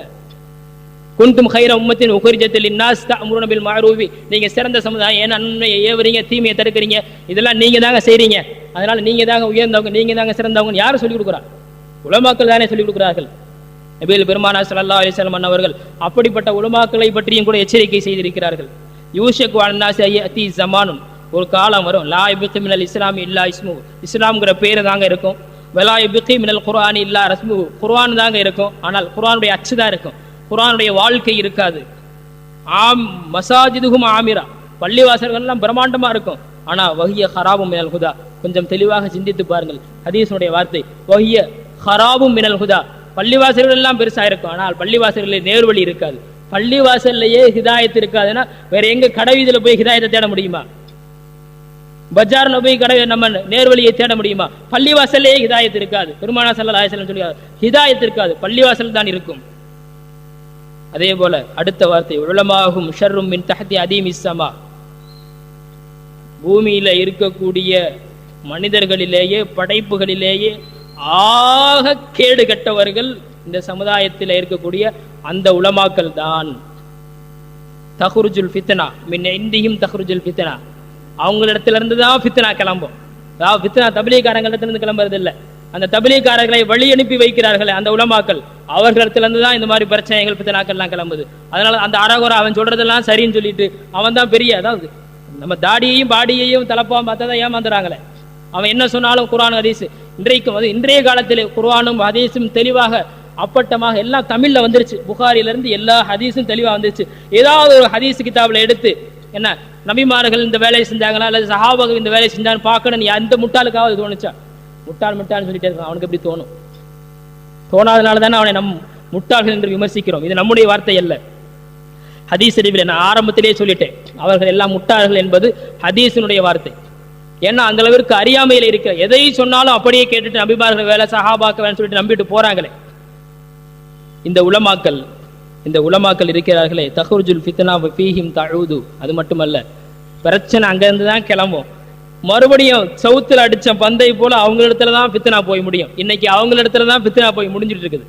குன்தும் கைர உம்மத்தின் உகரிஜத்தில் இன்னாஸ் தஅமுருன பில் மஅரூஃபி, நீங்க சிறந்த சமுதாயம், ஏன்னா நன்மையை ஏவறீங்க, தீமையை தடுக்கிறீங்க, இதெல்லாம் நீங்க தாங்க செய்றீங்க, அதனால நீங்க தாங்க உயர்ந்தவங்க, நீங்க தாங்க சிறந்தவங்க. யாரும் சொல்லிக் கொடுக்குறா? உலமாக்கள் தானே சொல்லிக் கொடுக்குறார்கள். நபிகள் பெருமானார் ஸல்லல்லாஹு அலைஹி வஸல்லம் அவர்கள் அப்படிப்பட்ட உலமாக்களை பற்றியும் கூட எச்சரிக்கை செய்திருக்கிறார்கள். யூஷக்கு அன்னாஸி யஅதி ஸமானுன், ஒரு காலம் வரும், லா யப்கி மினல் இஸ்லாம் இல்லா இஸ்மு, இஸ்லாம்ங்கிற பேரு தாங்க இருக்கும். வலா யப்கி மினல் குர்ஆன் இல்லா ரஸ்மு, குர்ஆன் தாங்க இருக்கும், ஆனால் குர்ஆனுடைய அச்சு தான் இருக்கும், குர்ஆனுடைய வாழ்க்கை இருக்காது. மசாஜிதுஹும் ஆமிரா, பள்ளிவாசல்கள் எல்லாம் பிரம்மாண்டமா இருக்கும், ஆனா வஹிய ஹராபும் மினல் ஹுதா. கொஞ்சம் தெளிவாக சிந்தித்து பாருங்கள் ஹதீஸுடைய வார்த்தை, வஹிய ஹராபும் மினல் ஹுதா. பள்ளிவாசல்கள் எல்லாம் பெருசா இருக்கும், ஆனால் பள்ளிவாசல்களில் நேர்வழி இருக்காது. பள்ளிவாசல்லையே ஹிதாயத்து இருக்காதுன்னா வேற எங்க கடைவீதியில போய் ஹிதாயத்தை தேட முடியுமா? பஜார்ல போய் நம்ம நேர்வழியை தேட முடியுமா? பள்ளிவாசல்லையே ஹிதாயத்து இருக்காது. பெருமானார் ஸல்லல்லாஹு அலைஹி வஸல்லம் சொல்லுவாங்க, ஹிதாயத்து இருக்காது, பள்ளிவாசல் தான் இருக்கும். அதே போல அடுத்த வார்த்தை, உலமாகும் ஷர்ரும் மின் தஹ்தி அதீமிஸ் ஸமா, பூமியில இருக்கக்கூடிய மனிதர்களிலேயே படைப்புகளிலேயே ஆக கேடு கட்டவர்கள் இந்த சமுதாயத்தில் இருக்கக்கூடிய அந்த உலமாக்கள் தான். தஹ்ருஜுல் ஃபித்னா மின் இந்திஹிம் தஹ்ருஜுல் ஃபித்னா, அவங்களிடத்துல இருந்து தான் ஃபித்னா கிளம்பும். அதாவது ஃபித்னா தப்லீகாரங்களிடத்துல இருந்து கிளம்புறது இல்லை, அந்த தப்லீகாரர்களை வழி அனுப்பி வைக்கிறார்களே அந்த உலமாக்கள், அவர்களிடத்துல இருந்து தான் இந்த மாதிரி பிரச்சனைகள் பித்தனாக்கள்லாம் கிளம்புது. அதனால அந்த அரகுறை அவன் சொல்றதெல்லாம் சரின்னு சொல்லிட்டு அவன் தான் பெரிய, அதாவது நம்ம தாடியையும் பாடியையும் தலப்பாவும் பார்த்தா தான் ஏமாந்துறாங்களே. அவன் என்ன சொன்னாலும் குர்ஆன் ஹதீஸ் இன்றைக்கும் இன்றைய காலத்தில் குர்ஆனும் ஹதீஸும் தெளிவாக அப்பட்டமாக எல்லாம் தமிழ்ல வந்துருச்சு. புகாரிலிருந்து எல்லா ஹதீஸும் தெளிவாக வந்துருச்சு. ஏதாவது ஒரு ஹதீஸ் கிதாபில் எடுத்து என்ன நபிமார்கள் இந்த வேலையை செஞ்சாங்களா அல்லது சஹாபாக்கள் இந்த வேலையை செஞ்சான்னு பார்க்கணும். எந்த முட்டாளுக்காவது தோணுச்சா? முட்டாள்னு சொல்லிட்டே இருக்கான். அவனுக்கு எப்படி தோணும்? தோணாதனால தானே அவனை நம் முட்டாள்கள் என்று விமர்சிக்கிறோம். இது நம்முடைய வார்த்தை அல்ல, ஹதீஸ் அறிவில் நான் ஆரம்பத்திலேயே சொல்லிட்டேன். அவர்கள் எல்லாம் முட்டாள்கள் என்பது ஹதீஸினுடைய வார்த்தை. ஏன்னா அந்த அளவிற்கு அறியாமையில் இருக்கிற எதை சொன்னாலும் அப்படியே கேட்டுட்டு நபிமார்கள் வேலை சஹாபாக்க வேலை சொல்லிட்டு நம்பிட்டு போறாங்களே. இந்த உலமாக்கள் இருக்கிறார்களே, தஹ்ருஜுல் ஃபித்னா ஃபீஹிம் தஊது, அது மட்டுமல்ல பிரச்சனை அங்கிருந்து தான் கிளம்பும். மறுபடியும் சவுத்தில் அடிச்ச பந்தை போல அவங்களிடத்துல தான் ஃபித்னா போய் முடியும். இன்னைக்கு அவங்களிடத்துல தான் ஃபித்னா போய் முடிஞ்சிட்டு இருக்குது.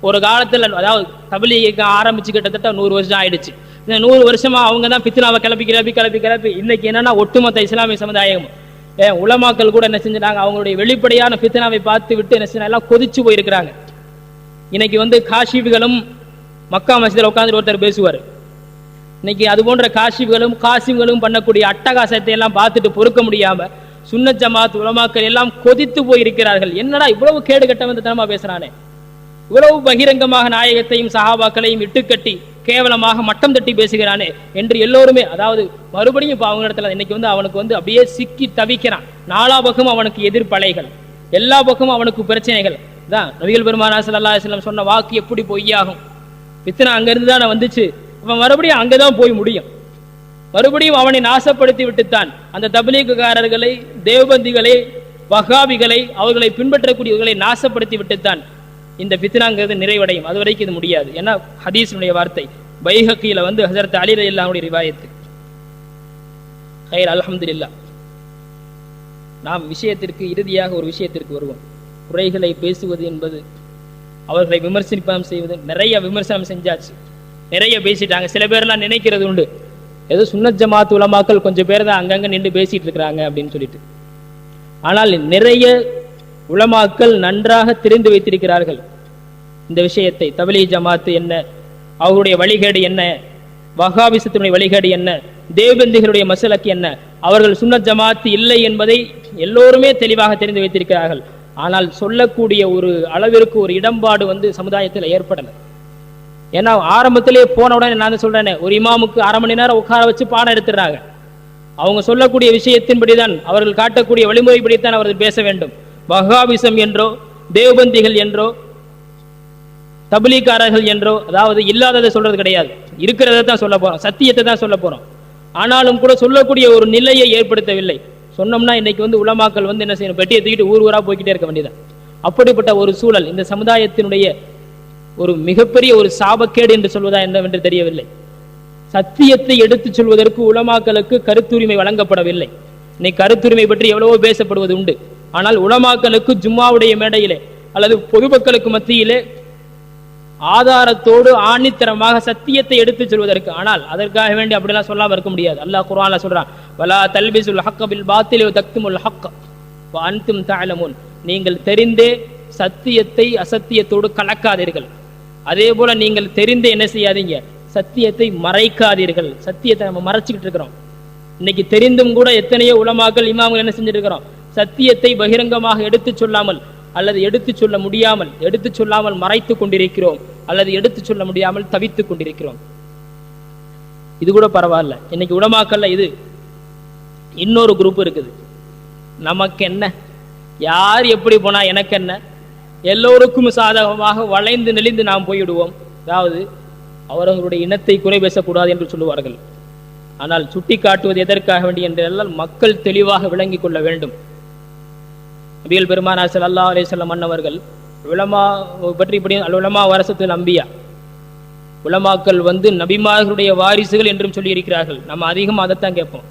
ஒரு காலத்தில் அதாவது தப்லீக் ஆரம்பிச்சு கிட்டத்தட்ட 100 வருஷம் ஆயிடுச்சு. இந்த 100 வருஷமா அவங்க தான் ஃபித்னாவை கிளப்பி இன்னைக்கு என்னன்னா ஒட்டுமொத்த இஸ்லாமிய சமுதாயம் உலமாக்கள் கூட என்ன செஞ்சாங்க, அவங்களுடைய வெளிப்படையான ஃபித்னாவை பார்த்து விட்டு என்ன செஞ்சாங்க, எல்லாம் கொதிச்சு போயிருக்கிறாங்க. இன்னைக்கு காஷிஃப்களும் மக்கா மஸ்ஜிதில் உட்கார்ந்து ஒருத்தர் பேசுவார். இன்னைக்கு அது போன்ற காசிம்களும் பண்ணக்கூடிய அட்டகாசத்தை எல்லாம் பார்த்துட்டு பொறுக்க முடியாம சுன்னத் ஜமாத் உலமாக்கள் எல்லாம் கொதித்து போயிருக்கிறார்கள். என்னடா இவ்வளவு கேடு கட்டவந்தனமா பேசுறானே, இவ்வளவு பகிரங்கமாக நாயகத்தையும் சஹாபாக்களையும் இட்டுக்கட்டி கேவலமாக மட்டம் தட்டி பேசுகிறானே என்று எல்லோருமே, அதாவது மறுபடியும் இப்ப அவங்க இடத்துல இன்னைக்கு அவனுக்கு அப்படியே சிக்கி தவிக்கிறான். நாலா பக்கமும் அவனுக்கு எதிர்ப்பலைகள், எல்லா பக்கமும் அவனுக்கு பிரச்சனைகள் தான். நபிகள் பெருமானார் ஸல்லல்லாஹு அலைஹி வஸல்லம் சொன்ன வாக்கு எப்படி பொய்யாகும்? ஃபித்னா அங்கிருந்து தான் வந்துச்சு. அவன் மறுபடியும் அங்கதான் போய் முடியும். மறுபடியும் அவனை நாசப்படுத்தி விட்டுத்தான் அந்த தப்லீகுகாரர்களை, தேவபந்திகளை, வஹாபிகளை, அவர்களை பின்பற்றக்கூடியவர்களை நாசப்படுத்தி விட்டுத்தான் இந்த ஃபித்னாங்கிறது நிறைவடையும். அது வரைக்கும் இது முடியாது. ஏன்னா ஹதீஸுடைய வார்த்தை பைஹக்கியில ஹஸரத் அலி ரலியல்லாஹு அன்ஹு ரிவாயத். ஹைர், அல்ஹம்துலில்லாஹ். நாம் இறுதியாக ஒரு விஷயத்திற்கு வருவோம். குறைகளை பேசுவது என்பது, அவர்களை விமர்சனம் செய்வது, நிறைய விமர்சனம் செஞ்சாச்சு, நிறைய பேசிட்டாங்க. சில பேர்லாம் நினைக்கிறது உண்டு, ஏதோ சுன்னத் ஜமாத் உலமாக்கள் கொஞ்சம் பேர் தான் அங்கங்க நின்று பேசிட்டு இருக்கிறாங்க அப்படின்னு சொல்லிட்டு. ஆனால் நிறைய உலமாக்கள் நன்றாக தெரிந்து வைத்திருக்கிறார்கள் இந்த விஷயத்தை. தப்லீக் ஜமாத் என்ன, அவருடைய வழிகேடு என்ன, வஹாபிசத்தினுடைய வழிகேடு என்ன, தேவபந்திகளுடைய மசலக்கு என்ன, அவர்கள் சுன்னத் ஜமாத் இல்லை என்பதை எல்லோருமே தெளிவாக தெரிந்து வைத்திருக்கிறார்கள். ஆனால் சொல்லக்கூடிய ஒரு அளவிற்கு ஒரு இடம்பாடு சமுதாயத்தில் ஏற்படலை. ஏன்னா ஆரம்பத்திலே போன உடனே நான் சொல்றேனே, ஒரு இமாமுக்கு 1/2 மணி நேரம் உட்கார வச்சு பாடம் எடுத்துடுறாங்க. அவங்க சொல்லக்கூடிய விஷயத்தின்படிதான், அவர்கள் காட்டக்கூடிய வழிமுறைப்படித்தான் அவர்கள் பேச வேண்டும். வஹாபிசம் என்றோ, தேவபந்திகள் என்றோ, தப்லீக்காரர்கள் என்றோ, அதாவது இல்லாததை சொல்றது கிடையாது, இருக்கிறத தான் சொல்ல போறோம், சத்தியத்தை தான் சொல்ல போறோம். ஆனாலும் கூட சொல்லக்கூடிய ஒரு நிலையை ஏற்படுத்தவில்லை. சொன்னோம்னா இன்னைக்கு உலமாக்கள் என்ன செய்யணும், பெட்டியை தூக்கிட்டு ஊர் ஊரா போய்கிட்டே இருக்க வேண்டியதான். அப்படிப்பட்ட ஒரு சூழல் இந்த சமுதாயத்தினுடைய ஒரு மிகப்பெரிய ஒரு சாபக்கேடு என்று சொல்வதா என்னவென்று தெரியவில்லை. சத்தியத்தை எடுத்துச் சொல்வதற்கு உலமாக்களுக்கு கருத்துரிமை வழங்கப்படவில்லை. இன்னைக்கு கருத்துரிமை பற்றி எவ்வளவோ பேசப்படுவது உண்டு. ஆனால் உலமாக்களுக்கு ஜும்மாவுடைய மேடையிலே அல்லது பொதுமக்களுக்கு மத்தியிலே ஆதாரத்தோடு ஆணித்தரமாக சத்தியத்தை எடுத்துச் சொல்வதற்கு, ஆனால் அதற்காக வேண்டி அப்படிலாம் சொல்லாம இருக்க முடியாது. அல்லாஹ் குர்ஆன்ல சொல்றான், வலா தல்பிசுல் ஹக்க பில் பாத்தில் வ தக்துமுல் ஹக்க வ அன்தும் தஅலமூன். நீங்கள் தெரிந்தே சத்தியத்தை அசத்தியத்தோடு கலக்காதீர்கள். அதே போல நீங்கள் தெரிந்தே என்ன செய்யாதீங்க, சத்தியத்தை மறைக்காதீர்கள். சத்தியத்தை நம்ம மறைச்சிக்கிட்டு இருக்கிறோம். இன்னைக்கு தெரிந்தும் கூட எத்தனையோ உலமாக்கள் இமாம்கள் என்ன செஞ்சுட்டு இருக்கிறோம், சத்தியத்தை பகிரங்கமாக எடுத்துச் சொல்லாமல் அல்லது எடுத்துச் சொல்ல முடியாமல், எடுத்துச் சொல்லாமல் மறைத்து கொண்டிருக்கிறோம், அல்லது எடுத்துச் சொல்ல முடியாமல் தவித்துக் கொண்டிருக்கிறோம். இது கூட பரவாயில்ல. இன்னைக்கு உலமாக்கல்ல இது இன்னொரு குரூப் இருக்குது. நமக்கு என்ன, யார் எப்படி போனா எனக்கு என்ன, எல்லோருக்கும் சாதகமாக வளைந்து நெளிந்து நாம் போய்விடுவோம். அதாவது அவர்களுடைய இனத்தை குறை பேசக்கூடாது என்று சொல்லுவார்கள். ஆனால் சுட்டி காட்டுவது எதற்காக வேண்டி என்றெல்லாம் மக்கள் தெளிவாக விளங்கிக் கொள்ள வேண்டும். நபிகள் பெருமானார் ஸல்லல்லாஹு அலைஹி வஸல்லம் அன்னவர்கள் உலமா பற்றி இப்படி உலமா வரசத்துல் அம்பியா, உலமாக்கள் நபிமார்களுடைய வாரிசுகள் என்றும் சொல்லி இருக்கிறார்கள். நம்ம அதிகம் அதைத்தான் கேட்போம்.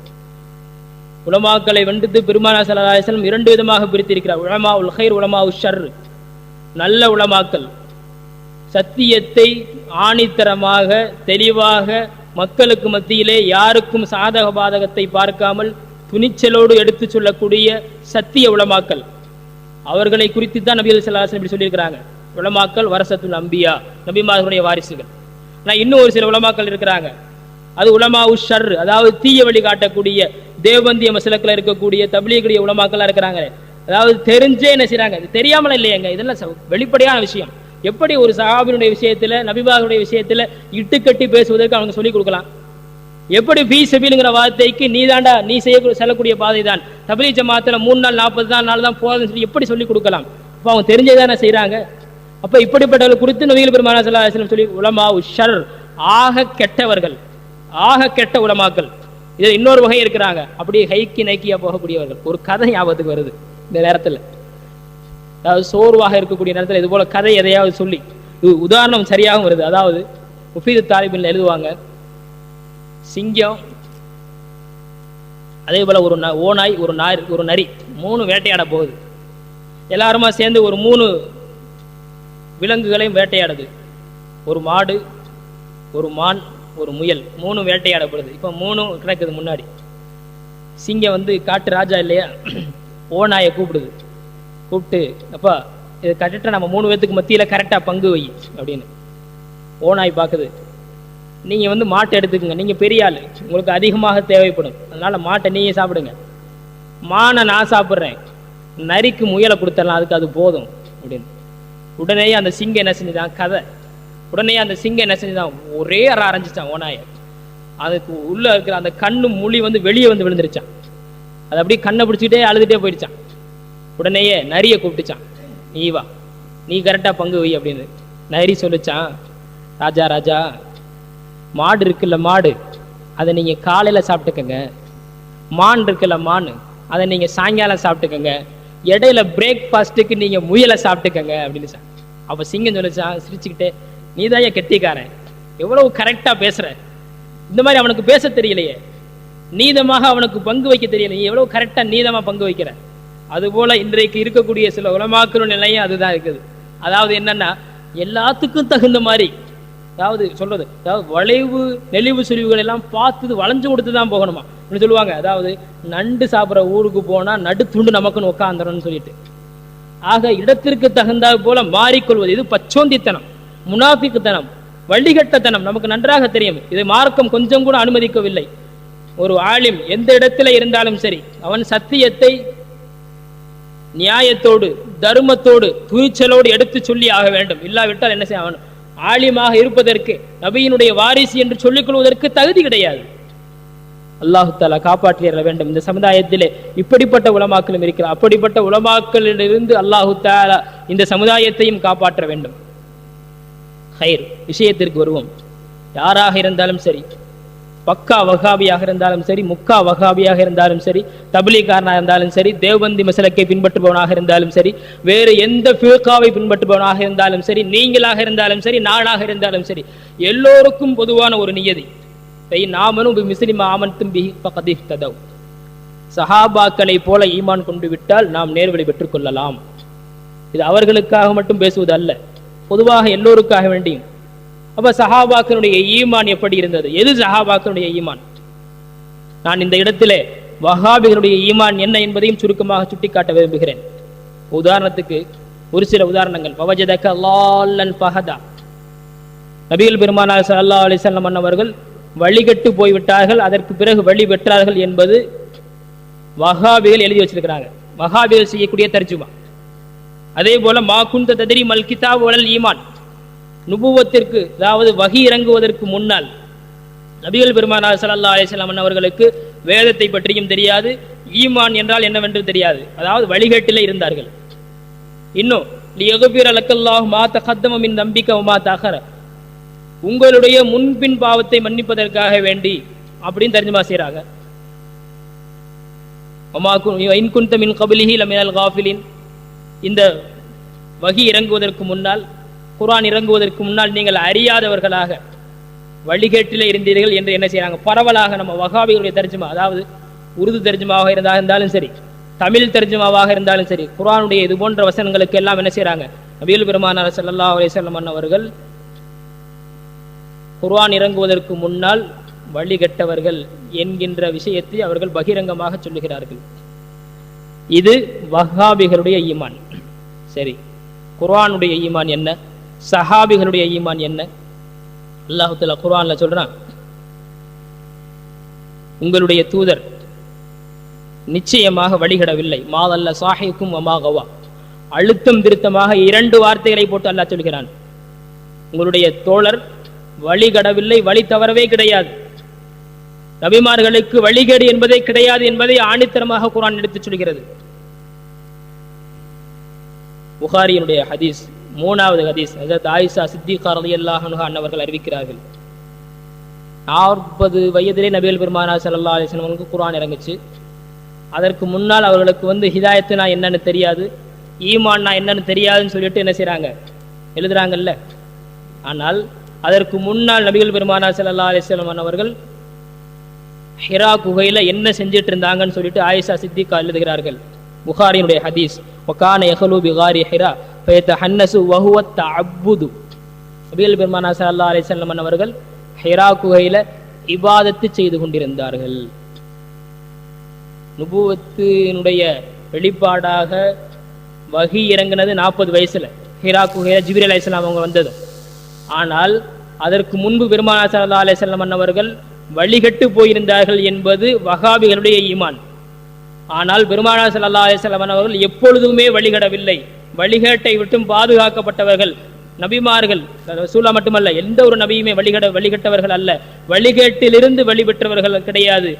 உலமாக்களை பெருமானார் ஸல்லல்லாஹு அலைஹி வஸல்லம் 2 விதமாக பிரித்திருக்கிறார். உலமா உல் கைர், உலமா உல் ஷர். நல்ல உலமாக்கள் சத்தியத்தை ஆணித்தரமாக தெளிவாக மக்களுக்கு மத்தியிலே யாருக்கும் சாதக பாதகத்தை பார்க்காமல் துணிச்சலோடு எடுத்து சொல்லக்கூடிய சத்திய உலமாக்கள், அவர்களை குறித்து தான் நபிகள் ஸல்லல்லாஹு அலைஹி வஸல்லம் சொல்லியிருக்கிறாங்க. உலமாக்கள் வரசத்துல் அம்பியா, நபிமார்களுடைய வாரிசுகள். ஆனால் இன்னும் ஒரு சில உலமாக்கள் இருக்கிறாங்க, அது உலமா ஷர், அதாவது தீய வழி காட்டக்கூடிய தேவந்திய மசலக்கில் இருக்கக்கூடிய தப்லீகுடைய உலமாக்கள்லாம் இருக்கிறாங்க. அதாவது தெரிஞ்சே என்ன செய்றாங்க, தெரியாமல் இல்லையங்க, இதெல்லாம் வெளிப்படையான விஷயம். எப்படி ஒரு சஹாபினுடைய விஷயத்துல நபிமார்களுடைய விஷயத்துல இட்டுக்கட்டி பேசுவதற்கு அவங்க சொல்லிக் கொடுக்கலாம்? எப்படி ஃபீ சபீலுங்கிற வார்த்தைக்கு நீதாண்டா நீ செல்லக்கூடிய பாதை தான், தப்லீக் ஜமாத்துல 3 நாள் 40 நாள் தான் போதுன்னு சொல்லி எப்படி சொல்லிக் கொடுக்கலாம்? அப்போ அவங்க தெரிஞ்சதானே செய்யறாங்க. அப்ப இப்படிப்பட்டவர்கள் குறித்து நபிகள் பெருமானார் ஸல்லல்லாஹு அலைஹி வஸல்லம் சொல்லி உலமா ஷர், ஆக கெட்டவர்கள், ஆக கெட்ட உலமாக்கள். இது இன்னொரு வகை இருக்கிறாங்க, அப்படியே ஹைக்கி நைக்கியா போகக்கூடியவர்கள். ஒரு கதை ஞாபகத்துக்கு வருது இந்த நேரத்தில், அதாவது சோர்வாக இருக்கக்கூடிய நேரத்தில் இது போல கதை எதையாவது சொல்லி இது உதாரணம் சரியாகவும் வருது. அதாவது முஃபீது தாலிபில் எழுதுவாங்க, சிங்கம், அதே போல ஒரு ஓநாய், ஒரு நரி 3 வேட்டையாட போகுது. எல்லாருமா சேர்ந்து ஒரு 3 விலங்குகளையும் வேட்டையாடுது. ஒரு மாடு, ஒரு மான், ஒரு முயல், 3 வேட்டையாடப்படுது. இப்போ 3 கிடக்குது முன்னாடி. சிங்கம் வந்து காட்டு ராஜா இல்லையா, ஓநாயை கூப்பிட்டு அப்பா இது கரெக்டாக நம்ம 3 பேத்துக்கு மத்தியில் கரெக்டாக பங்கு வை அப்படின்னு. ஓநாய் பார்க்குது, நீங்கள் வந்து மாட்டை எடுத்துக்கோங்க, நீங்கள் பெரிய ஆள், உங்களுக்கு அதிகமாக தேவைப்படும், அதனால் மாட்டை நீங்கள் சாப்பிடுங்க, மானை நான் சாப்பிட்றேன், நரிக்கு முயலை கொடுத்துடலாம், அதுக்கு அது போதும் அப்படின்னு. உடனே அந்த சிங்கம் என்ன செஞ்சுதான் கதை, உடனே அந்த சிங்கம் என்ன செஞ்சுதான் ஒரே அரைஞ்சிச்சான் ஓநாயை. அதுக்கு உள்ள இருக்கிற அந்த கண்ணு மொழி வந்து வெளியே வந்து விழுந்துருச்சான். அது அப்படியே கண்ணை பிடிச்சிக்கிட்டே அழுதுகிட்டே போயிடுச்சான். உடனேயே நரியை கூப்பிட்டுச்சான், நீ வா, நீ கரெக்டாக பங்கு வை அப்படின்னு. நரி சொல்லிச்சான், ராஜா மாடு இருக்குல்ல மாடு, அதை நீங்கள் காலையில் சாப்பிட்டுக்கங்க, மான் இருக்குல்ல மான், அதை நீங்கள் சாயங்காலம் சாப்பிட்டுக்கங்க, இடையில பிரேக்ஃபாஸ்ட்டுக்கு நீங்கள் முயலை சாப்பிட்டுக்கங்க அப்படின்னு சார். அப்போ சிங்கம் சொல்லிச்சான் சிரிச்சுக்கிட்டே, நீதாயா கெட்டிக்காரன், எவ்வளவு கரெக்டாக பேசுகிற, இந்த மாதிரி அவனுக்கு பேச தெரியலையே, நீதமாக அவனுக்கு பங்கு வைக்க தெரியல, நீ எவ்வளவு கரெக்டாக நீதமாக பங்கு வைக்கிற. அதுபோல இன்றைக்கு இருக்கக்கூடிய சில உலமாக்கள் நிலையும் அதுதான் இருக்குது. அதாவது என்னன்னா எல்லாத்துக்கும் தகுந்த மாதிரி, அதாவது சொல்றது, அதாவது வளைவு நெளிவு சுழிவுகள் எல்லாம் பார்த்து வளைஞ்சு கொடுத்து தான் போகணுமா அப்படின்னு சொல்லுவாங்க. அதாவது நண்டு சாப்பிட்ற ஊருக்கு போனா நடு துண்டு நமக்குன்னு உட்காந்துறோம்னு சொல்லிட்டு. ஆக இடத்திற்கு தகுந்த போல மாறிக்கொள்வது இது பச்சோந்தித்தனம், முனாஃபிக்குத்தனம், வள்ளிகட்டத்தனம். நமக்கு நன்றாக தெரியும், இதை மார்க்கம் கொஞ்சம் கூட அனுமதிக்கவில்லை. ஒரு ஆலிம் எந்த இடத்துல இருந்தாலும் சரி, அவன் சத்தியத்தை நியாயத்தோடு தர்மத்தோடு துணிச்சலோடு எடுத்து சொல்லி ஆக வேண்டும். இல்லாவிட்டால் என்ன செய்ய, அவன் ஆலிமாக இருப்பதற்கு நபியினுடைய வாரிசு என்று சொல்லிக் கொள்வதற்கு தகுதி கிடையாது. அல்லாஹு தஆலா காப்பாற்றிட வேண்டும். இந்த சமுதாயத்திலே இப்படிப்பட்ட உலமாக்களும் இருக்கிறார். அப்படிப்பட்ட உலமாக்களிலிருந்து அல்லாஹு தஆலா இந்த சமுதாயத்தையும் காப்பாற்ற வேண்டும். ஹைர், விஷயத்திற்கு வருவோம். யாராக இருந்தாலும் சரி, பக்கா வகாபியாக இருந்தாலும் சரி, முக்கா வகாபியாக இருந்தாலும் சரி, தப்லீகாரனாக இருந்தாலும் சரி, தேவபந்தி மசலக்கை பின்பற்றுபவனாக இருந்தாலும் சரி, வேறு எந்த ஃபிர்காவை பின்பற்றுபவனாக இருந்தாலும் சரி, நீங்களாக இருந்தாலும் சரி, நானாக இருந்தாலும் சரி, எல்லோருக்கும் பொதுவான ஒரு நியதி, சஹாபாக்களை போல ஈமான் கொண்டு விட்டால் நாம் நேர்வழி பெற்றுக் கொள்ளலாம். இது அவர்களுக்காக மட்டும் பேசுவது அல்ல, பொதுவாக எல்லோருக்காக வேண்டியும். அப்ப சஹாபாக்களுடைய ஈமான் எப்படி இருந்தது? எது சஹாபாக்களுடைய ஈமான்? நான் இந்த இடத்திலே வஹாபிகளுடைய ஈமான் என்ன என்பதையும் சுருக்கமாக சுட்டிக்காட்ட விரும்புகிறேன். உதாரணத்துக்கு ஒரு சில உதாரணங்கள். வவஜதக லால்லன் ஃபஹதா, நபிகள் பெருமானார் ஸல்லல்லாஹு அலைஹி வஸல்லம் அவர்கள் வழிகட்டு போய்விட்டார்கள், அதற்கு பிறகு வழி பெற்றார்கள் என்பது வஹாபிகள் எழுதி வச்சிருக்கிறாங்க. வஹாபிகள் செய்யக்கூடிய தர்ஜுமா. அதே போல மா குன்த தத்ரி மல் கிதாப் வலல் ஈமான், நுபுவத்திற்கு அதாவது வஹி இறங்குவதற்கு முன்னால் நபிகள் பெருமானார் ஸல்லல்லாஹு அலைஹி வஸல்லம் அவர்களுக்கு வேதத்தை பற்றியும் தெரியாது, ஈமான் என்றால் என்னவென்று தெரியாது, அதாவது வழிகட்டிலே இருந்தார்கள். இன்னும் லியக்ஃபிர லக்கல்லாஹு மா தகத்தம மின் தம்பிக வ மா தஅஹர, உங்களுடைய முன்பின் பாவத்தை மன்னிப்பதற்காக வேண்டி அப்படின்னு தர்ஜுமா செய்றாங்க. வமா இன் குன்த மின் கப்லிஹி லமினல் காஃபிலின், இந்த வஹி இறங்குவதற்கு முன்னால், குர்ஆன் இறங்குவதற்கு முன்னால் நீங்கள் அறியாதவர்களாக வழிகேட்டிலே இருந்தீர்கள் என்று என்ன செய்யறாங்க, பரவலாக நம்ம வஹாபிகளுடைய தர்ஜுமா, அதாவது உருது தர்ஜுமாவாக இருந்தாலும் சரி, தமிழ் தர்ஜுமாவாக இருந்தாலும் சரி, குர்ஆனுடைய இது போன்ற வசனங்களுக்கு எல்லாம் என்ன செய்யறாங்க, நபிகள் பெருமானார் ஸல்லல்லாஹு அலைஹி வஸல்லம் அவர்கள் குர்ஆன் இறங்குவதற்கு முன்னால் வழிகட்டவர்கள் என்கின்ற விஷயத்தை அவர்கள் பகிரங்கமாக சொல்லுகிறார்கள். இது வஹாபிகளுடைய ஈமான். சரி, குர்ஆனுடைய ஈமான் என்ன, சஹாபிகளுடைய ஈமான் என்ன? அல்லாஹ் தஆலா குர்ஆன்ல சொல்றான், உங்களுடைய தூதர் நிச்சயமாக வழிகடவில்லை. மாதல்ல சாஹிக்கும் வமாகவா. அழுத்தம் திருத்தமாக 2 வார்த்தைகளை போட்டு அல்லாஹ் சொல்கிறான். உங்களுடைய தோழர் வழிகடவில்லை, வழி தவறவே கிடையாது. நபிமார்களுக்கு வழிகேடு என்பதே கிடையாது என்பதை ஆணித்தரமாக குர்ஆன் எடுத்துச் சொல்கிறது. புகாரியினுடைய ஹதீஸ், 3வது ஹதீஸ், ஹஜ்ரத் ஆயிஷா சித்திகா ரலியல்லாஹு அன்ஹா அன்னவர்கள் அறிவிக்கிறார்கள், 40 வயதிலே நபிகள் பெருமானார் ஸல்லல்லாஹு அலைஹி வஸல்லம் அவர்களுக்கு குர்ஆன் இறங்குச்சு. அதற்கு முன்னால் அவர்களுக்கு ஹிதாயத்துனா என்னன்னு தெரியாது, ஈமான்னா என்னன்னு தெரியாதுன்னு சொல்லிட்டு என்ன செய்றாங்க, எழுதுறாங்கல்ல. ஆனால் அதற்கு முன்னால் நபிகள் பெருமானார் ஸல்லல்லாஹு அலைஹி வஸல்லம் அவர்கள் ஹிரா குகையில என்ன செஞ்சிட்டு இருந்தாங்கன்னு சொல்லிட்டு ஆயிஷா சித்திகா எழுதுகிறார்கள். புகாரியினுடைய ஹதீஸ், வகான யஹலு பிகாரி ஹிரா ஃபயதஹன்னசு வஹுவ தஅப்புது. நபிகள் பெருமானார் ஸல்லல்லாஹு அலைஹி வஸல்லம் அவர்கள் ஹிரா குகையில இபாதத்து செய்து கொண்டிருந்தார்கள். நுபுவத்தினுடைய வெளிப்பாடாக வஹி இறங்கினது 40 வயசுல, ஹிரா குகையில ஜிப்ரீல் அலைஹிஸ்ஸலாம் அவங்க வந்தது. ஆனால் அதற்கு முன்பு பெருமானார் ஸல்லல்லாஹு அலைஹி வஸல்லம் அவர்கள் வழிகட்டு போயிருந்தார்கள் என்பது வஹாபிகளுடைய ஈமான். ஆனால் பெருமானார் ஸல்லல்லாஹு அலைஹி வஸல்லம் அவர்கள் எப்பொழுதுமே வழிகடவில்லை, வழிகேட்டை விட்டும் பாதுகாக்கப்பட்டவர்கள். நபிமார்கள் ரசூலா மட்டுமல்ல, எந்த ஒரு நபியுமே வழிகட்டவர்கள் அல்ல, வழிகேட்டிலிருந்து வழிபெற்றவர்கள் கிடையாது.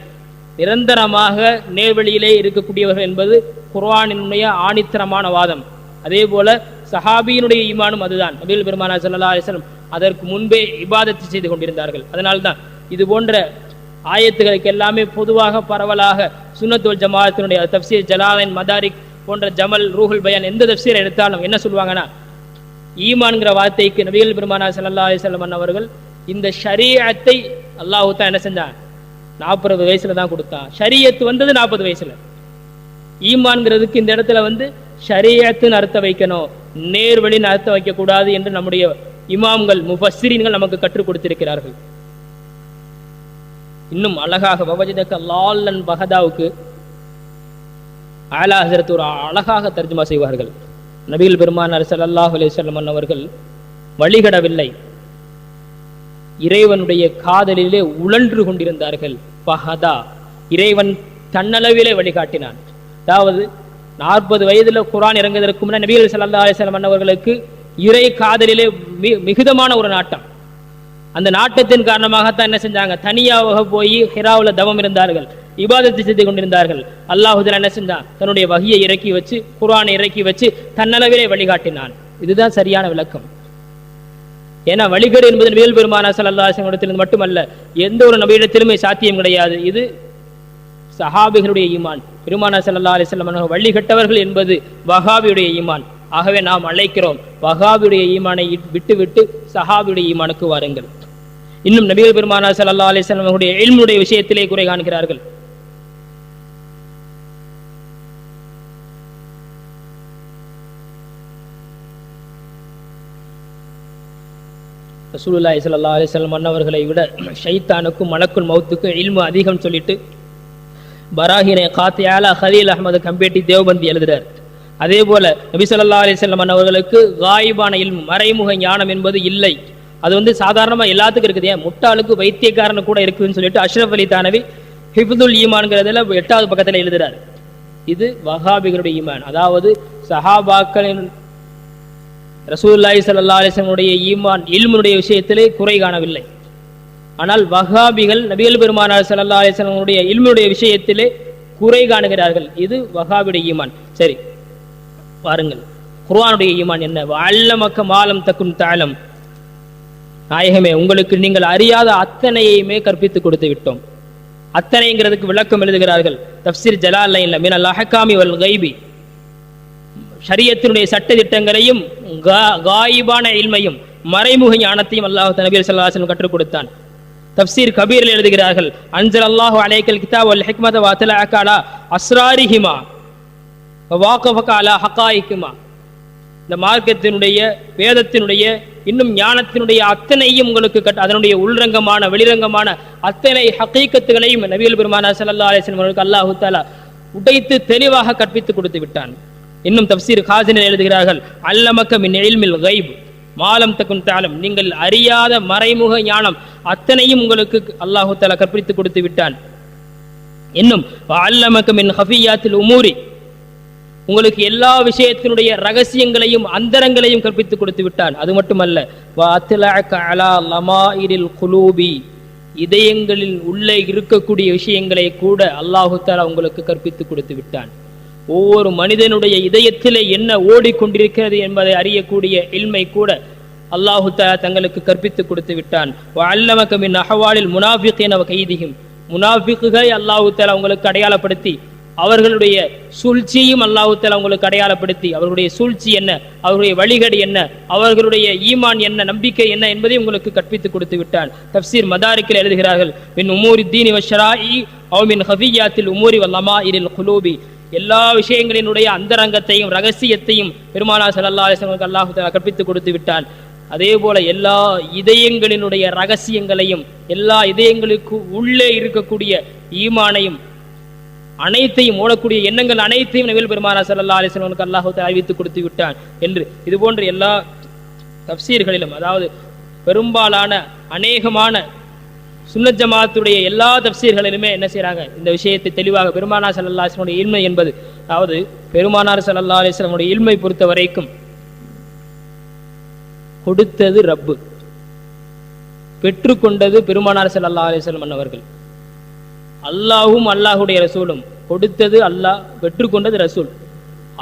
நிரந்தரமாக நேர்வழியிலே இருக்கக்கூடியவர்கள் என்பது குர்ஆனினுடைய ஆணித்தரமான வாதம். அதே போல சஹாபியினுடைய ஈமானும் அதுதான். நபிகள் பெருமானார் ஸல்லல்லாஹு அலைஹி வஸல்லம் அதற்கு முன்பே இபாதத்து செய்து கொண்டிருந்தார்கள். அதனால்தான் இது போன்ற ஆயத்துகளுக்கு எல்லாமே பொதுவாக பரவலாக சுன்னத் வல் ஜமாஅத்தினுடைய தஃப்சீர் ஜலாலைன் மதாரிக் போன்ற ஜமல் ரூஹுல் பயான் எந்த தஃப்சீரை எடுத்தாலும் என்ன சொல்லுவாங்கன்னா, ஈமான்ங்கிற வார்த்தைக்கு நபிகள் பெருமானார் ஸல்லல்லாஹு அலைஹி வஸல்லம் அவர்கள் இந்த ஷரீஅத்தை அல்லாஹ் தான் என்ன செஞ்சான், 40 வயசுல தான் கொடுத்தான். ஷரியத் வந்தது 40 வயசுல. ஈமான்ங்கிறதுக்கு இந்த இடத்துல ஷரியத்துன்னு அர்த்தம் வைக்கணும், நேர்வழின்னு அர்த்தம் வைக்க கூடாது என்று நம்முடைய இமாம்கள் முஃபஸ்ஸிரீன்கள் நமக்கு கற்றுக் கொடுத்திருக்கிறார்கள். இன்னும் அழகாக வவஜதக லால்லன் பஹதாவுக்கு ஆலா ஹஸரத் ஒரு அழகாக தர்ஜுமா செய்வார்கள். நபிகள் பெருமானார் ஸல்லல்லாஹு அலைஹி வஸல்லம் அவர்கள் வழிகடவில்லை, இறைவனுடைய காதலிலே உழன்று கொண்டிருந்தார்கள். பஹதா, இறைவன் தன்னளவிலே வழிகாட்டினான். அதாவது 40 வயதுல குர்ஆன் இறங்குவதற்கு முன்னர் நபிகள் ஸல்லல்லாஹு அலைஹி வஸல்லம் அவர்களுக்கு இறை காதலிலே மிகுதமான ஒரு நாட்டம். அந்த நாட்டத்தின் காரணமாகத்தான் என்ன செஞ்சாங்க, தனியாக போய் ஹிராவுல தவம் இருந்தார்கள், இபாதத்தை செய்து கொண்டிருந்தார்கள். அல்லாஹ் என்ன செஞ்சான், தன்னுடைய வஹியை இறக்கி வச்சு, குர்ஆனை இறக்கி வச்சு தன்னளவிலே வழிகாட்டினான். இதுதான் சரியான விளக்கம். ஏன்னா வழிகேடு என்பது நபிகள் பெருமானார் ஸல்லல்லாஹு அலைஹி வஸல்லம் மட்டுமல்ல, எந்த ஒரு நபியிடத்திலுமே சாத்தியம் கிடையாது. இது சஹாபிகளுடைய ஈமான். பெருமானார் ஸல்லல்லாஹு அலைஹி வஸல்லம் வழிகட்டவர்கள் என்பது வஹாபியுடைய ஈமான். ஆகவே நாம் அழைக்கிறோம், வஹாபியுடைய ஈமானை விட்டு சஹாபியுடைய ஈமானுக்கு வாருங்கள். இன்னும் நபிகள் பெருமானார் ஸல்லல்லாஹு அலைஹி வஸல்லம் அவருடைய இல்முடைய விஷயத்திலே குறை காண்கிறார்கள். ரசூலுல்லாஹி ஸல்லல்லாஹு அலைஹி வஸல்லம் அன்னவர்களை விட ஷைத்தானுக்கும் மலக்குல் மௌத்துக்கும் இல்மு அதிகம் சொல்லிட்டு பராஹினை காத்தியாலா ஹலீல் அஹ்மது கம்பேட்டி தேவபந்தி எழுதுறார். அதே போல நபி ஸல்லல்லாஹு அலைஹி வஸல்லம் அன்னவர்களுக்கு காயிபான இல்மு, மறைமுக ஞானம் என்பது இல்லை. அது சாதாரணமா எல்லாத்துக்கும் இருக்குது. ஏன் முட்டாளுக்கு வைத்தியக்காரனு கூட இருக்குதுன்னு சொல்லிட்டு அஷ்ரஃப் அலி தானவி ஹிஃபுதுல் ஈமான்ங்கிறதுல 8வது பக்கத்தில் எழுதுறார். இது வஹாபிகளுடைய ஈமான். அதாவது சஹாபாக்களின் ரசூலுல்லாஹி ஸல்லல்லாஹு அலைஹி வஸல்லம் ஈமான் இல்முடைய விஷயத்திலே குறை காணவில்லை. ஆனால் வஹாபிகள் நபிகள் பெருமானார் ஸல்லல்லாஹு அலைஹி வஸல்லம் இல்முடைய விஷயத்திலே குறை காணுகிறார்கள். இது வஹாபியுடைய ஈமான். சரி, பாருங்கள் குர்ஆனுடைய ஈமான் என்ன. வஅல்லமக மாலம் தகுன் தஅலம், நாயகமே உங்களுக்கு நீங்கள் அறியாத அத்தனையுமே கற்பித்து கொடுத்து விட்டோம். அத்தனைங்கிறதுக்கு விளக்கம் எழுதுகிறார்கள் தஃப்சீர் ஜலாலைன்ல, மினல் அஹ்காமி வல் கைபி, ஷரியத்தினுடைய சட்ட திட்டங்களையும் காயிபான இல்மையும் மறைமுக ஞானத்தையும் அல்லாஹ் நபி ஸல்லல்லாஹு அலைஹி வஸல்லம் கற்றுக் கொடுத்தான். தஃப்சீர் கபீரில் எழுதுகிறார்கள், அன்ஸலல்லாஹு அலைக்கல் கிதாப் வல் ஹிக்மத வ அத்லஅக அலா அஸ்ராரிஹிமா வ வாகஃபக அலா ஹகாயிகிமா. இந்த மார்க்கத்தினுடைய வேதத்தினுடைய இன்னும் ஞானத்தினுடைய அத்தனையும் உங்களுக்கு அதனுடைய உள்ரங்கமான வெளிரங்கமான அத்தனை ஹகீகத்துகளையும் நபிகள் பெருமானார் ஸல்லல்லாஹு அலைஹி வஸல்லம் அவர்களுக்கு அல்லாஹ் தஆலா உடைத்து தெளிவாக கற்பித்து கொடுத்து விட்டான். இன்னும் தப்சீர் காசினில் எழுதுகிறார்கள், அல்லமக்க மின் இல்மில் கைப் மாலம் தகுன் தாலம், நீங்கள் அறியாத மறைமுக ஞானம் அத்தனையும் உங்களுக்கு அல்லாஹு தஆலா கற்பித்து கொடுத்து விட்டான். இன்னும் அல்லமக்க மின் ஹஃபியாத்தில் உமூரி, உங்களுக்கு எல்லா விஷயத்தினுடைய ரகசியங்களையும் அந்தரங்களையும் கற்பித்து கொடுத்து விட்டான். அது மட்டுமல்ல, வஅத்லஅக அலா லமாயிரில் குலூபி, இதயங்களில் உள்ளே இருக்கக்கூடிய விஷயங்களை கூட அல்லாஹு தஆலா உங்களுக்கு கற்பித்து கொடுத்து விட்டான். ஒவ்வொரு மனிதனுடைய இதயத்திலே என்ன ஓடிக்கொண்டிருக்கிறது என்பதை அறியக்கூடிய இல்மை கூட அல்லாஹு தஆலா தங்களுக்கு கற்பித்து கொடுத்து விட்டான். வஅல்லமக மின் அஹ்வாலில் முனாஃபிகீன வ கைதிஹிம், முனாஃபிக்குகளை அல்லாஹு தஆலா உங்களுக்கு அடையாளப்படுத்தி அவர்களுடைய சூழ்ச்சியையும் அல்லாஹு தஆலா உங்களுக்கு அடையாளப்படுத்தி அவர்களுடைய சூழ்ச்சி என்ன, அவர்களுடைய வழிகேடு என்ன, அவர்களுடைய ஈமான் என்ன, நம்பிக்கை என்ன என்பதை உங்களுக்கு கற்பித்து கொடுத்து விட்டான். தப்சீர் மதாரிக்கில் எழுதுகிறார்கள், மின் உமூரி தீனி வ ஷராஇ அவ் மின் ஹஃபியாத்தில் உமூரி வ லமாயிரில் குலூபி, எல்லா விஷயங்களினுடைய அந்தரங்கத்தையும் ரகசியத்தையும் பெருமானார் ஸல்லல்லாஹு அலைஹி வஸல்லம் அல்லாஹு தஆலா கற்பித்து கொடுத்து விட்டான். அதே போல எல்லா இதயங்களினுடைய ரகசியங்களையும் எல்லா இதயங்களுக்கு உள்ளே இருக்கக்கூடிய ஈமானையும் அனைத்தையும் ஓடக்கூடிய எண்ணங்கள் அனைத்தையும் நபிகள் பெருமானார் ஸல்லல்லாஹு அலைஹி வஸல்லம் அல்லாஹு தஆலா அறிவித்து கொடுத்து விட்டான் என்று இது போன்ற எல்லா தஃப்சீர்களிலும், அதாவது பெரும்பாலான அநேகமான சுன்னத் ஜமாத்துடைய எல்லா தஃப்சீர்களிலுமே என்ன செய்றாங்க, இந்த விஷயத்தை தெளிவாக பெருமானார் ஸல்லல்லாஹு அலைஹி வஸல்லம் இல்மை என்பது, அதாவது பெருமானார் ஸல்லல்லாஹு அலைஹி வஸல்லம் இல்மை பொறுத்த வரைக்கும் கொடுத்தது ரப்பு, பெற்றுக்கொண்டது பெருமானார் ஸல்லல்லாஹு அலைஹி வஸல்லம் அவர்கள். அல்லாஹும் அல்லாஹுடைய ரசூலும், கொடுத்தது அல்லாஹ், பெற்றுக்கொண்டது ரசூல்.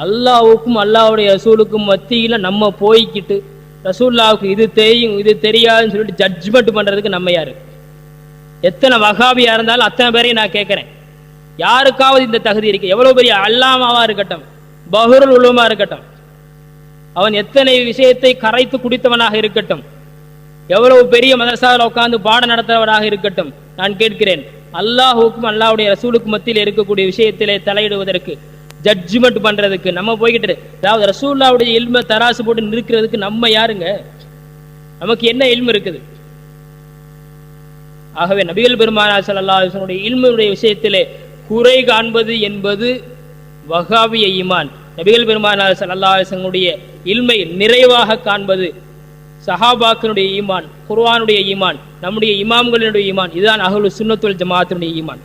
அல்லாஹுக்கும் அல்லாஹுடைய ரசூலுக்கும் மத்தியில் நம்ம போய்கிட்டு ரசூல்லாவுக்கு இது தெரியும் இது தெரியாதுன்னு சொல்லிட்டு ஜட்ஜ்மெண்ட் பண்றதுக்கு நம்ம யாரு? எத்தனை வகாபியா இருந்தாலும் அத்தனை பேரையும் நான் கேட்கிறேன், யாருக்காவது இந்த தகுதி இருக்கு? எவ்வளவு பெரிய அல்லாமாவா இருக்கட்டும், பஹ்ருல் உலூமா இருக்கட்டும், அவன் எத்தனை விஷயத்தை கரைத்து குடித்தவனாக இருக்கட்டும், எவ்வளவு பெரிய மதரசாவில் உட்கார்ந்து பாடம் நடத்துறவனாக இருக்கட்டும், நான் கேட்கிறேன், அல்லாஹுக்கும் அல்லாஹ்வுடைய ரசூலுக்கும் மத்தியில் இருக்கக்கூடிய விஷயத்திலே தலையிடுவதற்கு, ஜட்ஜ்மெண்ட் பண்றதுக்கு நம்ம போய்கிட்டு, அதாவது ரசூலுல்லாஹ்வுடைய இல்ம தராசு போட்டு நிற்கிறதுக்கு நம்ம யாருங்க? நமக்கு என்ன இல்மு இருக்குது? ஆகவே நபிகள் பெருமானார் ஸல்லல்லாஹு அலைஹி வஸல்லம் இல்முடைய விஷயத்திலே குறை காண்பது என்பது வஹாபிய ஈமான். நபிகள் பெருமானார் ஸல்லல்லாஹு அலைஹி வஸல்லம் இல்மை நிறைவாக காண்பது சஹாபாக்களுடைய ஈமான், குர்ஆனுடைய ஈமான், நம்முடைய இமாம்களினுடைய ஈமான், இதுதான் அஹ்லு சுன்னத்துல் ஜமாஅத்துடைய ஈமான்.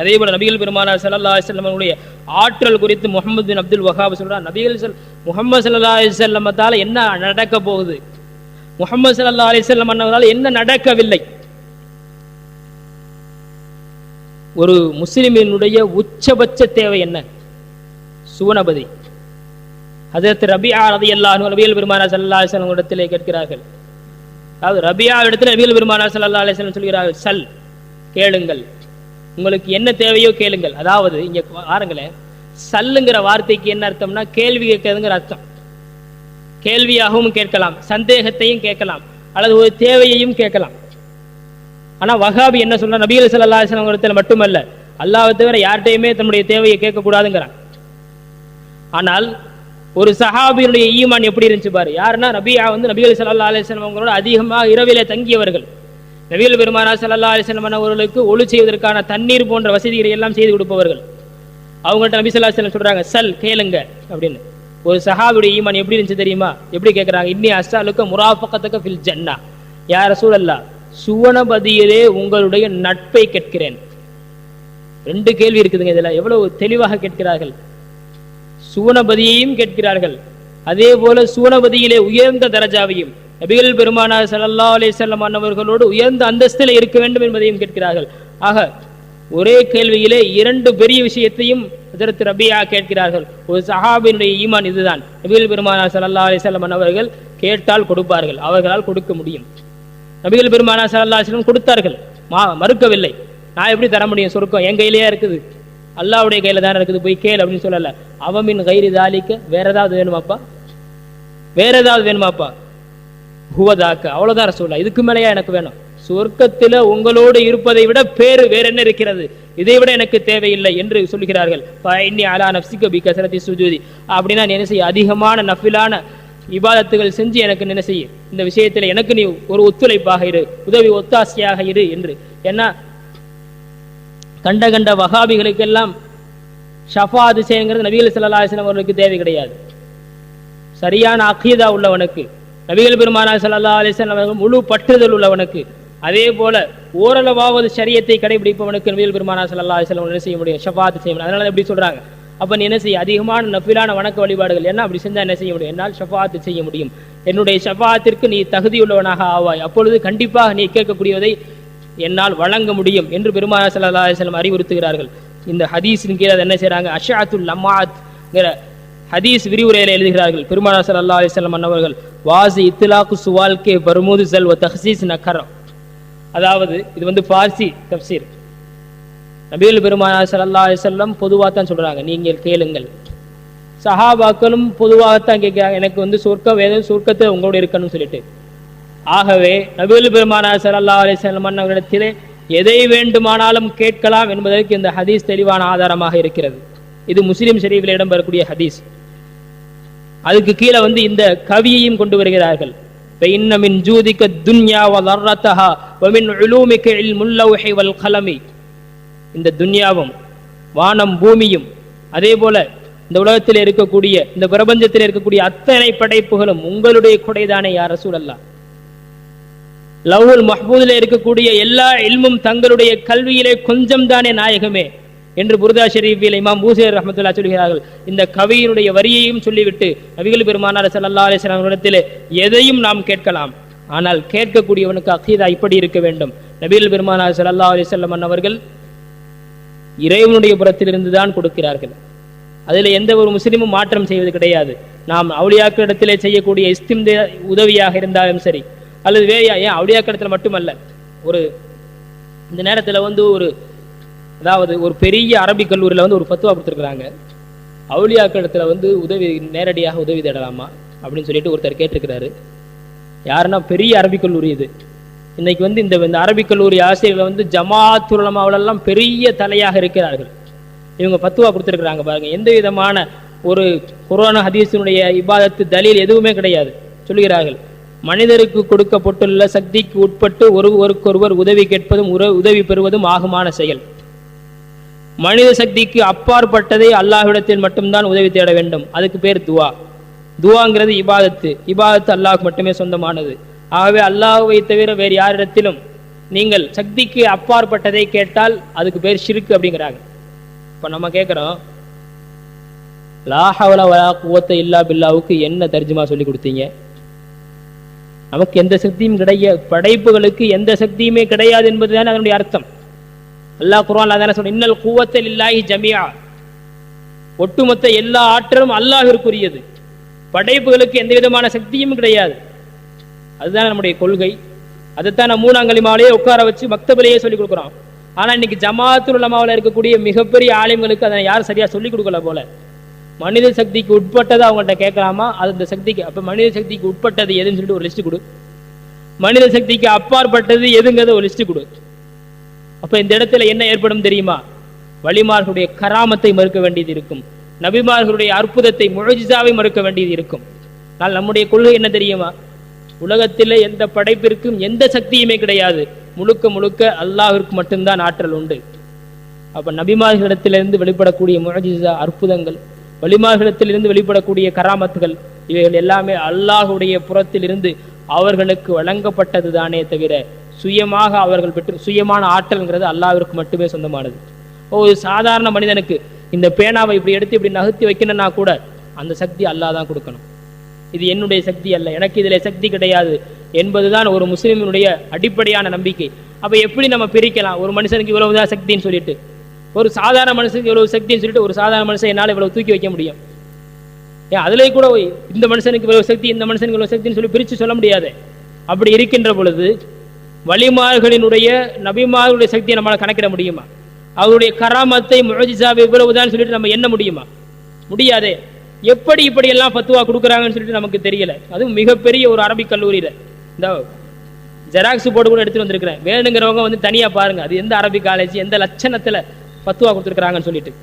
அதே போல நபிகள் பெருமானார் ஸல்லல்லாஹு அலைஹி வஸல்லம் ஆற்றல் குறித்து முஹம்மது பின் அப்துல் வஹாப் சொல்றார், நபிகள் முஹம்மது ஸல்லல்லாஹு அலைஹி வஸல்லமத்தால என்ன நடக்க போகுது, முஹம்மது ஸல்லல்லாஹு அலைஹி வஸல்லம் அன்னவரால் என்ன நடக்கவில்லை? ஒரு முஸ்லிமினுடைய உச்சபட்ச தேவை என்ன? சுவனபதி. ஹஜ்ரத் ரபியா ரலியல்லாஹு அன்ஹு நபிகள் பெருமானார் ஸல்லல்லாஹு அலைஹி வஸல்லம் இடத்திலே கேட்கிறார்கள், அதாவது ரபியா இடத்துல நபிகள் பெருமானார் ஸல்லல்லாஹு அலைஹி வஸல்லம் சொல்கிறார்கள், சல், கேளுங்கள், உங்களுக்கு என்ன தேவையோ கேளுங்கள். அதாவது இங்க பாருங்களேன், சல்லுங்கிற வார்த்தைக்கு என்ன அர்த்தம்னா கேள்வி கேட்கிறதுங்கிற அர்த்தம். கேள்வியாகவும் கேட்கலாம், சந்தேகத்தையும் கேட்கலாம், அல்லது ஒரு தேவையையும் கேட்கலாம். ஆனா வஹாபி என்ன சொல்ற, நபிகள் ஸல்லல்லாஹு அலைஹி வஸல்லம் இடத்துல மட்டுமல்ல, அல்லாஹ்வை தவிர யார்கிட்டையுமே தன்னுடைய தேவையை கேட்கக்கூடாதுங்கிறான். ஆனால் ஒரு சஹாபியுடைய ஈமான் எப்படி இருந்துச்சு பாரு. யாருன்னா ரபியா நபிகள் ஸல்லல்லாஹு அலைஹி வஸல்லம் அவங்களோட அதிகமாக இரவிலே தங்கியவர்கள். நபிகள் பெருமானார் ஸல்லல்லாஹு அலைஹி வஸல்லம் அவர்களுக்கு ஒளி செய்வதற்கான தண்ணீர் போன்ற வசதிகளை எல்லாம் செய்து கொடுப்பவர்கள். அவங்கள்ட்ட நபி ஸல்லல்லாஹு அலைஹி வஸல்லம் சொல்றாங்க, சல், கேளுங்க அப்படின்னு. ஒரு சஹாபியுடைய ஈமான் எப்படி இருந்துச்சு தெரியுமா? எப்படி கேட்கிறாங்க, இன்னி அஸ்ஸலுக முராஃபகதக ஃபில் ஜன்னா, யா ரசூலல்லாஹ், சுவனபதியிலே உங்களுடைய நட்பை கேட்கிறேன். ரெண்டு கேள்வி இருக்குதுங்க இதுல, எவ்வளவு தெளிவாக கேட்கிறார்கள். சுவனபதியையும் கேட்கிறார்கள், அதே போல சுவனபதியிலே உயர்ந்த தரஜாவையும், நபிகள் பெருமானார் ஸல்லல்லாஹு அலைஹி வஸல்லம் அவர்களோடு உயர்ந்த அந்தஸ்திலே இருக்க வேண்டும் என்பதையும் கேட்கிறார்கள். ஆக ஒரே கேள்வியிலே இரண்டு பெரிய விஷயத்தையும் ஹஜ்ரத் ரபியா கேட்கிறார்கள். ஒரு சஹாபியினுடைய ஈமான் இதுதான். நபிகள் பெருமானார் ஸல்லல்லாஹு அலைஹி வஸல்லம் அவர்கள் கேட்டால் கொடுப்பார்கள், அவர்களால் கொடுக்க முடியும். நபிகள் பெருமானார் ஸல்லல்லாஹு அலைஹி வஸல்லம் கொடுத்தார்கள், மறுக்கவில்லை. நான் எப்படி தர முடியும், சொர்க்கம் என் கையிலேயே இருக்குது, அல்லாஹ்வுடைய கையில தானே இருக்குது, போய் கேள் அப்படின்னு சொல்லல. அவமின் கைரி தாலிக்க, வேற ஏதாவது வேணுமாப்பா, வேற ஏதாவது வேணுமாப்பா, ஹுவதாக்க, அவ்வளவுதான் ரசூலுல்லாஹ், இதுக்கு மேலேயா எனக்கு வேணும்? சொர்க்கத்தில உங்களோடு இருப்பதை விட பேரு வேற என்ன இருக்கிறது, இதை விட எனக்கு தேவையில்லை என்று சொல்கிறார்கள். ஃபஇன்னி அலா நஃப்ஸிக பிகஸரத்தி சுஜூதி, அப்படின்னா நீ என்ன செய்ய, அதிகமான நஃபிலான இபாதத்துகள் செஞ்சு எனக்கு என்ன செய்ய, இந்த விஷயத்தில் எனக்கு நீ ஒரு ஒத்துழைப்பாக இரு, உதவி ஒத்தாசையாக இரு என்று. ஏன்னா கண்ட கண்ட வஹாபிகளுக்கெல்லாம் ஷஃபாத் செய்யுங்கிறது நபிகள் ஸல்லல்லாஹு அலைஹி வஸல்லம் அவர்களுக்கு தேவை கிடையாது. சரியான அகீதா உள்ளவனுக்கு, நபிகள் பெருமானார் ஸல்லல்லாஹு அலைஹி வஸல்லம் அவர்கள் முழு பற்றுதல் உள்ளவனுக்கு, அதே போல ஓரளவாவது ஷரியத்தை கடைபிடிப்பவனுக்கு நபிகள் பெருமானார் ஸல்லல்லாஹு அலைஹி வஸல்லம் என்ன செய்ய முடியும்? ஷஃபாத் செய்ய முடியும். அதனால எப்படி சொல்றாங்க? அப்ப நீ என்ன செய்ய? அதிகமான நஃபிலான வணக்க வழிபாடுகள் என்ன அப்படி செஞ்சா என்ன செய்ய முடியும்? என்னால் ஷஃபாத் செய்ய முடியும், என்னுடைய ஷஃபாத்திற்கு நீ தகுதியுள்ளவனாக ஆவாய், அப்பொழுது கண்டிப்பாக நீ கேட்கக்கூடியதை என்னால் வழங்க முடியும் என்று பெருமானார் ஸல்லல்லாஹு அலைஹி வஸல்லம் அறிவுறுத்துகிறார்கள். இந்த ஹதீஸின் கீழே என்ன செய்றாங்க? அஷ்அத்துல் லம்மாத்ங்கிற ஹதீஸ் விரிவுரையில் எழுதுகிறார்கள். பெருமானார் ஸல்லல்லாஹு அலைஹி வஸல்லம் அன்னவர்கள் வாசி இத்லாக்கு சுவால் கே பர்மூது ஜல் வ தஹ்சீஸ் நக்கர, அதாவது இது ஃபார்சி தஃப்சீர். நபிகள் பெருமானார் ஸல்லல்லாஹு அலைஹி வஸல்லம் பொதுவாக தான் சொல்றாங்க, நீங்கள் கேளுங்கள். சஹாபாக்களும் பொதுவாகத்தான் கேட்கிறாங்க, எனக்கு சொர்க்க வேதம் சொர்க்கத்தை உங்களோட இருக்கணும்னு சொல்லிட்டு. ஆகவே நபிகள் பெருமானார் ஸல்லல்லாஹு அலைஹி வஸல்லம் அவர்களிடத்திலே எதை வேண்டுமானாலும் கேட்கலாம் என்பதற்கு இந்த ஹதீஸ் தெளிவான ஆதாரமாக இருக்கிறது. இது முஸ்லிம் ஷரீஃபில் இடம்பெறக்கூடிய ஹதீஸ். அதுக்கு கீழே இந்த கவியையும் கொண்டு வருகிறார்கள். فإن من جودك الدنيا وضرتها ومن علومك علم اللوح والقلم. இந்த துன்யாவும் வானம் பூமியும் அதே போல இந்த உலகத்தில் இருக்கக்கூடிய இந்த பிரபஞ்சத்தில் இருக்கக்கூடிய அத்தனை படைப்புகளும் உங்களுடைய கொடைதானே யா ரசூலல்லாஹ். லவ்ஹுல் மஹ்பூதிலே இருக்கக்கூடிய எல்லா இல்மும் தங்களுடைய கல்வியிலே கொஞ்சம் தானே நாயகமே என்று புர்தா ஷரீஃபில் இமாம் பூசைர் ரஹ்மத்துல்லாஹ் சொல்கிறார்கள். இந்த கவியினுடைய வரியையும் சொல்லிவிட்டு நபிகள் பெருமானார் ஸல்லல்லாஹு அலைஹி வஸல்லம் இடத்திலே எதையும் நாம் கேட்கலாம், ஆனால் கேட்கக்கூடியவனுக்கு அகீதா இப்படி இருக்க வேண்டும். நபிகள் பெருமானார் ஸல்லல்லாஹு அலைஹி வஸல்லம் அவர்கள் இறைவனுடைய புறத்திலிருந்து தான் கொடுக்கிறார்கள். அதில் எந்த ஒரு முஸ்லிமும் மாற்றம் செய்வது கிடையாது. நாம் அவுலியாக்களிடத்திலே செய்யக்கூடிய இஸ்திம்தா உதவியாக இருந்தாலும் சரி, அல்லது ஏன் அவுலியாக்களிடத்தில் மட்டுமல்ல, இந்த நேரத்தில் அதாவது ஒரு பெரிய அரபிக் கல்லூரியில் ஒரு ஃபத்வா கொடுத்துருக்குறாங்க, அவுலியாக்களிடத்தில் உதவி நேரடியாக உதவி தேடலாமா அப்படின்னு சொல்லிட்டு ஒருத்தர் கேட்டிருக்கிறாரு. யாருன்னா பெரிய அரபிக் கல்லூரி இது. இன்னைக்கு இந்த அரபிக் கல்லூரி ஆசிரியர்கள் ஜமாத்துல் உலமாவுலெல்லாம் பெரிய தலையாக இருக்கிறார்கள். இவங்க ஃபத்வா கொடுத்துருக்குறாங்க பாருங்க, எந்த விதமான ஒரு குர்ஆன் ஹதீஸினுடைய இபாதத்து தலீல் எதுவுமே கிடையாது. சொல்லுகிறார்கள், மனிதருக்கு கொடுக்கப்பட்டுள்ள சக்திக்கு உட்பட்டு ஒருவருக்கொருவர் உதவி கேட்பதும் உதவி பெறுவதும் ஆகுமான செயல். மனித சக்திக்கு அப்பாற்பட்டதை அல்லாஹ்விடத்தில் மட்டும்தான் உதவி தேட வேண்டும். அதுக்கு பேர் துவா. துவாங்கிறது இபாதத்து. இபாதத்து அல்லாஹ்வுக்கு மட்டுமே சொந்தமானது. ஆகவே அல்லாஹ்வை தவிர வேறு யாரிடத்திலும் நீங்கள் சக்திக்கு அப்பாற்பட்டதை கேட்டால் அதுக்கு பேர் ஷிர்க் அப்படிங்கிறாங்க. இப்போ நம்ம கேட்குறோம், லா ஹவ்ல வலா குவத்த இல்லா பில்லாவுக்கு என்ன தர்ஜுமா சொல்லி கொடுத்தீங்க? நமக்கு எந்த சக்தியும் கிடையாது, படைப்புகளுக்கு எந்த சக்தியுமே கிடையாது என்பதுதான் அதனுடைய அர்த்தம். அல்லாஹ் குர்ஆன்ல அதான சொல்ற, இன்னல் குவத்த லில்லாஹி ஜமீஆ, ஒட்டுமொத்த எல்லா ஆற்றலும் அல்லாஹ்விற்குரியது, படைப்புகளுக்கு எந்த விதமான சக்தியும் கிடையாது. அதுதான் நம்முடைய கொள்கை. அதைத்தான் நம்ம மூணாங்கலிமாவிலேயே உட்கார வச்சு மக்தபிலேயே சொல்லிக் கொடுக்குறோம். ஆனால் இன்னைக்கு ஜமாத்துல் உலமாவில் இருக்கக்கூடிய மிகப்பெரிய ஆலிம்களுக்கு அதை யாரும் சரியா சொல்லிக் கொடுக்கல போல. மனித சக்திக்கு உட்பட்டதை அவங்கள்ட்ட கேட்கலாமா? அது இந்த சக்திக்கு அப்போ மனித சக்திக்கு உட்பட்டது எதுன்னு சொல்லிட்டு ஒரு லிஸ்ட் கொடு, மனித சக்திக்கு அப்பாற்பட்டது எதுங்கிறத ஒரு லிஸ்ட் கொடு. அப்போ இந்த இடத்துல என்ன ஏற்படும் தெரியுமா? வலிமார்களுடைய கராமத்தை மறுக்க வேண்டியது இருக்கும், நபிமார்களுடைய அற்புதத்தை முஅஜிஸாவை மறுக்க வேண்டியது இருக்கும். ஆனால் நம்முடைய கொள்கை என்ன தெரியுமா? உலகத்தில் எந்த படைப்பிற்கும் எந்த சக்தியுமே கிடையாது, முழுக்க முழுக்க அல்லாஹ்விற்கு மட்டும்தான் ஆற்றல் உண்டு. அப்போ நபிமார்களிடத்திலிருந்து வெளிப்படக்கூடிய முஅஜிஸா அற்புதங்கள், வலிமார்களிடத்திலிருந்து வெளிப்படக்கூடிய கராமத்துகள், இவைகள் எல்லாமே அல்லாஹுடைய புறத்திலிருந்து அவர்களுக்கு வழங்கப்பட்டது தானே தவிர சுயமாக அவர்கள் பெற்று சுயமான ஆற்றல்ங்கிறது அல்லாஹ்விற்கு மட்டுமே சொந்தமானது. ஒரு சாதாரண மனிதனுக்கு இந்த பேனாவை இப்படி எடுத்து இப்படி நகர்த்தி வைக்கணும்னா கூட அந்த சக்தி அல்லாஹ் தான் கொடுக்கணும். இது என்னுடைய சக்தி அல்ல, எனக்கு இதில் சக்தி கிடையாது என்பதுதான் ஒரு முஸ்லிமினுடைய அடிப்படையான நம்பிக்கை. அப்போ எப்படி நம்ம பிரிக்கலாம்? ஒரு மனுஷனுக்கு இவ்வளவுதான் சக்தின்னு சொல்லிட்டு, ஒரு சாதாரண மனுஷனுக்கு இவ்வளவு சக்தின்னு சொல்லிட்டு ஒரு சாதாரண மனுஷன் என்னால் இவ்வளவு தூக்கி வைக்க முடியும்? ஏன் அதிலே கூட இந்த மனுஷனுக்கு இவ்வளவு சக்தி, இந்த மனுஷனுக்கு இவ்வளவு சக்தின்னு சொல்லி பிரித்து சொல்ல முடியாது. அப்படி இருக்கின்ற பொழுது வலிமார்களினுடைய நபிமார்களுடைய சக்தியை நம்மளால் கணக்கிட முடியுமா? அவருடைய கராமத்தை முஅஜிஸாவை இவ்வளவுதான் சொல்லிட்டு நம்ம எண்ண முடியுமா? முடியாதே. எப்படி இப்படி எல்லாம் ஃபத்வா கொடுக்குறாங்கன்னு சொல்லிட்டு நமக்கு தெரியல. அதுவும் மிகப்பெரிய ஒரு அரபிக் கல்லூரியில் இந்த ஜெராக்ஸ் போர்டு கூட எடுத்துட்டு வந்திருக்கிறேன். வேணுங்கிறவங்க தனியாக பாருங்க, அது எந்த அரபிக் காலேஜ் எந்த லட்சணத்தில் ஃபத்வா கொடுத்துருக்குறாங்கன்னு சொல்லிட்டு.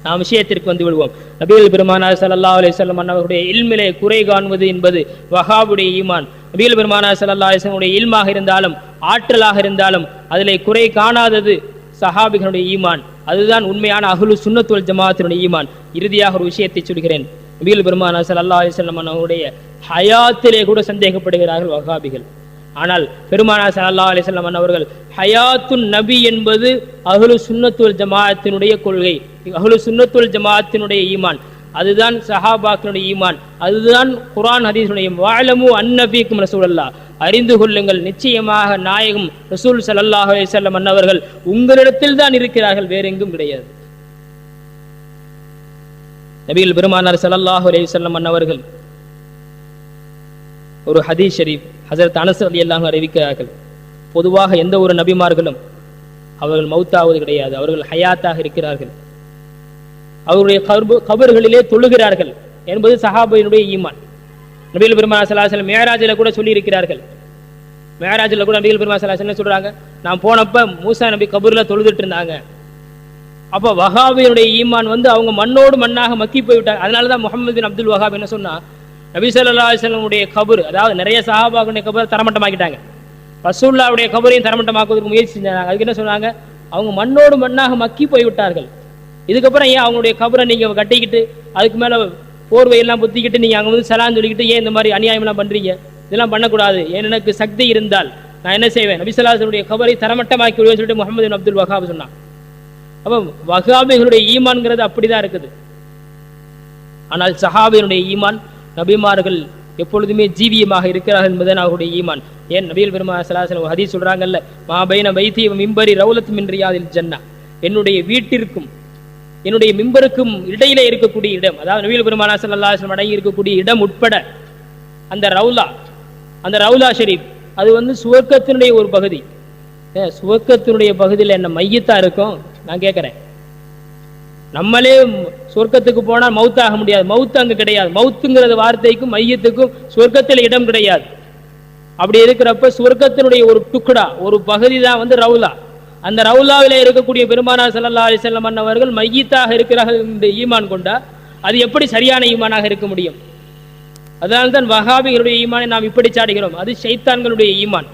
நாம் விஷயத்திற்கு விடுவோம். நபிகள் பெருமானார் ஸல்லல்லாஹு அலைஹி வஸல்லம் அன்னவருடைய இல்மிலே குறை காண்பது என்பது வஹாபுடைய ஈமான். நபிகள் பெருமானார் ஸல்லல்லாஹு அலைஹி வஸல்லம் இல்மாக இருந்தாலும் ஆற்றலாக இருந்தாலும் அதிலே குறை காணாதது சஹாபிகளுடைய ஈமான். அதுதான் உண்மையான அஹ்லு சுன்னத் வல் ஜமாஅத்தினுடைய ஈமான். இறுதியாக ஒரு விஷயத்தை சொல்கிறேன். நபிகள் பெருமானார் ஸல்லல்லாஹு அலைஹி வஸல்லம் அவருடைய ஹயாத்திலே கூட சந்தேகப்படுகிறார்கள் வஹாபிகள். ஆனால் பெருமானார் ஸல்லல்லாஹு அலைஹி வஸல்லம் அவர்கள் ஹயாத்துன் நபி என்பது அஹ்லு சுன்னத் வல் ஜமாஅத்தினுடைய கொள்கை, அஹ்லு சுன்னத் வல் ஜமாஅத்தினுடைய ஈமான். அதுதான் சஹாபாக்களுடைய ஈமான், அதுதான் குர்ஆன் ஹதீஸுடைய வஅலமு அன்னஃபீக்கும் ரசூலுல்லாஹ், அறிந்து கொள்ளுங்கள் நிச்சயமாக நாயகம் ரசூல் ஸல்லல்லாஹு அலைஹி வஸல்லம் அன்னவர்கள் உங்களிடத்தில் தான் இருக்கிறார்கள், வேற எங்கும் கிடையாது. நபிகள் பெருமானார் ஸல்லல்லாஹு அலைஹி வஸல்லம் அன்னவர்கள் ஒரு ஹதீஸ் ஷரீஃப் ஹஜரத் அனஸ் ரலியல்லாஹு அன்ஹு அறிவிக்கிறார்கள், பொதுவாக எந்த ஒரு நபிமார்களும் அவர்கள் மௌத்தாவது கிடையாது, அவர்கள் ஹயாத்தாக இருக்கிறார்கள், அவருடைய கபர்களிலே தொழுகிறார்கள் என்பது சஹாபாவினுடைய ஈமான். நபிகள் பெருமானார் ஸல்லல்லாஹு அலைஹி வஸல்லம் மிஅராஜில் கூட சொல்லி இருக்கிறார்கள். மிஅராஜில் கூட நபிகள் பெருமானார் ஸல்லல்லாஹு அலைஹி வஸல்லம் சொல்றாங்க, நான் போனப்ப மூசா நபி கபூர்ல தொழுதுட்டு இருந்தாங்க. அப்ப வஹாபியினுடைய ஈமான் அவங்க மண்ணோடு மண்ணாக மக்கி போய்விட்டாங்க. அதனாலதான் முஹம்மது பின் அப்துல் வஹாப் என்ன சொன்னா, நபி ஸல்லல்லாஹு அலைஹி வஸல்லமுடைய கபர், அதாவது நிறைய சஹாபாக்களுடைய கபர் தரமட்டமாக்கிட்டாங்க, ரசூலுல்லாஹ்வுடைய கபரையும் தரமட்டமாக்குவதற்கு முயற்சி செஞ்சாங்க. அதுக்கு என்ன சொன்னாங்க, அவங்க மண்ணோடு மண்ணாக மக்கி போய்விட்டார்கள், இதுக்கப்புறம் ஏன் அவங்களுடைய கபரை நீங்க கட்டிக்கிட்டு அதுக்கு மேல போர்வையெல்லாம் புத்திக்கிட்டு நீங்க அங்க சலான் சொல்லிக்கிட்டு ஏன் இந்த மாதிரி அநியாயம்லாம் பண்றீங்க, இதெல்லாம் பண்ணக்கூடாது, எனக்கு சக்தி இருந்தால் நான் என்ன செய்வேன், நபி ஸல்லல்லாஹு அலைஹி வஸல்லம் கபரை தரமட்டமாக்கி விடுவேன்னு சொல்லிட்டு முஹம்மது பின் அப்துல் வஹாப் சொன்னான். அப்ப வஹாபிகளுடைய ஈமான்ங்கிறது அப்படிதான் இருக்குது. ஆனால் சஹாபியினுடைய ஈமான், நபிமார்கள் எப்பொழுதுமே ஜீவியமாக இருக்கிறார்கள் என்பதுதான் அவருடைய ஈமான். ஏன் நபிகள் பெருமானார் ஸல்லல்லாஹு அலைஹி வஸல்லம் ஹதீஸ் சொல்றாங்கல்ல, மா பைன பைத்தி வ மிம்பரி ரௌலத்து மின் ரியாதில் ஜன்னah, என்னுடைய வீட்டிற்கும் என்னுடைய மிம்பருக்கும் இடையிலே இருக்கக்கூடிய இடம், அதாவது நபிகள் பெருமானார் ஸல்லல்லாஹு அலைஹி வஸல்லம் அடங்கி இருக்கக்கூடிய இடம் உட்பட அந்த ரவுலா ஷரீப், அது சுவர்க்கத்தினுடைய ஒரு பகுதி. சுவர்க்கத்தினுடைய பகுதியில் என்ன மையத்தா இருக்கும்? நான் கேட்கிறேன். நம்மளே சொர்க்கத்துக்கு போனால் மவுத்தாக முடியாது, மவுத்து அங்கு கிடையாது. மவுத்துங்கிறது வார்த்தைக்கும் மையத்துக்கும் சொர்க்கத்தில் இடம் கிடையாது. அப்படி இருக்கிறப்ப சொர்க்கத்தினுடைய ஒரு டுக்குடா, ஒரு பகுதி தான் ரவுலா. அந்த ரவுலாவில இருக்கக்கூடிய பெருமானார் ஸல்லல்லாஹு அலைஹி வஸல்லம் அவர்கள் மையத்தாக இருக்கிறார்கள் என்று ஈமான் கொண்டா அது எப்படி சரியான ஈமானாக இருக்க முடியும்? அதனால்தான் வஹாபிகளுடைய ஈமானை நாம் இப்படி சாடுகிறோம், அது ஷைத்தான்களுடைய ஈமான்.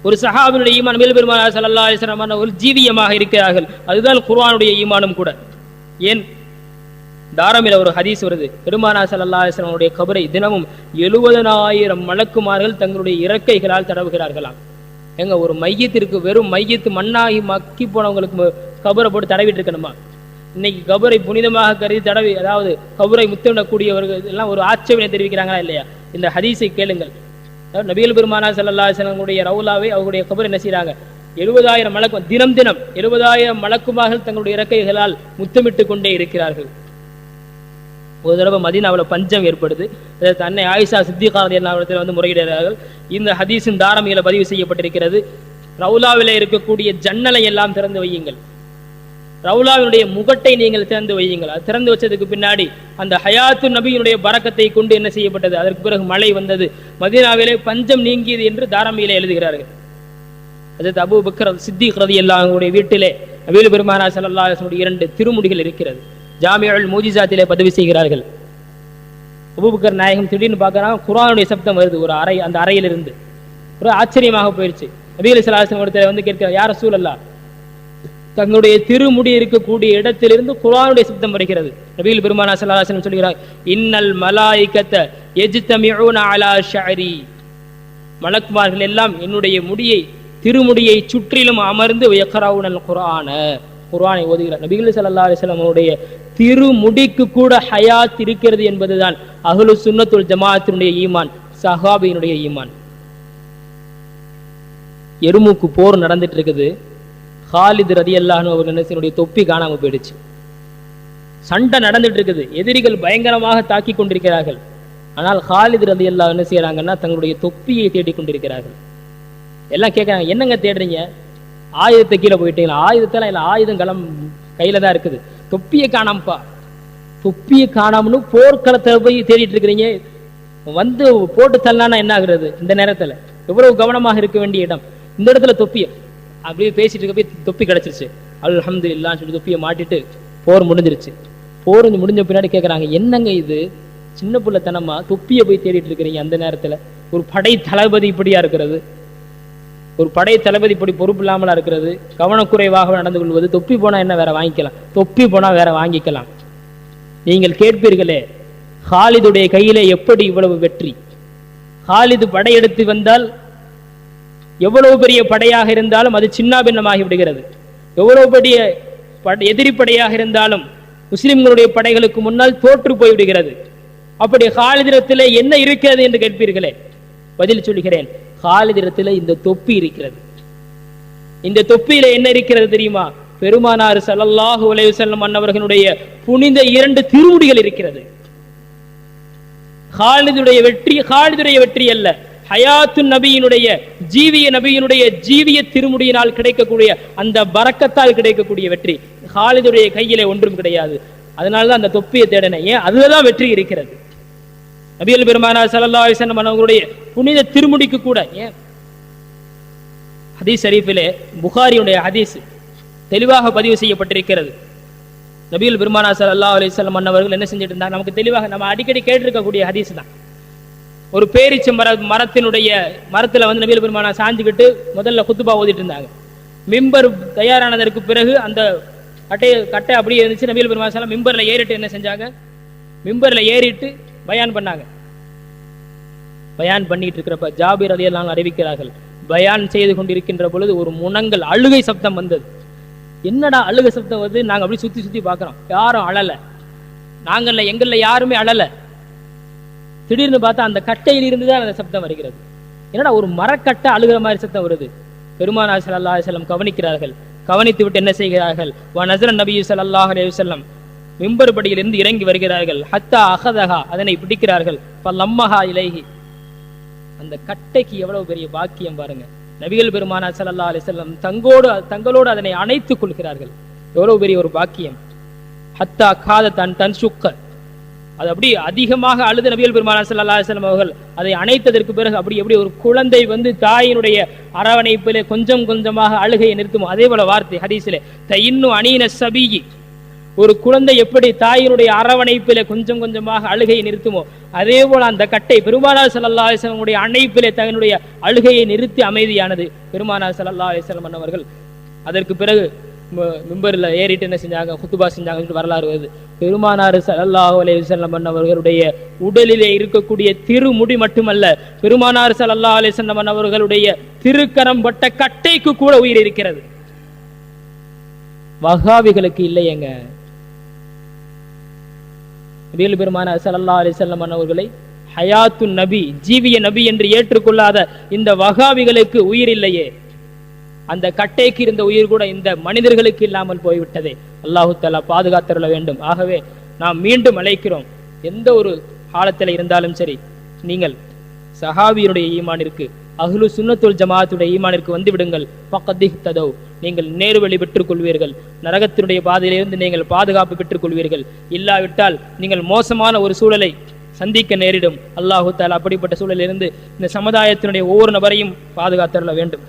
ஒரு சஹாபியுடைய ஈமான், நபிகள் பெருமானார் ஸல்லல்லாஹு அலைஹி வஸல்லம் அவர்கள் ஜீவியமாக இருக்கிறார்கள், அதுதான் குர்ஆனுடைய ஈமானும் கூட. ஏன் தாரமில ஒரு ஹதீஸ் வருது, பெருமானார் ஸல்லல்லாஹு அலைஹி வஸல்லம் அவருடைய கபரை தினமும் 70,000 மலக்குமார்கள் தங்களுடைய இறக்கைகளால் தடவுகிறார்களாம். எங்க ஒரு மையத்திற்கு, வெறும் மையத்து மண்ணாகி மக்கி போனவங்களுக்கு கபரை போட்டு தடவிட்டு இருக்கணுமா? இன்னைக்கு கபரை புனிதமாக கருதி தடவி, அதாவது கபரை முத்தமிடக்கூடியவர்கள் எல்லாம் ஒரு ஆட்சேபனை தெரிவிக்கிறாங்களா இல்லையா? இந்த ஹதீஸை கேளுங்கள். நபிகள் பெருமானார் ஸல்லல்லாஹு அலைஹி வஸல்லம் ரவுலாவை அவருடைய கபர் என்ன செய்யறாங்க, 70,000 மலக்கு தினம் 70,000 மலக்குமார்கள் தங்களுடைய இறக்கைகளால் முத்தமிட்டு கொண்டே இருக்கிறார்கள். ஒரு தடவை மதீனாவில் பஞ்சம் ஏற்படுது. அன்னை ஆயிஷா சித்திகா ரலியல்லாஹு முறையிடுகிறார்கள். இந்த ஹதீஸின் தாரமியில பதிவு செய்யப்பட்டிருக்கிறது, ரவுலாவிலே இருக்கக்கூடிய ஜன்னலை எல்லாம் திறந்து வையுங்கள், ரவுலாவினுடைய முகட்டை நீங்கள் திறந்து வையுங்கள். அது திறந்து வச்சதுக்கு பின்னாடி அந்த ஹயாத்து நபியினுடைய பரக்கத்தை கொண்டு என்ன செய்யப்பட்டது, அதற்கு பிறகு மழை வந்தது, மதீனாவிலே பஞ்சம் நீங்கியது என்று தாரமியிலே எழுதுகிறார்கள். ஹஜ்ரத் அபூ பக்கர் சித்திக் ரலியல்லாஹு அன்ஹுடைய வீட்டிலே நபிகள் பெருமானார் ஸல்லல்லாஹு அலைஹி வஸல்லம் 2 திருமுடிகள் இருக்கிறது. ஜாமிஉல் மூஜிசாத்திலே பதிவு செய்கிறார்கள். அபூபக்கர் நாயகம் திடீர்னு பார்க்கறாங்க, குர்ஆனுடைய சப்தம் வருது ஒரு அறை, அந்த அறையிலிருந்து. ஒரு ஆச்சரியமாக போயிடுச்சு. நபிகள் ஸல்லல்லாஹு அலைஹி வஸல்லம் கேட்கிறார், யா ரசூலல்லாஹ், தங்களுடைய திருமுடி இருக்கக்கூடிய இடத்திலிருந்து குர்ஆனுடைய சப்தம் வருகிறது. நபிகள் பெருமானார் ஸல்லல்லாஹு அலைஹி வஸல்லம் சொல்கிறார், இன்னல் மலாயிகத யஜ்தமிஊன அலா ஷஅரி, மலக்குமார்கள் எல்லாம் என்னுடைய முடியை, திருமுடியை சுற்றிலும் அமர்ந்து யக்ரவுனல் குர்ஆன, குர்ஆனை ஓதுகிறார். நபிகள் ஸல்லல்லாஹு அலைஹி வஸல்லம் அவருடைய திருமுடிக்கு கூட ஹயாத் இருக்கிறது என்பதுதான் அஹ்லு சுன்னத் வல் ஜமாஅத்தினுடைய ஈமான், சஹாபியினுடைய ஈமான். எருமுக்கு போர் நடந்துட்டு இருக்குது. ஹாலித் ரலியல்லாஹு அன்ஹு அவர்களுடைய தொப்பி காணாம போயிடுச்சு. சண்டை நடந்துட்டு இருக்குது, எதிரிகள் பயங்கரமாக தாக்கி கொண்டிருக்கிறார்கள். ஆனால் ஹாலித் ரலியல்லாஹு என்ன செய்யறாங்கன்னா, தங்களுடைய தொப்பியை தேடிக் கொண்டிருக்கிறார்கள். எல்லாம் கேட்கறாங்க, என்னங்க தேடுறீங்க, ஆயுதத்தை கீழே போயிட்டீங்களா? ஆயுதத்தெல்லாம் இல்லை, ஆயுதம் கையில தான் இருக்குது, தொப்பியை காணாமப்பா. தொப்பியை காணாமனு போர்க்களத்தை போய் தேடிட்டு இருக்கிறீங்க, போட்டு தள்ளனா என்ன ஆகுறது? இந்த நேரத்துல எவ்வளவு கவனமாக இருக்க வேண்டிய இடம். இந்த இடத்துல தொப்பியை அப்படியே பேசிட்டு இருக்க போய் தொப்பி கிடைச்சிருச்சு. அல்ஹம்துலில்லாஹ்னு சொல்லி தொப்பியை மாட்டிட்டு போர் முடிஞ்சிருச்சு. போர் முடிஞ்ச பின்னாடி கேட்கறாங்க, என்னங்க இது சின்ன பிள்ளைத்தனமா தொப்பியை போய் தேடிட்டு இருக்கிறீங்க? அந்த நேரத்துல ஒரு படை தளபதி இப்படியா இருக்கிறது? ஒரு படை தளபதி இப்படி பொறுப்பு இல்லாமலா இருக்கிறது, கவனக்குறைவாக நடந்து கொள்வது. தொப்பி போனா என்ன வேற வாங்கிக்கலாம், தொப்பி போனா வேற வாங்கிக்கலாம். நீங்கள் கேட்பீர்களே, ஹாலிதுடைய கையிலே எப்படி இவ்வளவு வெற்றி? ஹாலிது படையெடுத்து வந்தால் எவ்வளவு பெரிய படையாக இருந்தாலும் அது சின்ன பின்னமாகி விடுகிறது. எவ்வளவு பெரிய எதிரி படையாக இருந்தாலும் முஸ்லிம்களுடைய படைகளுக்கு முன்னால் தோற்று போய்விடுகிறது. அப்படி ஹாலிதிடத்திலே என்ன இருக்கிறது என்று கேட்பீர்களே, பதில் சொல்கிறேன். ஹாலிதிடத்திலே இந்த தொப்பி இருக்கிறது. இந்த தொப்பியில என்ன இருக்கிறது தெரியுமா? பெருமானார் ஸல்லல்லாஹு அலைஹி வஸல்லம் அன்னவர்களுடைய புனித 2 திருமுடிகள் இருக்கிறது. ஹாலிதுடைய வெற்றி அல்ல, ஹயாத்து நபியினுடைய ஜீவிய திருமுடியினால் கிடைக்கக்கூடிய அந்த பரக்கத்தால் கிடைக்கக்கூடிய வெற்றி. ஹாலிதுடைய கையிலே ஒன்றும் கிடையாது. அதனாலதான் அந்த தொப்பியை தேடினேன். ஏன்? அதுதான் வெற்றி இருக்கிறது. நபிகள் பெருமானார் ஸல்லல்லாஹு அலைஹி வஸல்லம் அவர்களுடைய புனித திருமுடிக்கு கூட ஏன் ஹதீஸ் ஷரீஃபிலே, புகாரியுடைய ஹதீஸ் தெளிவாக பதிவு செய்யப்பட்டிருக்கிறது. நபிகள் பெருமானார் ஸல்லல்லாஹு அலைஹி வஸல்லம் அவர்கள் என்ன செஞ்சிட்டு இருந்தாங்க, நமக்கு தெளிவாக நம்ம அடிக்கடி கேட்டிருக்கக்கூடிய ஹதீஸ் தான். ஒரு பேரிச்ச மரத்துல வந்து நபிகள் பெருமானார் சாஞ்சுக்கிட்டு முதல்ல குத்துபா ஓதிட்டு இருந்தாங்க. மிம்பர் தயாரானதற்கு பிறகு அந்த கட்டை அப்படியே இருந்துச்சு. நபிகள் பெருமானார் ஸல்லல்லாஹு மிம்பர்ல ஏறிட்டு என்ன செஞ்சாங்க, மிம்பர்ல ஏறிட்டு பயான் பண்ணாங்க. பயான் பண்ணிட்டு இருக்கிறப்ப ஜாபிர் ரலியல்லாஹு அன்ஹு அறிவிக்கிறார்கள், பயான் செய்து கொண்டிருக்கின்ற பொழுது ஒரு முனங்கல் அழுகை சப்தம் வந்தது. என்னடா அழுகை சப்தம் வந்து? நாங்க அப்படி சுத்தி பார்க்கிறோம், யாரும் அழல, எங்கள்ல யாருமே அழல. திடீர்னு பார்த்தா அந்த கட்டையில் இருந்துதான் அந்த சப்தம் வருகிறது. என்னடா ஒரு மரக்கட்டை அழுகிற மாதிரி சப்தம் வருது? பெருமானார் ஸல்லல்லாஹு அலைஹி வஸல்லம் கவனிக்கிறார்கள். கவனித்து விட்டு என்ன செய்கிறார்கள், வ நஸர நபி ஸல்லல்லாஹு அலைஹி வஸல்லம் மிம்பர் படியிலிருந்து இறங்கி வருகிறார்கள். ஹத்தா அகதஹா, அதனை பிடிக்கிறார்கள். ஃபலம்மஹா இலைஹி, அந்த கட்டைக்கு எவ்வளவு பெரிய பாக்கியம் பாருங்க. நபிகள் பெருமானார் ஸல்லல்லாஹு அலைஹி வஸல்லம் தங்களோடு அதனை அணைத்துக் கொள்கிறார்கள். எவ்வளவு பெரிய ஒரு பாக்கியம். ஹத்தா காத தன் சுக்க, அது அப்படி அதிகமாக அழுது நபிகள் பெருமானார் ஸல்லல்லாஹு அலைஹி வஸல்லம் அவர்கள் அதை அணைத்ததற்கு பிறகு அப்படி ஒரு குழந்தை வந்து தாயினுடைய அரவணைப்பிலே கொஞ்சம் கொஞ்சமாக அழுகையை நிறுத்துமோ, அதே போல வார்த்தை ஹதீஸிலே, தயின்னு அனீன சபீயி, ஒரு குழந்தை எப்படி தாயினுடைய அரவணைப்பிலே கொஞ்சம் கொஞ்சமாக அழுகையை நிறுத்துமோ, அதே போல அந்த கட்டை பெருமானார் ஸல்லல்லாஹு அலைஹி வஸல்லம் அணைப்பிலே தன்னுடைய அழுகையை நிறுத்தி அமைதியானது. பெருமானார் ஸல்லல்லாஹு அலைஹி வஸல்லம் அவர்கள் அதற்கு பிறகு மிம்பர்ல ஏறிட்டு என்ன செஞ்சாங்க, குத்துபா செஞ்சாங்க வரலாறு வருது. பெருமானார் ஸல்லல்லாஹு அலைஹி வஸல்லம் அவர்களுடைய உடலிலே இருக்கக்கூடிய திருமுடி மட்டுமல்ல, பெருமானார் ஸல்லல்லாஹு அலைஹி வஸல்லம் அவர்களுடைய திருக்கரம் பட்ட கட்டைக்கு கூட உயிர் இருக்கிறது. வஹாபிகளுக்கு இல்லையேங்க. நபிகள் பெருமானார் ஸல்லல்லாஹு அலைஹி வஸல்லம் அவர்களை ஹயாத்து நபி, ஜீவிய நபி என்று ஏற்றுக்கொள்ளாத இந்த வஹாபிகளுக்கு உயிர் இல்லையே. அந்த கட்டைக்கு இருந்த உயிர் கூட இந்த மனிதர்களுக்கு இல்லாமல் போய்விட்டதே. அல்லாஹு தஆலா பாதுகாத்தருள வேண்டும். ஆகவே நாம் மீண்டும் அழைக்கிறோம், எந்த ஒரு காலத்தில் இருந்தாலும் சரி, நீங்கள் சஹாபியுடைய ஈமானிற்கு, அஹ்லு சுன்னத்துல் ஜமாஅத்துடைய ஈமானிற்கு வந்து விடுங்கள். ஃபக்கதிஹ் ததவ், நீங்கள் நேர்வழி பெற்றுக் கொள்வீர்கள். நரகத்தினுடைய பாதையிலிருந்து நீங்கள் பாதுகாப்பு பெற்றுக் கொள்வீர்கள். இல்லாவிட்டால் நீங்கள் மோசமான ஒரு சூழலை சந்திக்க நேரிடும். அல்லாஹு தஆலா அப்படிப்பட்ட சூழலிலிருந்து இந்த சமுதாயத்தினுடைய ஒவ்வொரு நபரையும் பாதுகாத்தருள வேண்டும்.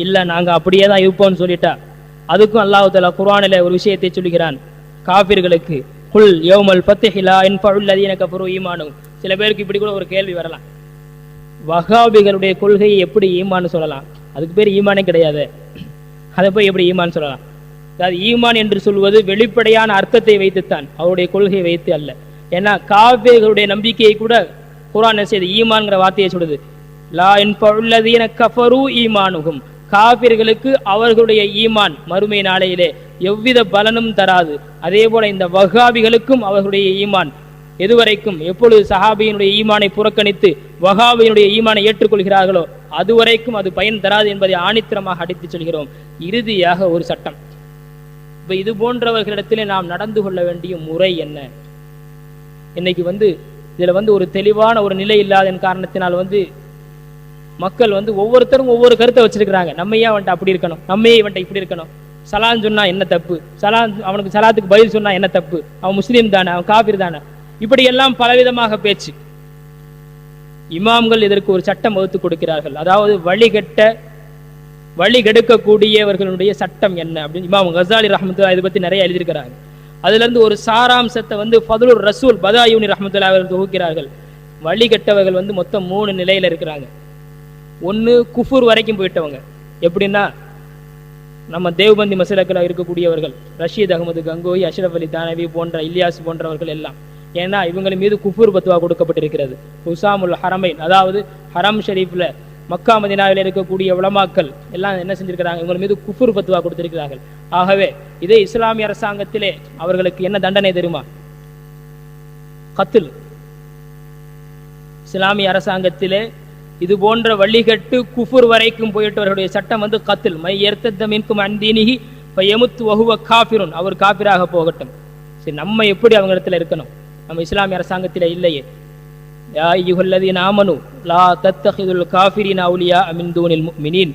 இல்ல நாங்க அப்படியே தான் இருப்போம்னு சொல்லிட்டா, அதுக்கும் அல்லாஹ் தஆலா குர்ஆனிலே ஒரு விஷயத்தை சொல்கிறான். காபிர்களுக்கு குல் யௌமல் ஃபத்ஹி லா யன்ஃபஉல் லதீன கஃபரு ஈமானுஹும். சில பேருக்கு இப்படி கூட ஒரு கேள்வி வரலாம், வஹாபிகளுடைய கொள்கையை எப்படி ஈமான் சொல்லலாம்? அதுக்கு பேர் ஈமானே கிடையாது, அதை போய் எப்படி ஈமான் சொல்லலாம்? அதாவது ஈமான் என்று சொல்வது வெளிப்படையான அர்த்தத்தை வைத்துத்தான், அவருடைய கொள்கையை வைத்து அல்ல. ஏன்னா காபிர்களுடைய நம்பிக்கையை கூட குர்ஆன் என்ன செய்து ஈமான்ங்கிற வார்த்தையை சொல்லுது. லா யன்ஃபஉல் லதீன கஃபரு ஈமானுஹும், காபிர்களுக்கு அவர்களுடைய ஈமான் மறுமை நாளையிலே எவ்வித பலனும் தராது. அதே போல இந்த வஹாபிகளுக்கும் அவர்களுடைய ஈமான் எதுவரைக்கும், எப்பொழுது சஹாபியினுடைய ஈமானை புறக்கணித்து வஹாபியினுடைய ஈமானை ஏற்றுக்கொள்கிறார்களோ அதுவரைக்கும் அது பயன் தராது என்பதை ஆணித்தரமாக அடித்து சொல்கிறோம். இறுதியாக ஒரு சட்டம், இப்ப இது போன்றவர்களிடத்திலே நாம் நடந்து கொள்ள வேண்டிய முறை என்ன? இன்னைக்கு இதுல ஒரு தெளிவான ஒரு நிலை இல்லாத காரணத்தினால் மக்கள் ஒவ்வொருத்தரும் ஒவ்வொரு கருத்தை வச்சிருக்கிறாங்க. நம்ம ஏன் அவன்கிட்ட அப்படி இருக்கணும், நம்ம ஏன் இவன்ட்ட இப்படி இருக்கணும், சலான் சொன்னா என்ன தப்பு, அவனுக்கு சலாத்துக்கு பதில் சொன்னா என்ன தப்பு, அவன் முஸ்லீம் தானே, அவன் காபிர் தானே, இப்படி எல்லாம் பலவிதமாக பேச்சு. இமாம்கள் இதற்கு ஒரு சட்டம் வகுத்து கொடுக்கிறார்கள். அதாவது வழிகெடுக்கக்கூடியவர்களுடைய சட்டம் என்ன அப்படின்னு இமாம் கஸாலி ரஹ்மத்துல்லாஹி இதை பத்தி நிறைய எழுதியிருக்கிறாங்க. அதுல இருந்து ஒரு சாராம்சத்தை ஃபதுலுர் ரசூல் பதாயுனி ரஹ்மத்துல்லாஹி அவர்கள் தொகுக்கிறார்கள். வழிகெட்டவர்கள் மொத்தம் 3 நிலையில இருக்கிறாங்க. ஒன்று குஃபூர் வரைக்கும் போயிட்டவங்க. எப்படின்னா நம்ம தேவ்பந்தி மசலக்கில் இருக்கக்கூடியவர்கள், ரஷீத் அகமது கங்கோய், அஷ்ரஃப் அலி தானவி போன்ற இலியாஸ் போன்றவர்கள் எல்லாம். ஏன்னா இவங்களின் மீது குஃபூர் பத்துவா கொடுக்கப்பட்டிருக்கிறது. உசாமுல் ஹரமைன், அதாவது ஹரம் ஷரீஃபில் மக்கா மதீனாவில் இருக்கக்கூடிய உலமாக்கள் எல்லாம் என்ன செஞ்சிருக்கிறாங்க, இவங்க மீது குஃபூர் பத்துவா கொடுத்திருக்கிறார்கள். ஆகவே இதே இஸ்லாமிய அரசாங்கத்திலே அவர்களுக்கு என்ன தண்டனை தெரியுமா? கத்ல். இஸ்லாமிய அரசாங்கத்திலே இது போன்ற வழிகட்டு குஃபுர் வரைக்கும் போயிட்டவர்களுடைய சட்டம் வந்து கத்ல். மை எர்த்தத மின்கும் அன் தீனிஹி ஃபயமுத் வஹுவ காஃபிருன், அவர் காஃபிராக போகட்டும். சரி, நம்ம எப்படி அவங்க இடத்துல இருக்கணும்? நம்ம இஸ்லாமிய அரசாங்கத்திலே இல்லையே. யா அய்யுஹல்லதீன ஆமனு லா தத்தகிதுல் காஃபிரீன அவுலியா மின் தூனில் முஃமினீன்,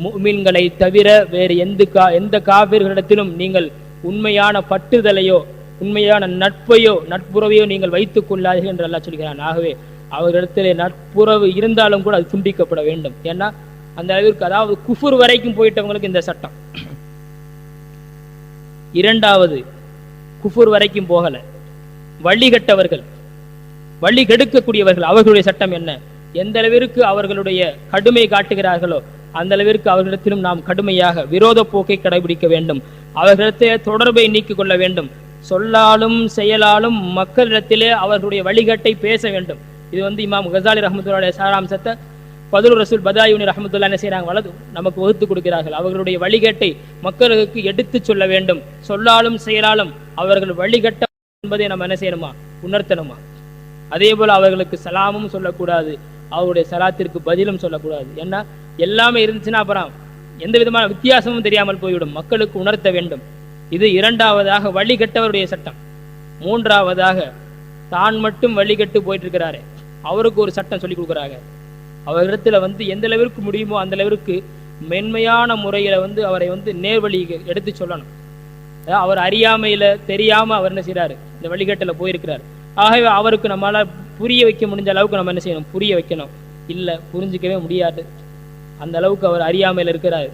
முஃமின்களை தவிர வேறு எந்த காஃபிர்களிடத்திலும் நீங்கள் உண்மையான பட்டுதலையோ உண்மையான நட்புறவையோ நீங்கள் வைத்துக் கொள்ளாதீர்கள் என்று அல்லாஹ் சொல்கிறான். ஆகவே அவர்களிடத்திலே நட்புறவு இருந்தாலும் கூட அது துண்டிக்கப்பட வேண்டும். ஏன்னா அந்த அளவிற்கு, அதாவது குஃபுர் வரைக்கும் போயிட்டவங்களுக்கு இந்த சட்டம். இரண்டாவது, குஃபுர் வரைக்கும் போகல, வழிகட்டவர்கள், வழி கெடுக்கக்கூடியவர்கள், அவர்களுடைய சட்டம் என்ன? எந்த அளவிற்கு அவர்களுடைய கடுமை காட்டுகிறார்களோ அந்த அளவிற்கு அவர்களிடத்திலும் நாம் கடுமையாக விரோத போக்கை கடைபிடிக்க வேண்டும். அவர்களிடத்திலே தொடர்பை நீக்கிக் கொள்ள வேண்டும். சொல்லாலும் செயலாலும் மக்களிடத்திலே அவர்களுடைய வழிகட்டை பேச வேண்டும். இது வந்து இமாம் கசாலி ரஹ்மத்துல்லாஹி சாராம்சத்தை ஃபதுலுர் ரசூல் பதாயுனி ரஹ்மத்துல்லாஹி என்ன செய்கிறாங்க, நமக்கு வகுத்து கொடுக்கிறார்கள். அவர்களுடைய வழிகட்டை மக்களுக்கு எடுத்து சொல்ல வேண்டும். சொல்லாலும் செயலாலும் அவர்கள் வழிகட்ட என்பதை நம்ம என்ன செய்யணுமா, உணர்த்தணுமா. அதே போல அவர்களுக்கு சலாமும் சொல்லக்கூடாது, அவருடைய சலாத்திற்கு பதிலும் சொல்லக்கூடாது. ஏன்னா எல்லாமே இருந்துச்சுன்னா அப்புறம் எந்த விதமான வித்தியாசமும் தெரியாமல் போய்விடும். மக்களுக்கு உணர்த்த வேண்டும். இது இரண்டாவதாக வழிகட்டவருடைய சட்டம். மூன்றாவதாக தான் மட்டும் வழிகட்டு போயிட்டு இருக்கிறாரு, அவருக்கு ஒரு சட்டம் சொல்லி கொடுக்குறாங்க. அவரிடத்துல வந்து எந்த அளவிற்கு முடியுமோ அந்த அளவிற்கு மென்மையான முறையில வந்து அவரை வந்து நேர்வழி எடுத்து சொல்லணும். அவர் அறியாமையில தெரியாம அவர் என்ன செய்யறாரு, இந்த வழிகட்டுல போயிருக்கிறார். ஆகவே அவருக்கு நம்மளால புரிய வைக்க முடிஞ்ச அளவுக்கு நம்ம என்ன செய்யணும், புரிய வைக்கணும். இல்ல புரிஞ்சிக்கவே முடியாது, அந்த அளவுக்கு அவர் அறியாமையில இருக்கிறாரு.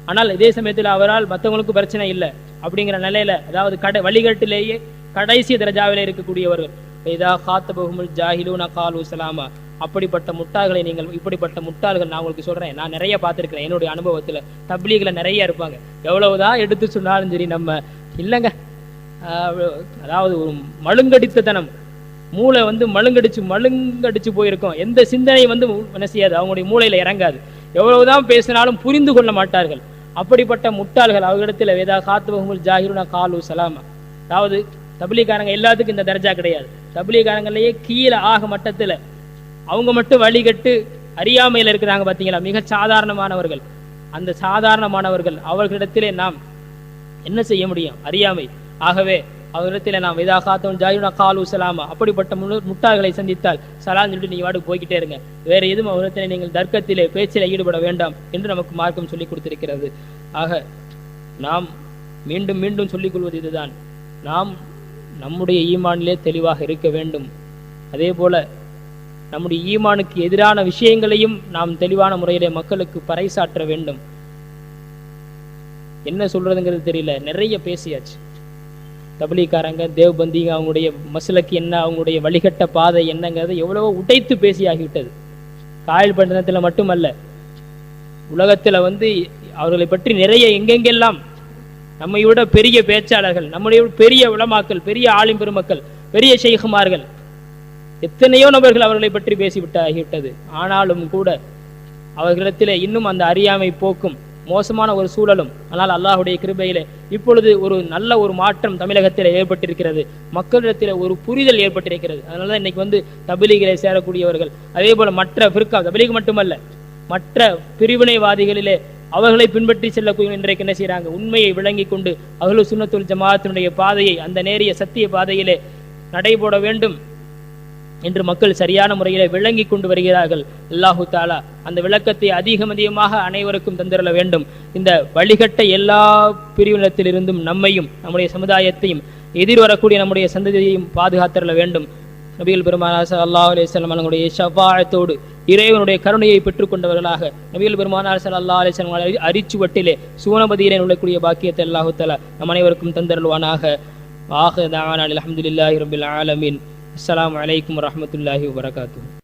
ஆனால் இதே சமயத்தில் அவரால் மற்றவங்களுக்கு பிரச்சனை இல்லை அப்படிங்கிற நிலையில, அதாவது வழிகட்டிலேயே கடைசி தரஜாவிலே இருக்கக்கூடியவர்கள், இதா காத்தபஹுமுல் ஜாஹிலூன காலு சலாமா, அப்படிப்பட்ட முட்டாள்களை நீங்கள், இப்படிப்பட்ட முட்டாள்கள் நான் உங்களுக்கு சொல்றேன், நான் நிறைய பார்த்துருக்கிறேன் என்னுடைய அனுபவத்துல. தப்லீக்ல நிறைய இருப்பாங்க, எவ்வளவுதான் எடுத்து சொன்னாலும் சரி நம்ம இல்லைங்க, அதாவது ஒரு மழுங்கடித்தனம், மூளை வந்து மழுங்கடிச்சு போயிருக்கோம். எந்த சிந்தனை வந்து என்ன செய்யாது, அவங்களுடைய மூளையில இறங்காது. எவ்வளவுதான் பேசினாலும் புரிந்து கொள்ள மாட்டார்கள். அப்படிப்பட்ட முட்டாள்கள் அவர்களிடத்தில் வேதா காத்துபஹுமுல் ஜாஹிலூன காலு சலாமா. அதாவது தப்லீகாரங்க எல்லாத்துக்கும் இந்த தர்ஜா கிடையாது. தப்லீகாரங்களையே கீழே ஆக மட்டத்தில் அவங்க மட்டும் வழிகட்டு அறியாமையில் இருக்கிறாங்க பார்த்தீங்களா, மிக சாதாரணமானவர்கள். அந்த சாதாரணமானவர்கள் அவர்களிடத்திலே நாம் என்ன செய்ய முடியும், அறியாமை. ஆகவே அவரிடத்தில் நாம் இதா காத்தவன் ஜாஹிலூன காலு சலாமா, அப்படிப்பட்ட முட்டாள்களை சந்தித்தால் சலான்னு சொல்லிட்டு நீங்க வாடு போய்கிட்டே இருங்க. வேற எதுவும் அவரிடத்தில் நீங்கள் தர்க்கத்திலே பேச்சிலே ஈடுபட வேண்டாம் என்று நமக்கு மார்க்கம் சொல்லிக் கொடுத்திருக்கிறது. ஆக நாம் மீண்டும் மீண்டும் சொல்லிக் கொள்வது இதுதான், நாம் நம்முடைய ஈமானிலே தெளிவாக இருக்க வேண்டும். அதே போல நம்முடைய ஈமானுக்கு எதிரான விஷயங்களையும் நாம் தெளிவான முறையிலே மக்களுக்கு பறைசாற்ற வேண்டும். என்ன சொல்றதுங்கிறது தெரியல, நிறைய பேசியாச்சு. தப்லீகாரங்க, தேவ்பந்திங்க, அவங்களுடைய மசலக்கு என்ன, அவங்களுடைய வழிகட்ட பாதை என்னங்கிறத எவ்வளவோ உடைத்து பேசியாகிவிட்டது. காயல் பட்டணத்தில் மட்டுமல்ல, உலகத்தில் வந்து அவர்களை பற்றி நிறைய எங்கெங்கெல்லாம் நம்மை விட பெரிய பேச்சாளர்கள், நம்முடைய பெரிய உலமாக்கள், பெரிய ஆலிம் பெருமக்கள், பெரிய ஷைகுமார்கள், எத்தனையோ நபர்கள் அவர்களை பற்றி பேசிவிட்டாகிவிட்டது. ஆனாலும் கூட அவர்களிடத்திலே இன்னும் அந்த அறியாமை போக்கும் மோசமான ஒரு சூழலும். ஆனால் அல்லாஹுடைய கிருபையிலே இப்பொழுது ஒரு நல்ல ஒரு மாற்றம் தமிழகத்தில் ஏற்பட்டிருக்கிறது. மக்களிடத்தில் ஒரு புரிதல் ஏற்பட்டிருக்கிறது. அதனாலதான் இன்னைக்கு வந்து தபிலீகளை சேரக்கூடியவர்கள், அதே போல மற்ற ஃபிர்கா, தபிலீக் மட்டுமல்ல மற்ற பிரிவினைவாதிகளிலே அவர்களை பின்பற்றி செல்லக்கூடிய இன்றைக்கு என்ன செய்யறாங்க, உண்மையை விளங்கி கொண்டு அஹ்லு சுன்னத்துல் ஜமாஅத்தினுடைய பாதையை, அந்த நேரிய சத்திய பாதையிலே நடைபோட வேண்டும் என்று மக்கள் சரியான முறையிலே விளங்கி கொண்டு வருகிறார்கள். அல்லாஹு தாலா அந்த விளக்கத்தை அதிகமாக அனைவருக்கும் தந்திரல வேண்டும். இந்த வழிகட்ட எல்லா பிரிவினத்திலிருந்தும் நம்மையும் நம்முடைய சமுதாயத்தையும் எதிர்வரக்கூடிய நம்முடைய சந்ததியையும் பாதுகாத்தரல வேண்டும். நபிகள் பெருமானார் ஸல்லல்லாஹு அலைஹி வஸல்லம் அவர்களுடைய ஷஃபாஅத்தோடு இறைவனுடைய கருணையை பெற்றுக் கொண்டவர்களாக நபிகள் பெருமானார் ஸல்லல்லாஹு அலைஹி வஸல்லம் அரிச்சுவட்டிலே சுவனபதியிலே நுழையக்கூடிய பாக்கியத்தை அல்லாஹு தஆலா நம் அனைவருக்கும் தந்தருள்வானாக. ஆஹிரு தஅவானா அல்ஹம்துலில்லாஹி ரப்பில் ஆலமீன். அஸ்ஸலாமு அலைக்கும் வரஹ்மத்துல்லாஹி வபரகாத்துஹு.